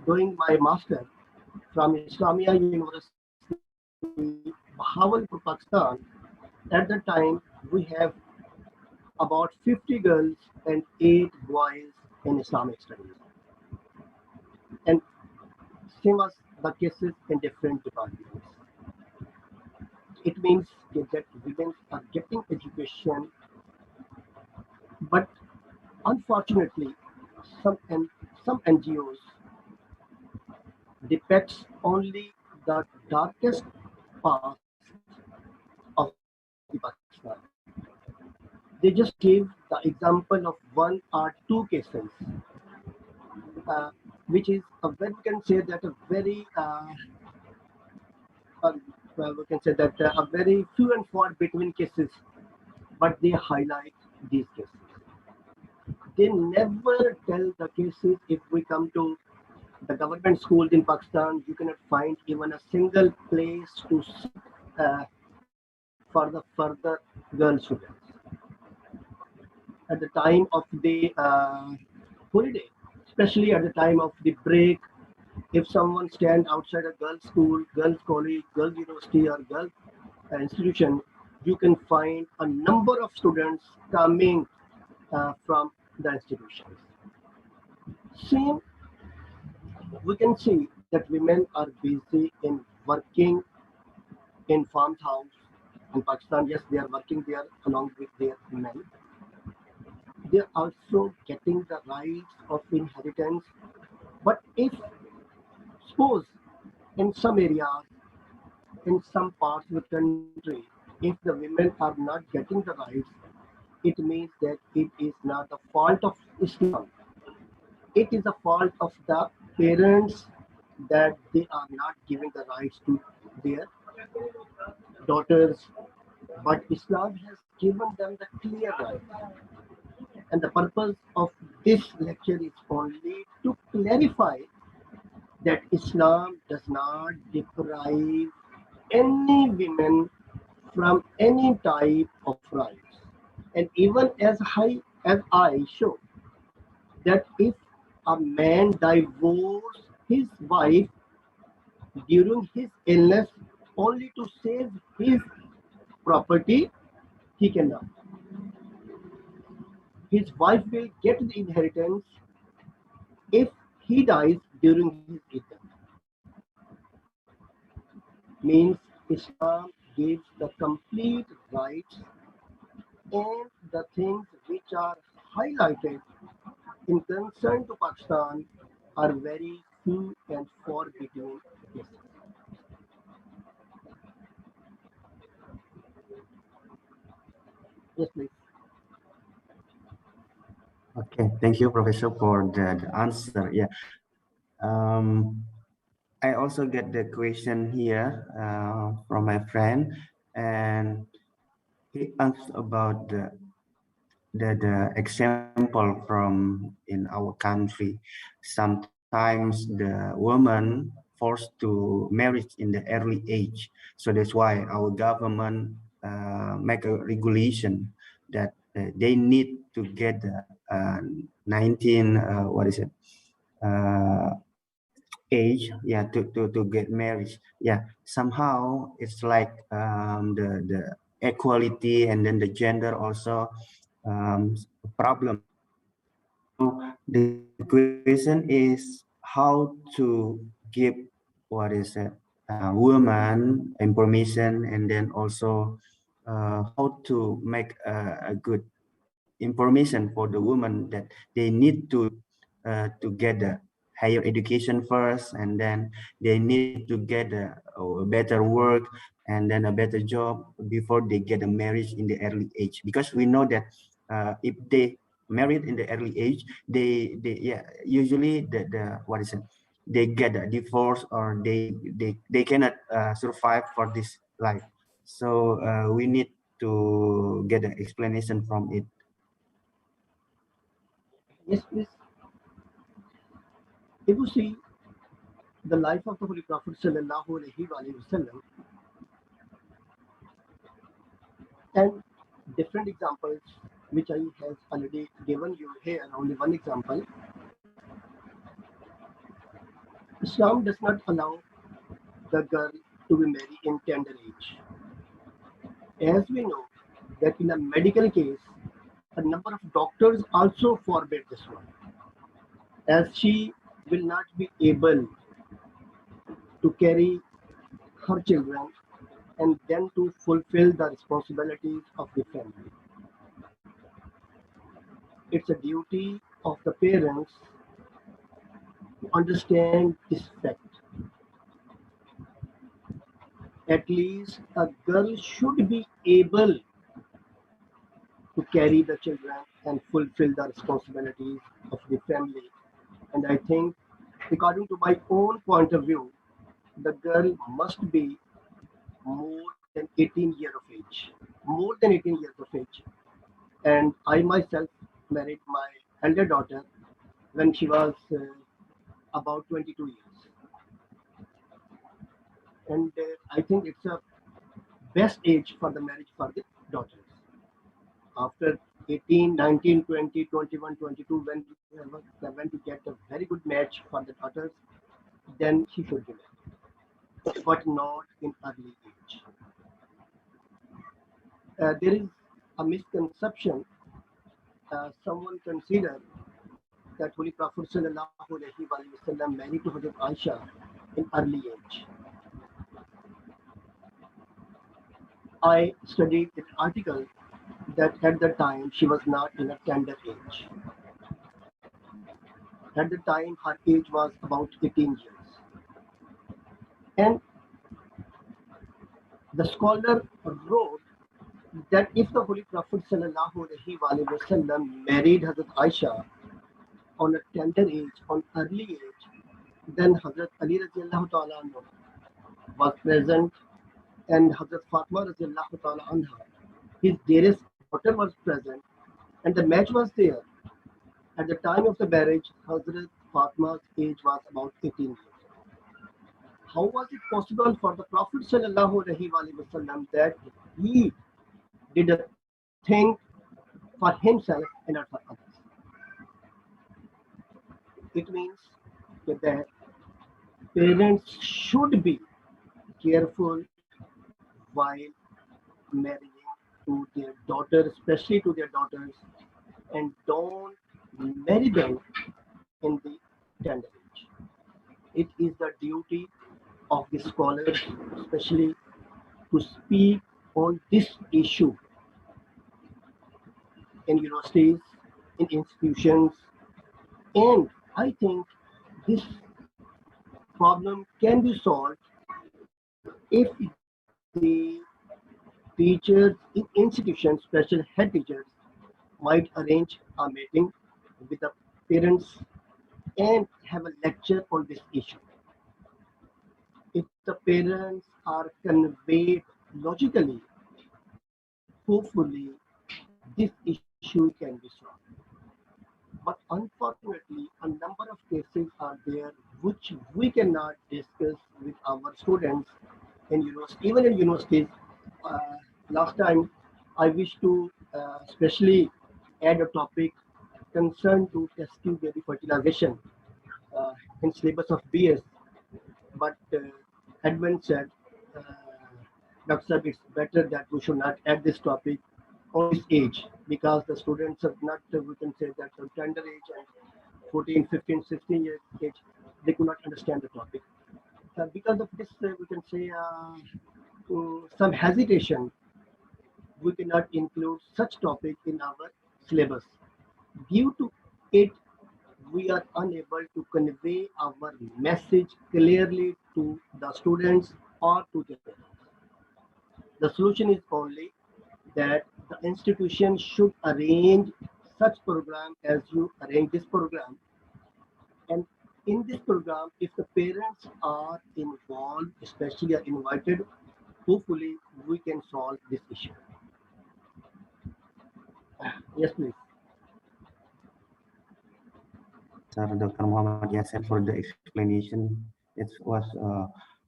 doing my master from Islamia University, Bahawalpur, Pakistan, at that time we have about 50 girls and 8 boys in Islamic studies. And same as the cases in different departments. It means that women are getting education, but unfortunately, some NGOs depicts only the darkest past of the Pakistan. they just give the example of one or two cases, which is a very, we can say that a very well, we can say that a very few and far between cases, but they highlight these cases. They never tell the cases. If we come to the government schools in Pakistan, you cannot find even a single place to sit for the further girl students. At the time of the holiday, especially at the time of the break, if someone stand outside a girls' school, girls' college, girls' university, or girls' institution, you can find a number of students coming from the institutions. Same, we can see that women are busy in working in farmhouse in Pakistan. Yes, they are working there along with their men. They are also getting the rights of inheritance. But if suppose in some areas, in some parts of the country, if the women are not getting the rights, it means that it is not the fault of Islam. It is the fault of the parents that they are not giving the rights to their daughters. But Islam has given them the clear right. And the purpose of this lecture is only to clarify that Islam does not deprive any women from any type of rights. And even as I show that if a man divorces his wife during his illness only to save his property, he cannot. His wife will get the inheritance if he dies during his iddah. Means Islam gives the complete rights, and the things which are highlighted in concern to Pakistan are very few and far between cases. Yes, please. Okay, thank you, Professor, for the answer. Yeah. I also get the question here from my friend, and he asked about the example from in our country. Sometimes the woman forced to marry in the early age. So that's why our government make a regulation that they need to get the 19, what is it? Age, yeah, to get married. Yeah, somehow it's like the equality and then the gender also problem. So the question is how to give, what is it, woman information, and then also how to make a good information for the woman that they need to get a higher education first, and then they need to get a better work and then a better job before they get a marriage in the early age, because we know that if they married in the early age, they yeah, usually the what is it, they get a divorce, or they cannot survive for this life. So we need to get an explanation from it. Yes, please. If you see the life of the Holy Prophet Sallallahu Alaihi Wasallam and different examples which I have already given you here, only one example. Islam does not allow the girl to be married in tender age. As we know that in a medical case, a number of doctors also forbid this one, as she will not be able to carry her children and then to fulfill the responsibilities of the family. It's a duty of the parents to understand this fact. At least a girl should be able to carry the children and fulfill the responsibilities of the family. And I think, according to my own point of view, the girl must be more than 18 years of age. More than 18 years of age. And I myself married my elder daughter when she was about 22 years. And I think it's a best age for the marriage for the daughters. After 18, 19, 20, 21, 22, when to get a very good match for the daughters, then she should be married, but not in early age. There is a misconception. Someone consider that Holy Prophet Sallallahu Alaihi Wasallam married to Hazrat Aisha in early age. I studied an article that at the time she was not in a tender age. At the time her age was about 18 years. And the scholar wrote that if the Holy Prophet Sallallahu Alaihi Wasallam married Hazrat Aisha on a tender age, on early age, then Hazrat Ali radiallahu ta'ala anhu was present and Hazrat Fatima radiallahu ta'ala anha, his dearest daughter, was present, and the match was there. At the time of the marriage, Hazrat Fatima's age was about 18 years. How was it possible for the Prophet Sallallahu Alaihi Wasallam that he did a thing for himself and not for others? It means that parents should be careful while marrying to their daughters, especially to their daughters, and don't marry them in the tender age. It is the duty of the scholars, especially, to speak on this issue in universities, in institutions, and I think this problem can be solved if the teachers in institutions, special head teachers, might arrange a meeting with the parents and have a lecture on this issue. If the parents are conveyed logically, hopefully this issue can be solved. But unfortunately, a number of cases are there which we cannot discuss with our students in university, even in universities. Last time, I wish to especially add a topic concerned to test tube baby fertilization in syllabus of BS. But Edwin said, Dr. Sir, it's better that we should not add this topic on this age because the students are not, we can say that the tender age and 14, 15, 16 years age, they could not understand the topic. Because of this, we can say some hesitation, we cannot include such topic in our syllabus. Due to it, we are unable to convey our message clearly to the students or to the parents. The solution is only that the institution should arrange such program as you arrange this program. And in this program, if the parents are involved, especially are invited, hopefully we can solve this issue. Yes, please. Sir Dr. Muhammad Yasser for the explanation. It was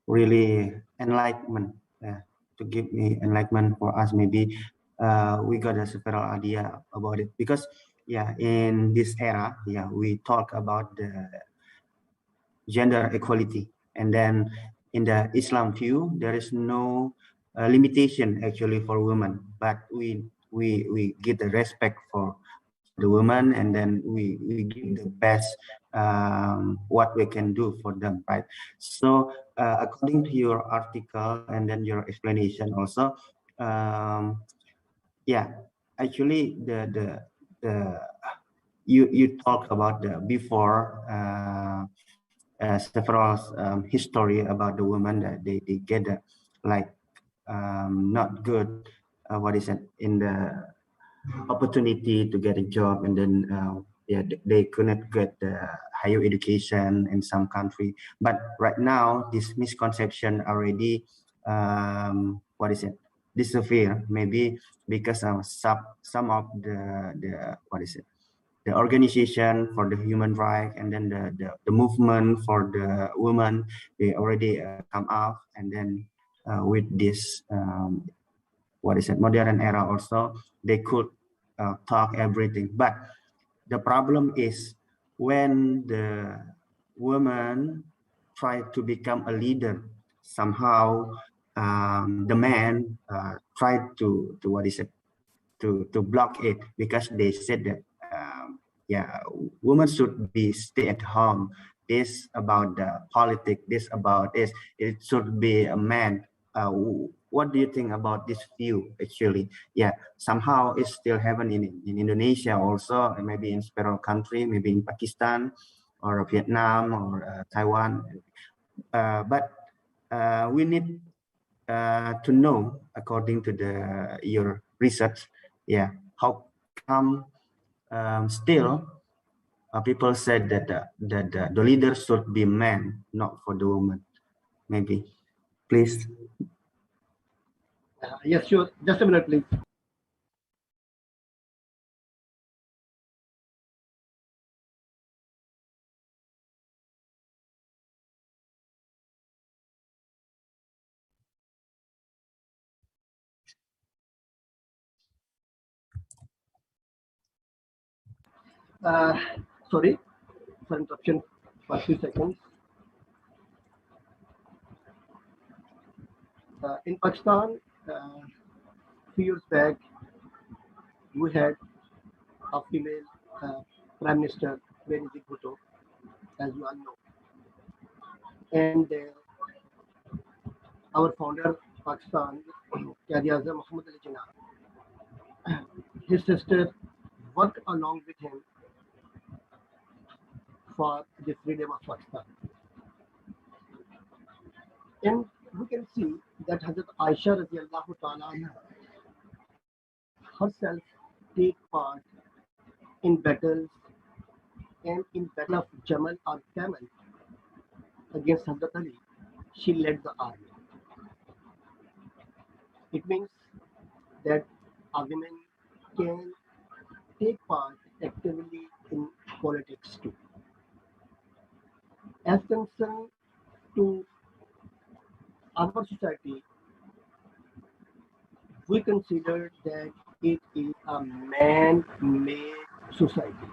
really enlightenment to give me enlightenment for us. Maybe we got a several idea about it because in this era, we talk about the gender equality, and then in the Islam view, there is no limitation actually for women, but we give the respect for the women, and then we give the best what we can do for them, right? So according to your article and then your explanation also, actually the you talk about the before several history about the women that they get like not good what is it in the opportunity to get a job, and then yeah, they couldn't get the higher education in some country. But right now, this misconception already what is it, disappear, maybe because of some of the what is it, the organization for the human rights, and then the movement for the women, they already come out, and then with this what is it, modern era also, they could talk everything. But the problem is when the woman try to become a leader, somehow the man tried to what is it, to block it, because they said that yeah, women should be stay at home. This about the politics, this about this, it should be a man. What do you think about this view? Actually, yeah, somehow it's still happening in Indonesia also, and maybe in several country, maybe in Pakistan or Vietnam or Taiwan. But we need to know, according to your research, yeah, how come still people said that the leader should be man, not for the woman? Maybe, please. Yes, sure. Just a minute, please. Sorry for interruption for a few seconds. In Pakistan, a few years back, we had a female Prime Minister, Asic, as you all know. And our founder, Pakistan, Quaid-e-Azam Muhammad Ali Jinnah, his sister worked along with him for the freedom of Pakistan. And we can see that Hazrat Aisha radiallahu ta'ala herself take part in battles, and in battle of Jamal or Camel against Hazrat Ali, she led the army. It means that a woman can take part actively in politics too. As concerned to our society, we consider that it is a man-made society,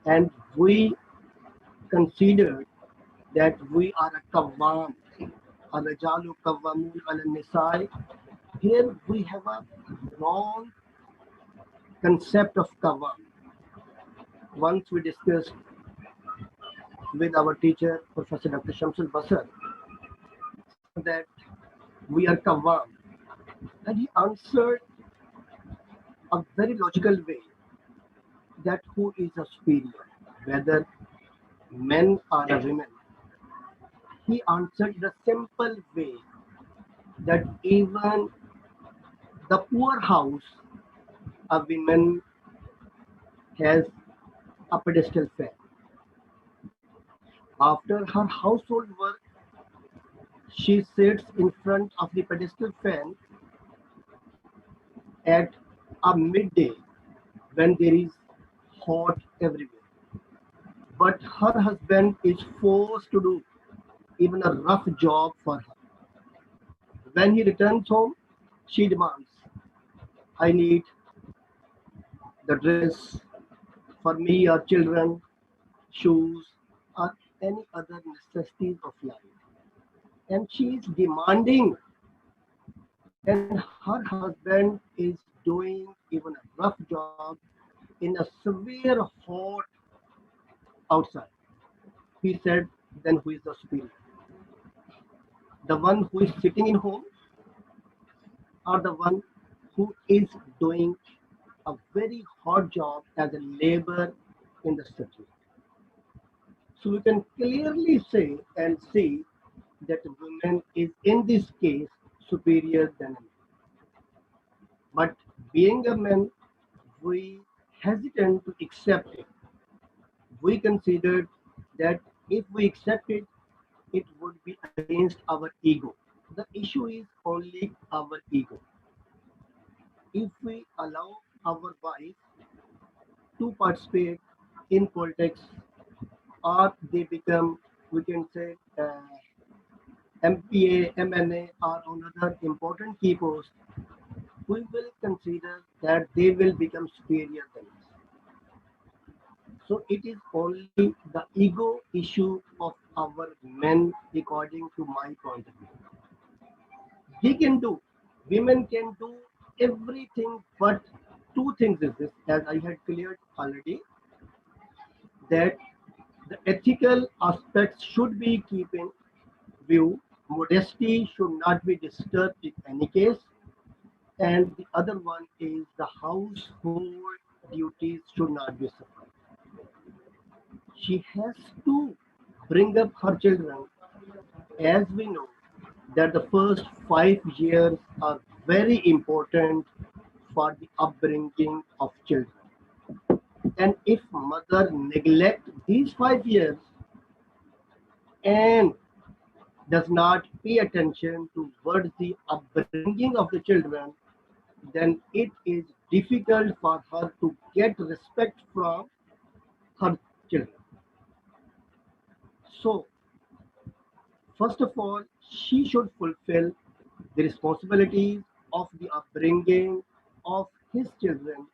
and we consider that we are a kawam, a rajalu kawamun ala nisai. Here we have a wrong concept of kawam. Once we discussed with our teacher, Professor Dr. Shamsul Basar, that we are kawam, and he answered a very logical way that who is a superior, whether men or women. He answered in a simple way that even the poor house, a woman has a pedestal fan. After her household work, she sits in front of the pedestal fan at a midday when there is hot everywhere. But her husband is forced to do even a rough job for her. When he returns home, she demands, I need the dress for me or children, shoes, or any other necessities of life. And she is demanding, and her husband is doing even a rough job in a severe hot outside. He said, then who is the superior? The one who is sitting in home, or the one who is doing a very hard job as a labor in the city? So we can clearly say and see that women is in this case superior than a man. But being a man, we hesitant to accept it. We considered that if we accept it, it would be against our ego. The issue is only our ego. If we allow our wife to participate in politics, or they become, we can say, MPA, MNA, or another important key post, we will consider that they will become superior than us. So it is only the ego issue of our men, according to my point of view. He can do, women can do everything, but two things is this, as I had cleared already, that the ethical aspects should be keep in view. Modesty should not be disturbed in any case. And the other one is the household duties should not be suffered. She has to bring up her children. As we know, that the first 5 years are very important for the upbringing of children. And if mother neglect these 5 years and does not pay attention towards the upbringing of the children, then it is difficult for her to get respect from her children. So, first of all, she should fulfill the responsibilities of the upbringing of his children,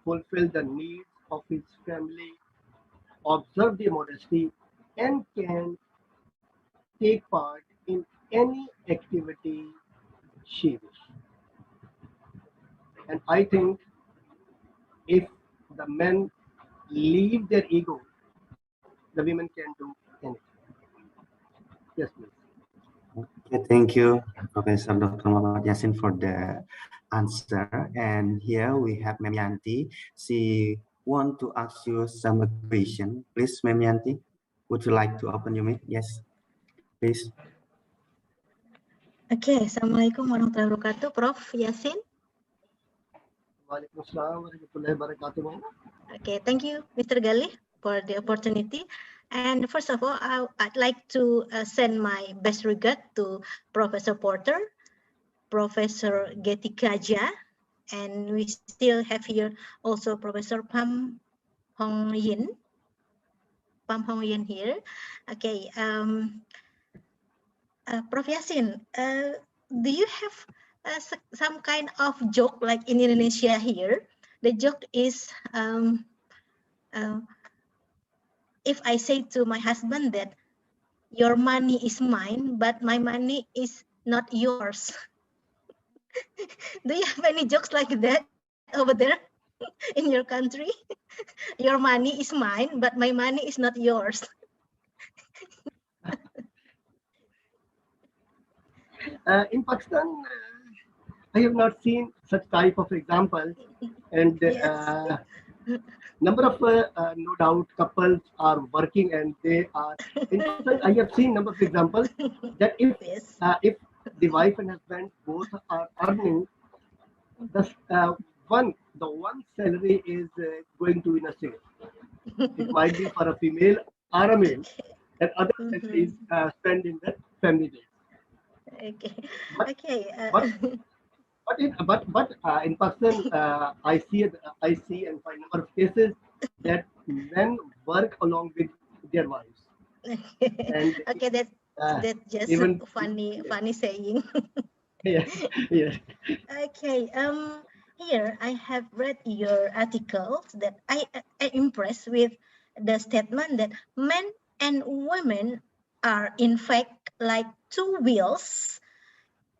fulfill the needs of his family, observe the modesty, and can take part in any activity she wishes. And I think if the men leave their ego, the women can do anything. Yes, please. Okay, thank you, Professor Dr. Muhammad Yasin, for the answer. And here we have Ma'am Yanti. She want to ask you some question. Please, Ma'am Yanti, would you like to open your mic? Yes, please. Okay, Assalamualaikum warahmatullahi wabarakatuh, Prof. Yasin. Waalaikumsalam warahmatullahi wabarakatuh. Okay, thank you, Mr. Galih, for the opportunity. And first of all, I'd like to send my best regard to Professor Porter, Professor Getty Kaja, and we still have here also Professor Pam Hong Yin. Pam Hong Yin here. Okay, Prof. Yasin, do you have some kind of joke like in Indonesia here? The joke is, if I say to my husband that your money is mine, but my money is not yours. Do you have any jokes like that over there in your country? Your money is mine, but my money is not yours. In Pakistan, I have not seen such type of examples, and Yes. number of no doubt couples are working, and they are. In fact, I have seen number of examples that Yes. if the wife and husband both are earning, the one salary is going to in a sale. It might be for a female or a male, and other salary is spent in the family days. Okay. But Okay. in Pakistan, I see and find number of cases that men work along with their wives, and Okay, that's uh, just even funny saying. yeah, yeah. Okay, here I have read your articles that I impressed with the statement that men and women are in fact like two wheels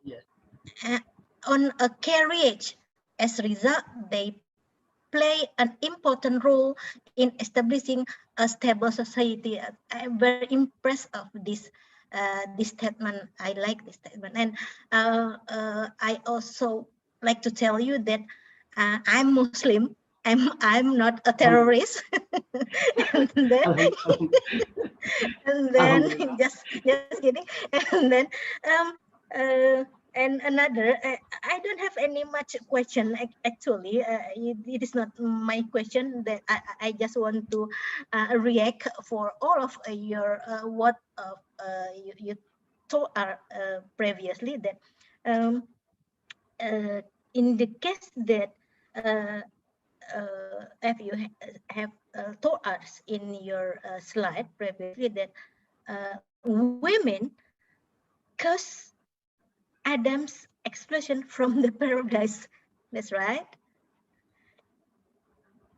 Yes. on a carriage. As a result, they play an important role in establishing a stable society. I'm very impressed of this statement. I like this statement, and I also like to tell you that I'm Muslim. I'm not a terrorist. and then, and then Alhamdulillah. just kidding. And then And another, I don't have any much question actually. It is not my question. That I just want to react for all of your what you told previously, that um, in the case that if you have told us in your slide previously that women curse Adam's explosion from the paradise. That's right.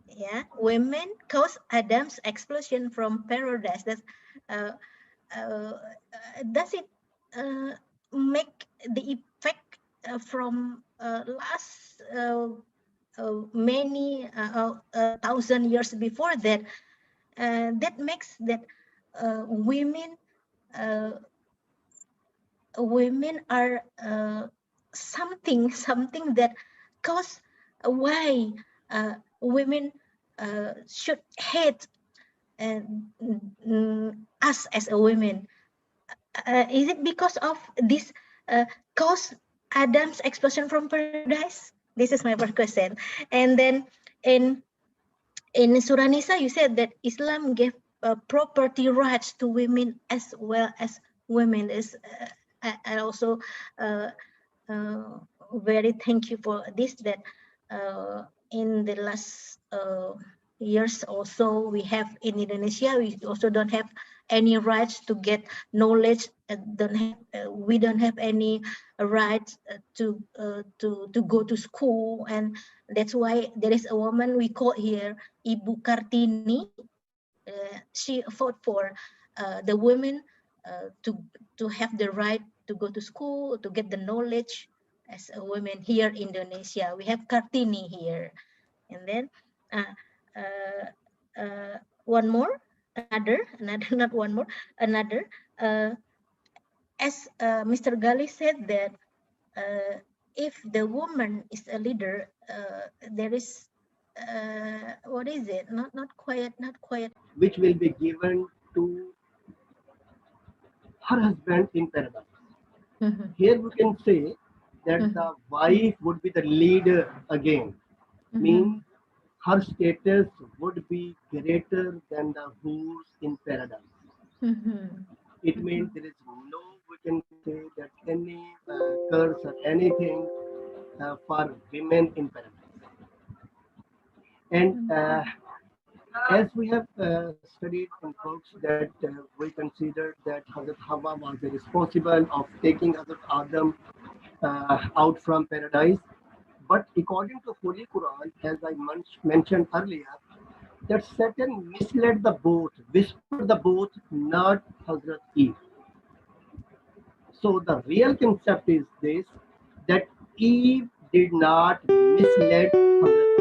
Yeah, women cause Adam's explosion from paradise. That's uh, does it make the effect from last many thousand years before that? That makes that women uh, women are something that cause why women should hate us as a women. Is it because of this cause Adam's explosion from paradise? This is my first question. And then in Surah Nisa, you said that Islam gave property rights to women as well as women. Is I also uh, uh, very thank you for this, that in the last years also we have in Indonesia, we also don't have any rights to get knowledge, we don't have any rights to go to school. And that's why there is a woman we call here Ibu Kartini. She fought for the women to have the right to go to school, to get the knowledge as a woman here in Indonesia. We have Kartini here. And then one more, another, not one more, another. As Mr. Gali said that if the woman is a leader, there is what is it? Not quiet, not quiet. which will be given to her husband in paradise. Here we can say that the wife would be the leader again, means her status would be greater than the whores in paradise. It means there is no, we can say that any curse or anything for women in paradise. And as we have studied in books that we considered that Hazrat Hawa was responsible of taking Hazrat Adam out from paradise. But according to Holy Quran, as I mentioned earlier, that Satan misled the boat, whispered the boat, not Hazrat Eve. So the real concept is this, that Eve did not mislead Hazrat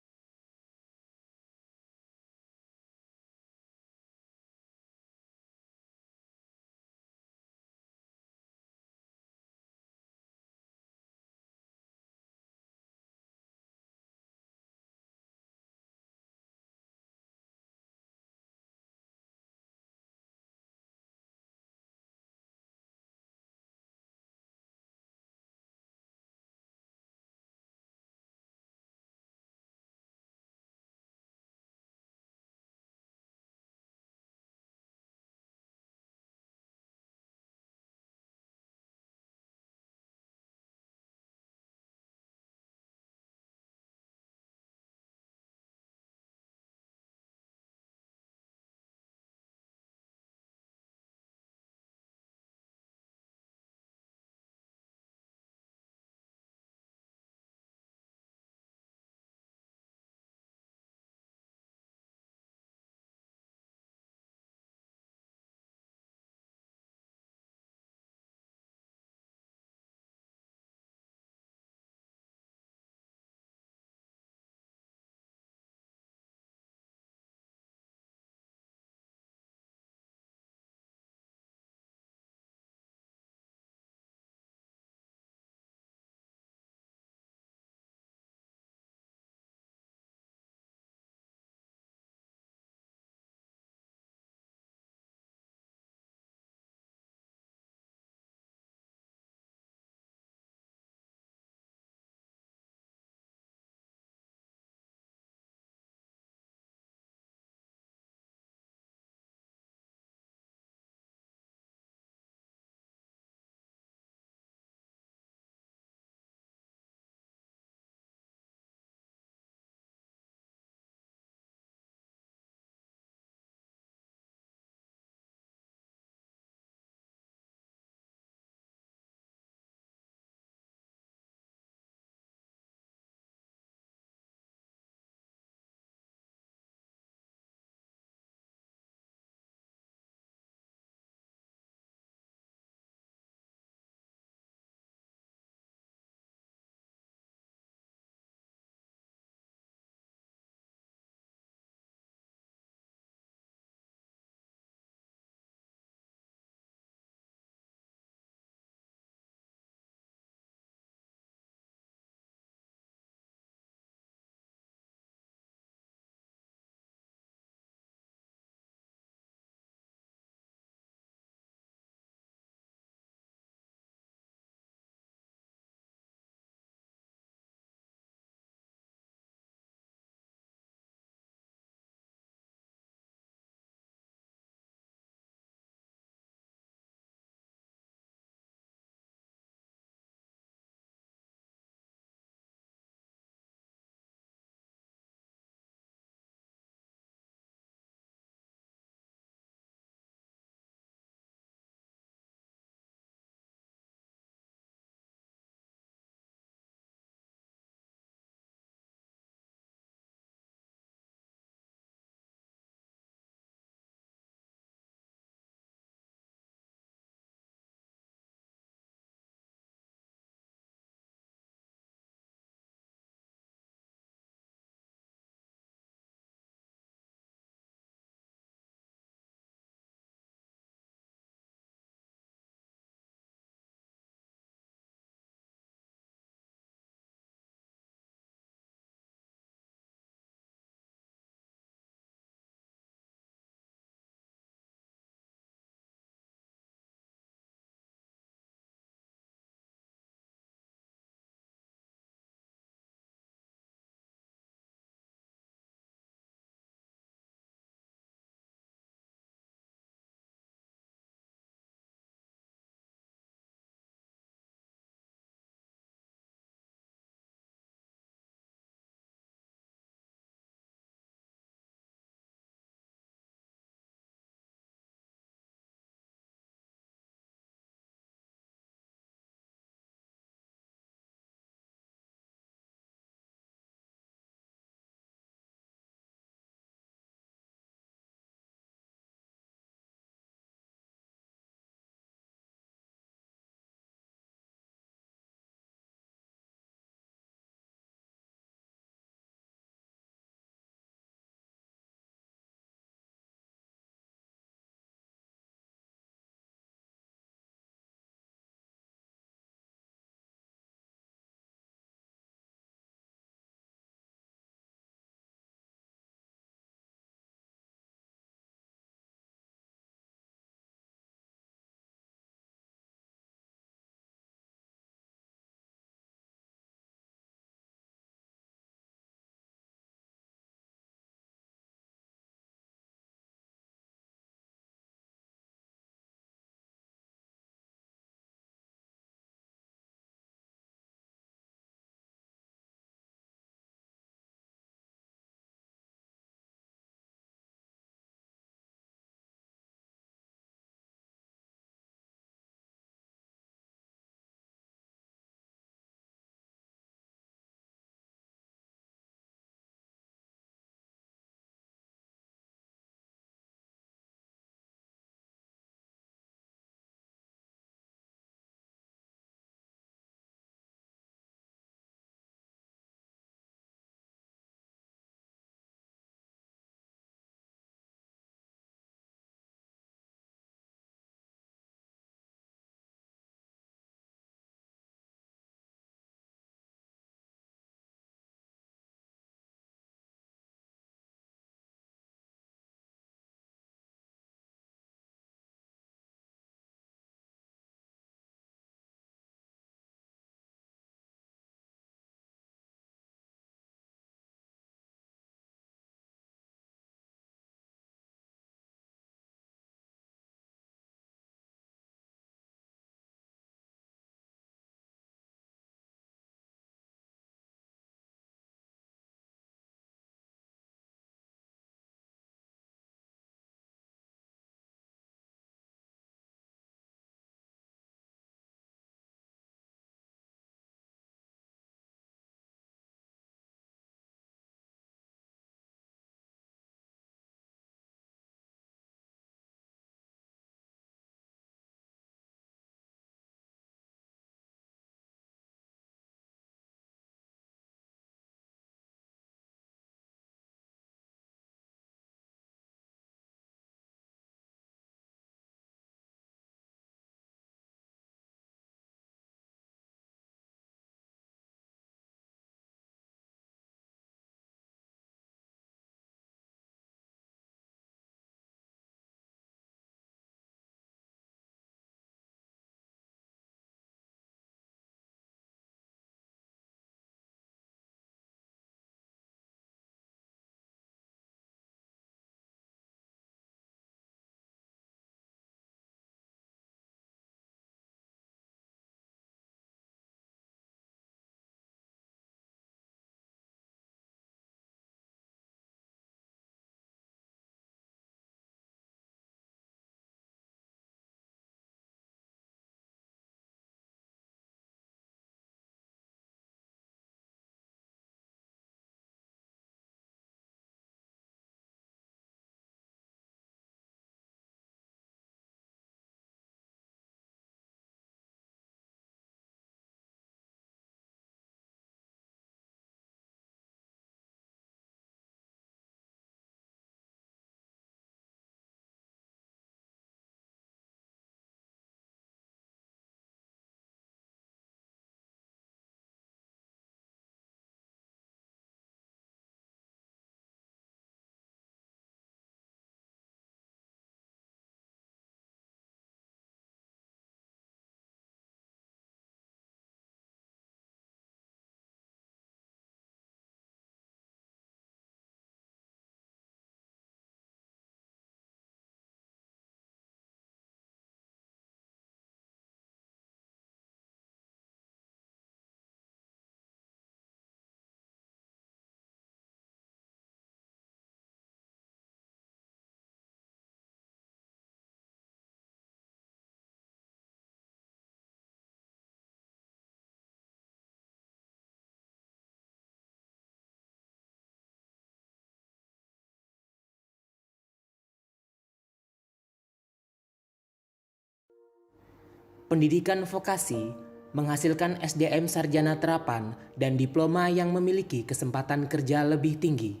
Pendidikan vokasi menghasilkan SDM sarjana terapan dan diploma yang memiliki kesempatan kerja lebih tinggi.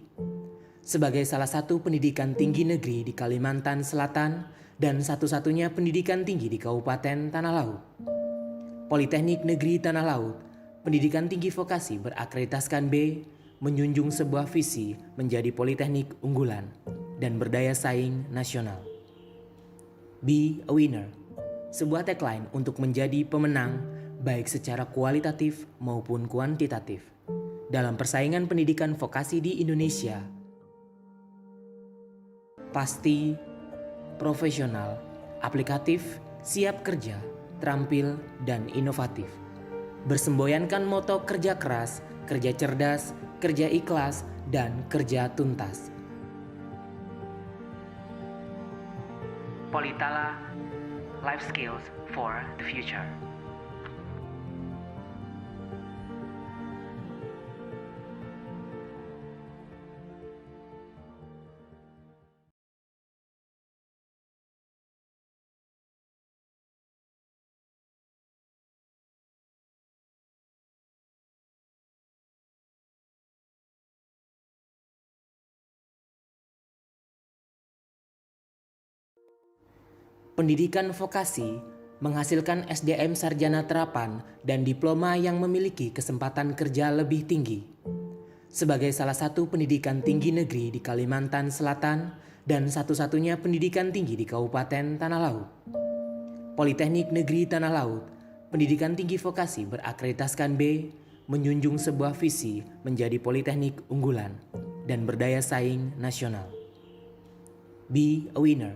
Sebagai salah satu pendidikan tinggi negeri di Kalimantan Selatan dan satu-satunya pendidikan tinggi di Kabupaten Tanah Laut, Politeknik Negeri Tanah Laut, pendidikan tinggi vokasi berakreditaskan B, menjunjung sebuah visi menjadi politeknik unggulan dan berdaya saing nasional. Be a winner, sebuah tagline untuk menjadi pemenang baik secara kualitatif maupun kuantitatif dalam persaingan pendidikan vokasi di Indonesia. Pasti, profesional, aplikatif, siap kerja, terampil, dan inovatif. Bersemboyankan moto kerja keras, kerja cerdas, kerja ikhlas, dan kerja tuntas. Politala, life skills for the future. Pendidikan vokasi menghasilkan SDM sarjana terapan dan diploma yang memiliki kesempatan kerja lebih tinggi. Sebagai salah satu pendidikan tinggi negeri di Kalimantan Selatan dan satu-satunya pendidikan tinggi di Kabupaten Tanah Laut, Politeknik Negeri Tanah Laut, pendidikan tinggi vokasi berakreditaskan B, menjunjung sebuah visi menjadi politeknik unggulan dan berdaya saing nasional. Be a winner,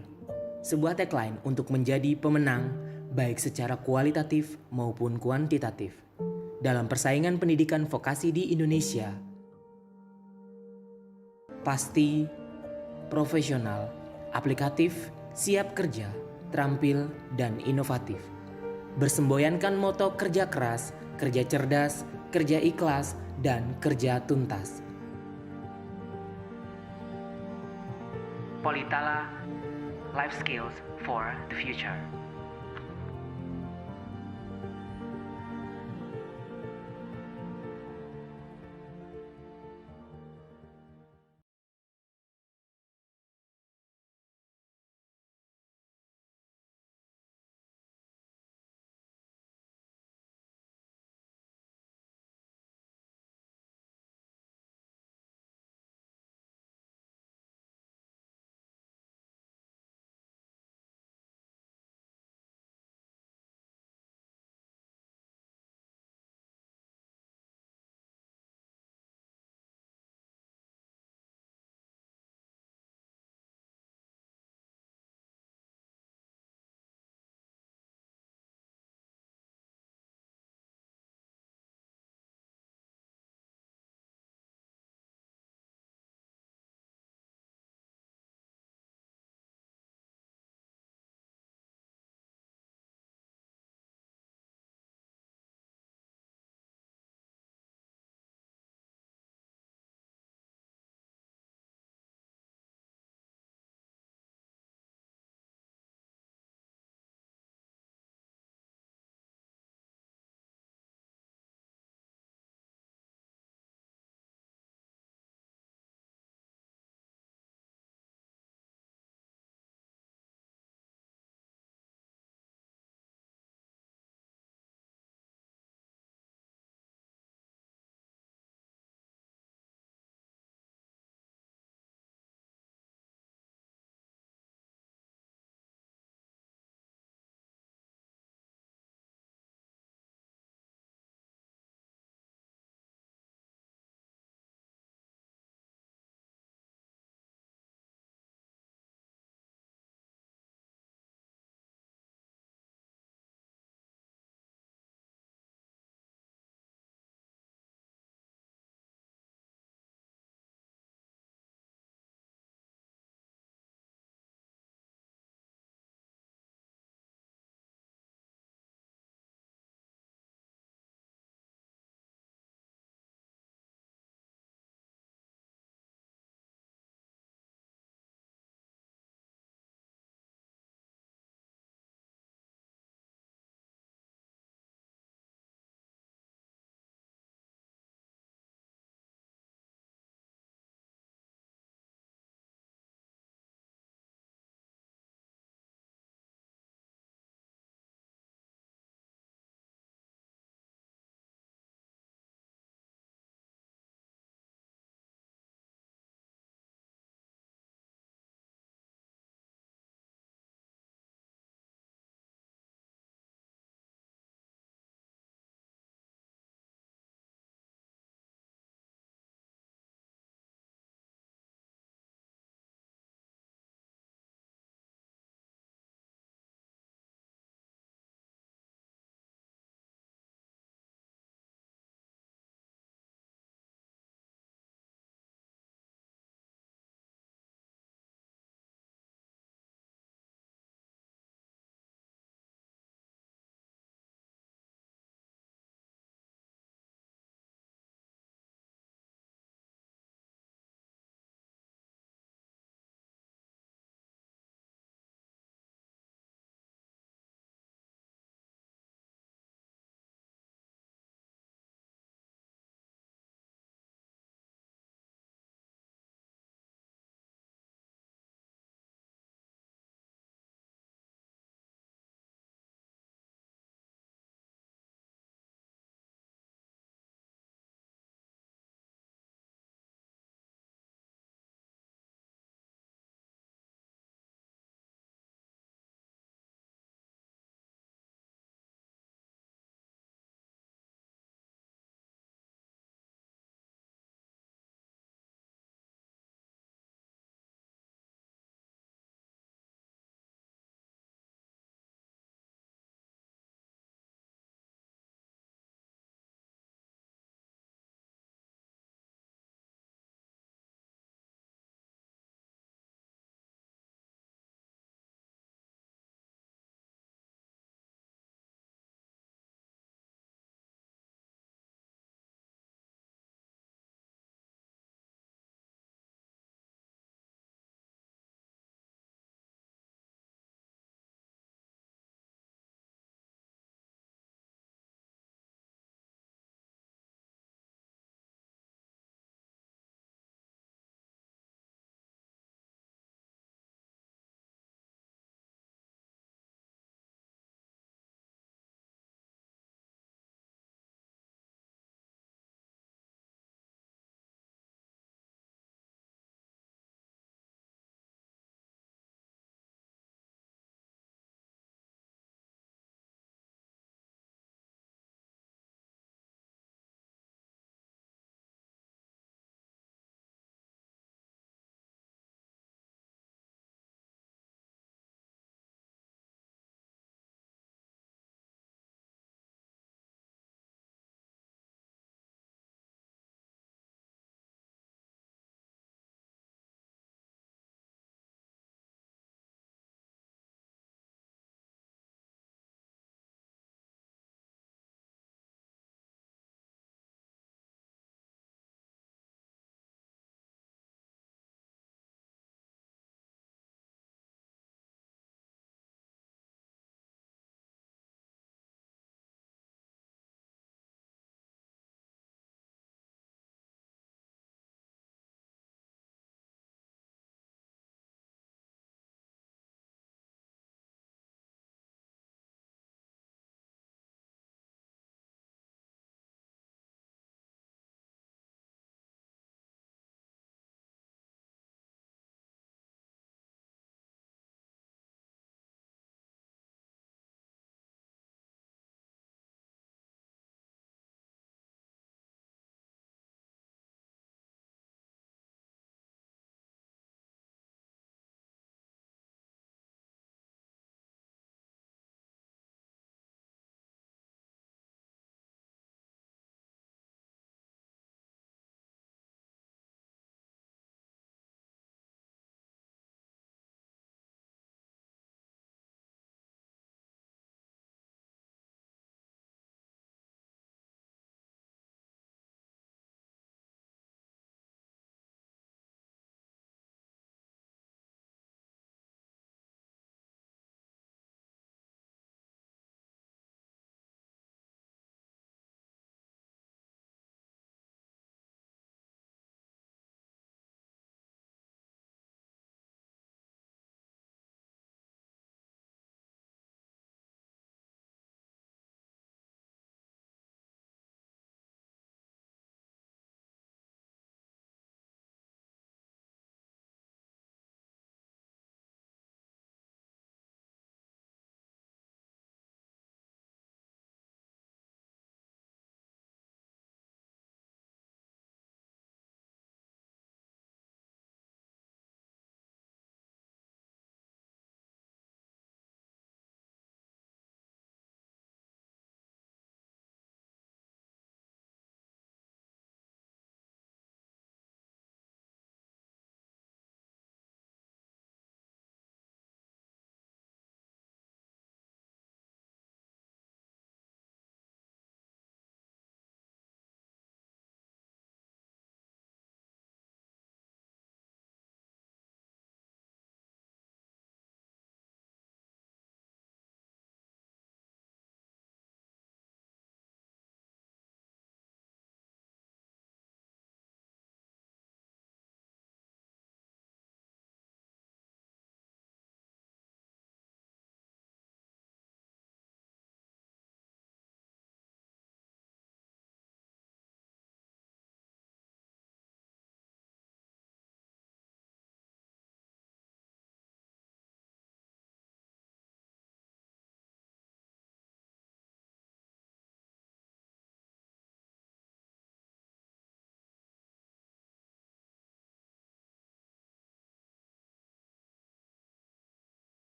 sebuah tagline untuk menjadi pemenang baik secara kualitatif maupun kuantitatif dalam persaingan pendidikan vokasi di Indonesia. Pasti, profesional, aplikatif, siap kerja, terampil, dan inovatif. Bersemboyankan moto kerja keras, kerja cerdas, kerja ikhlas, dan kerja tuntas. Politala, life skills for the future.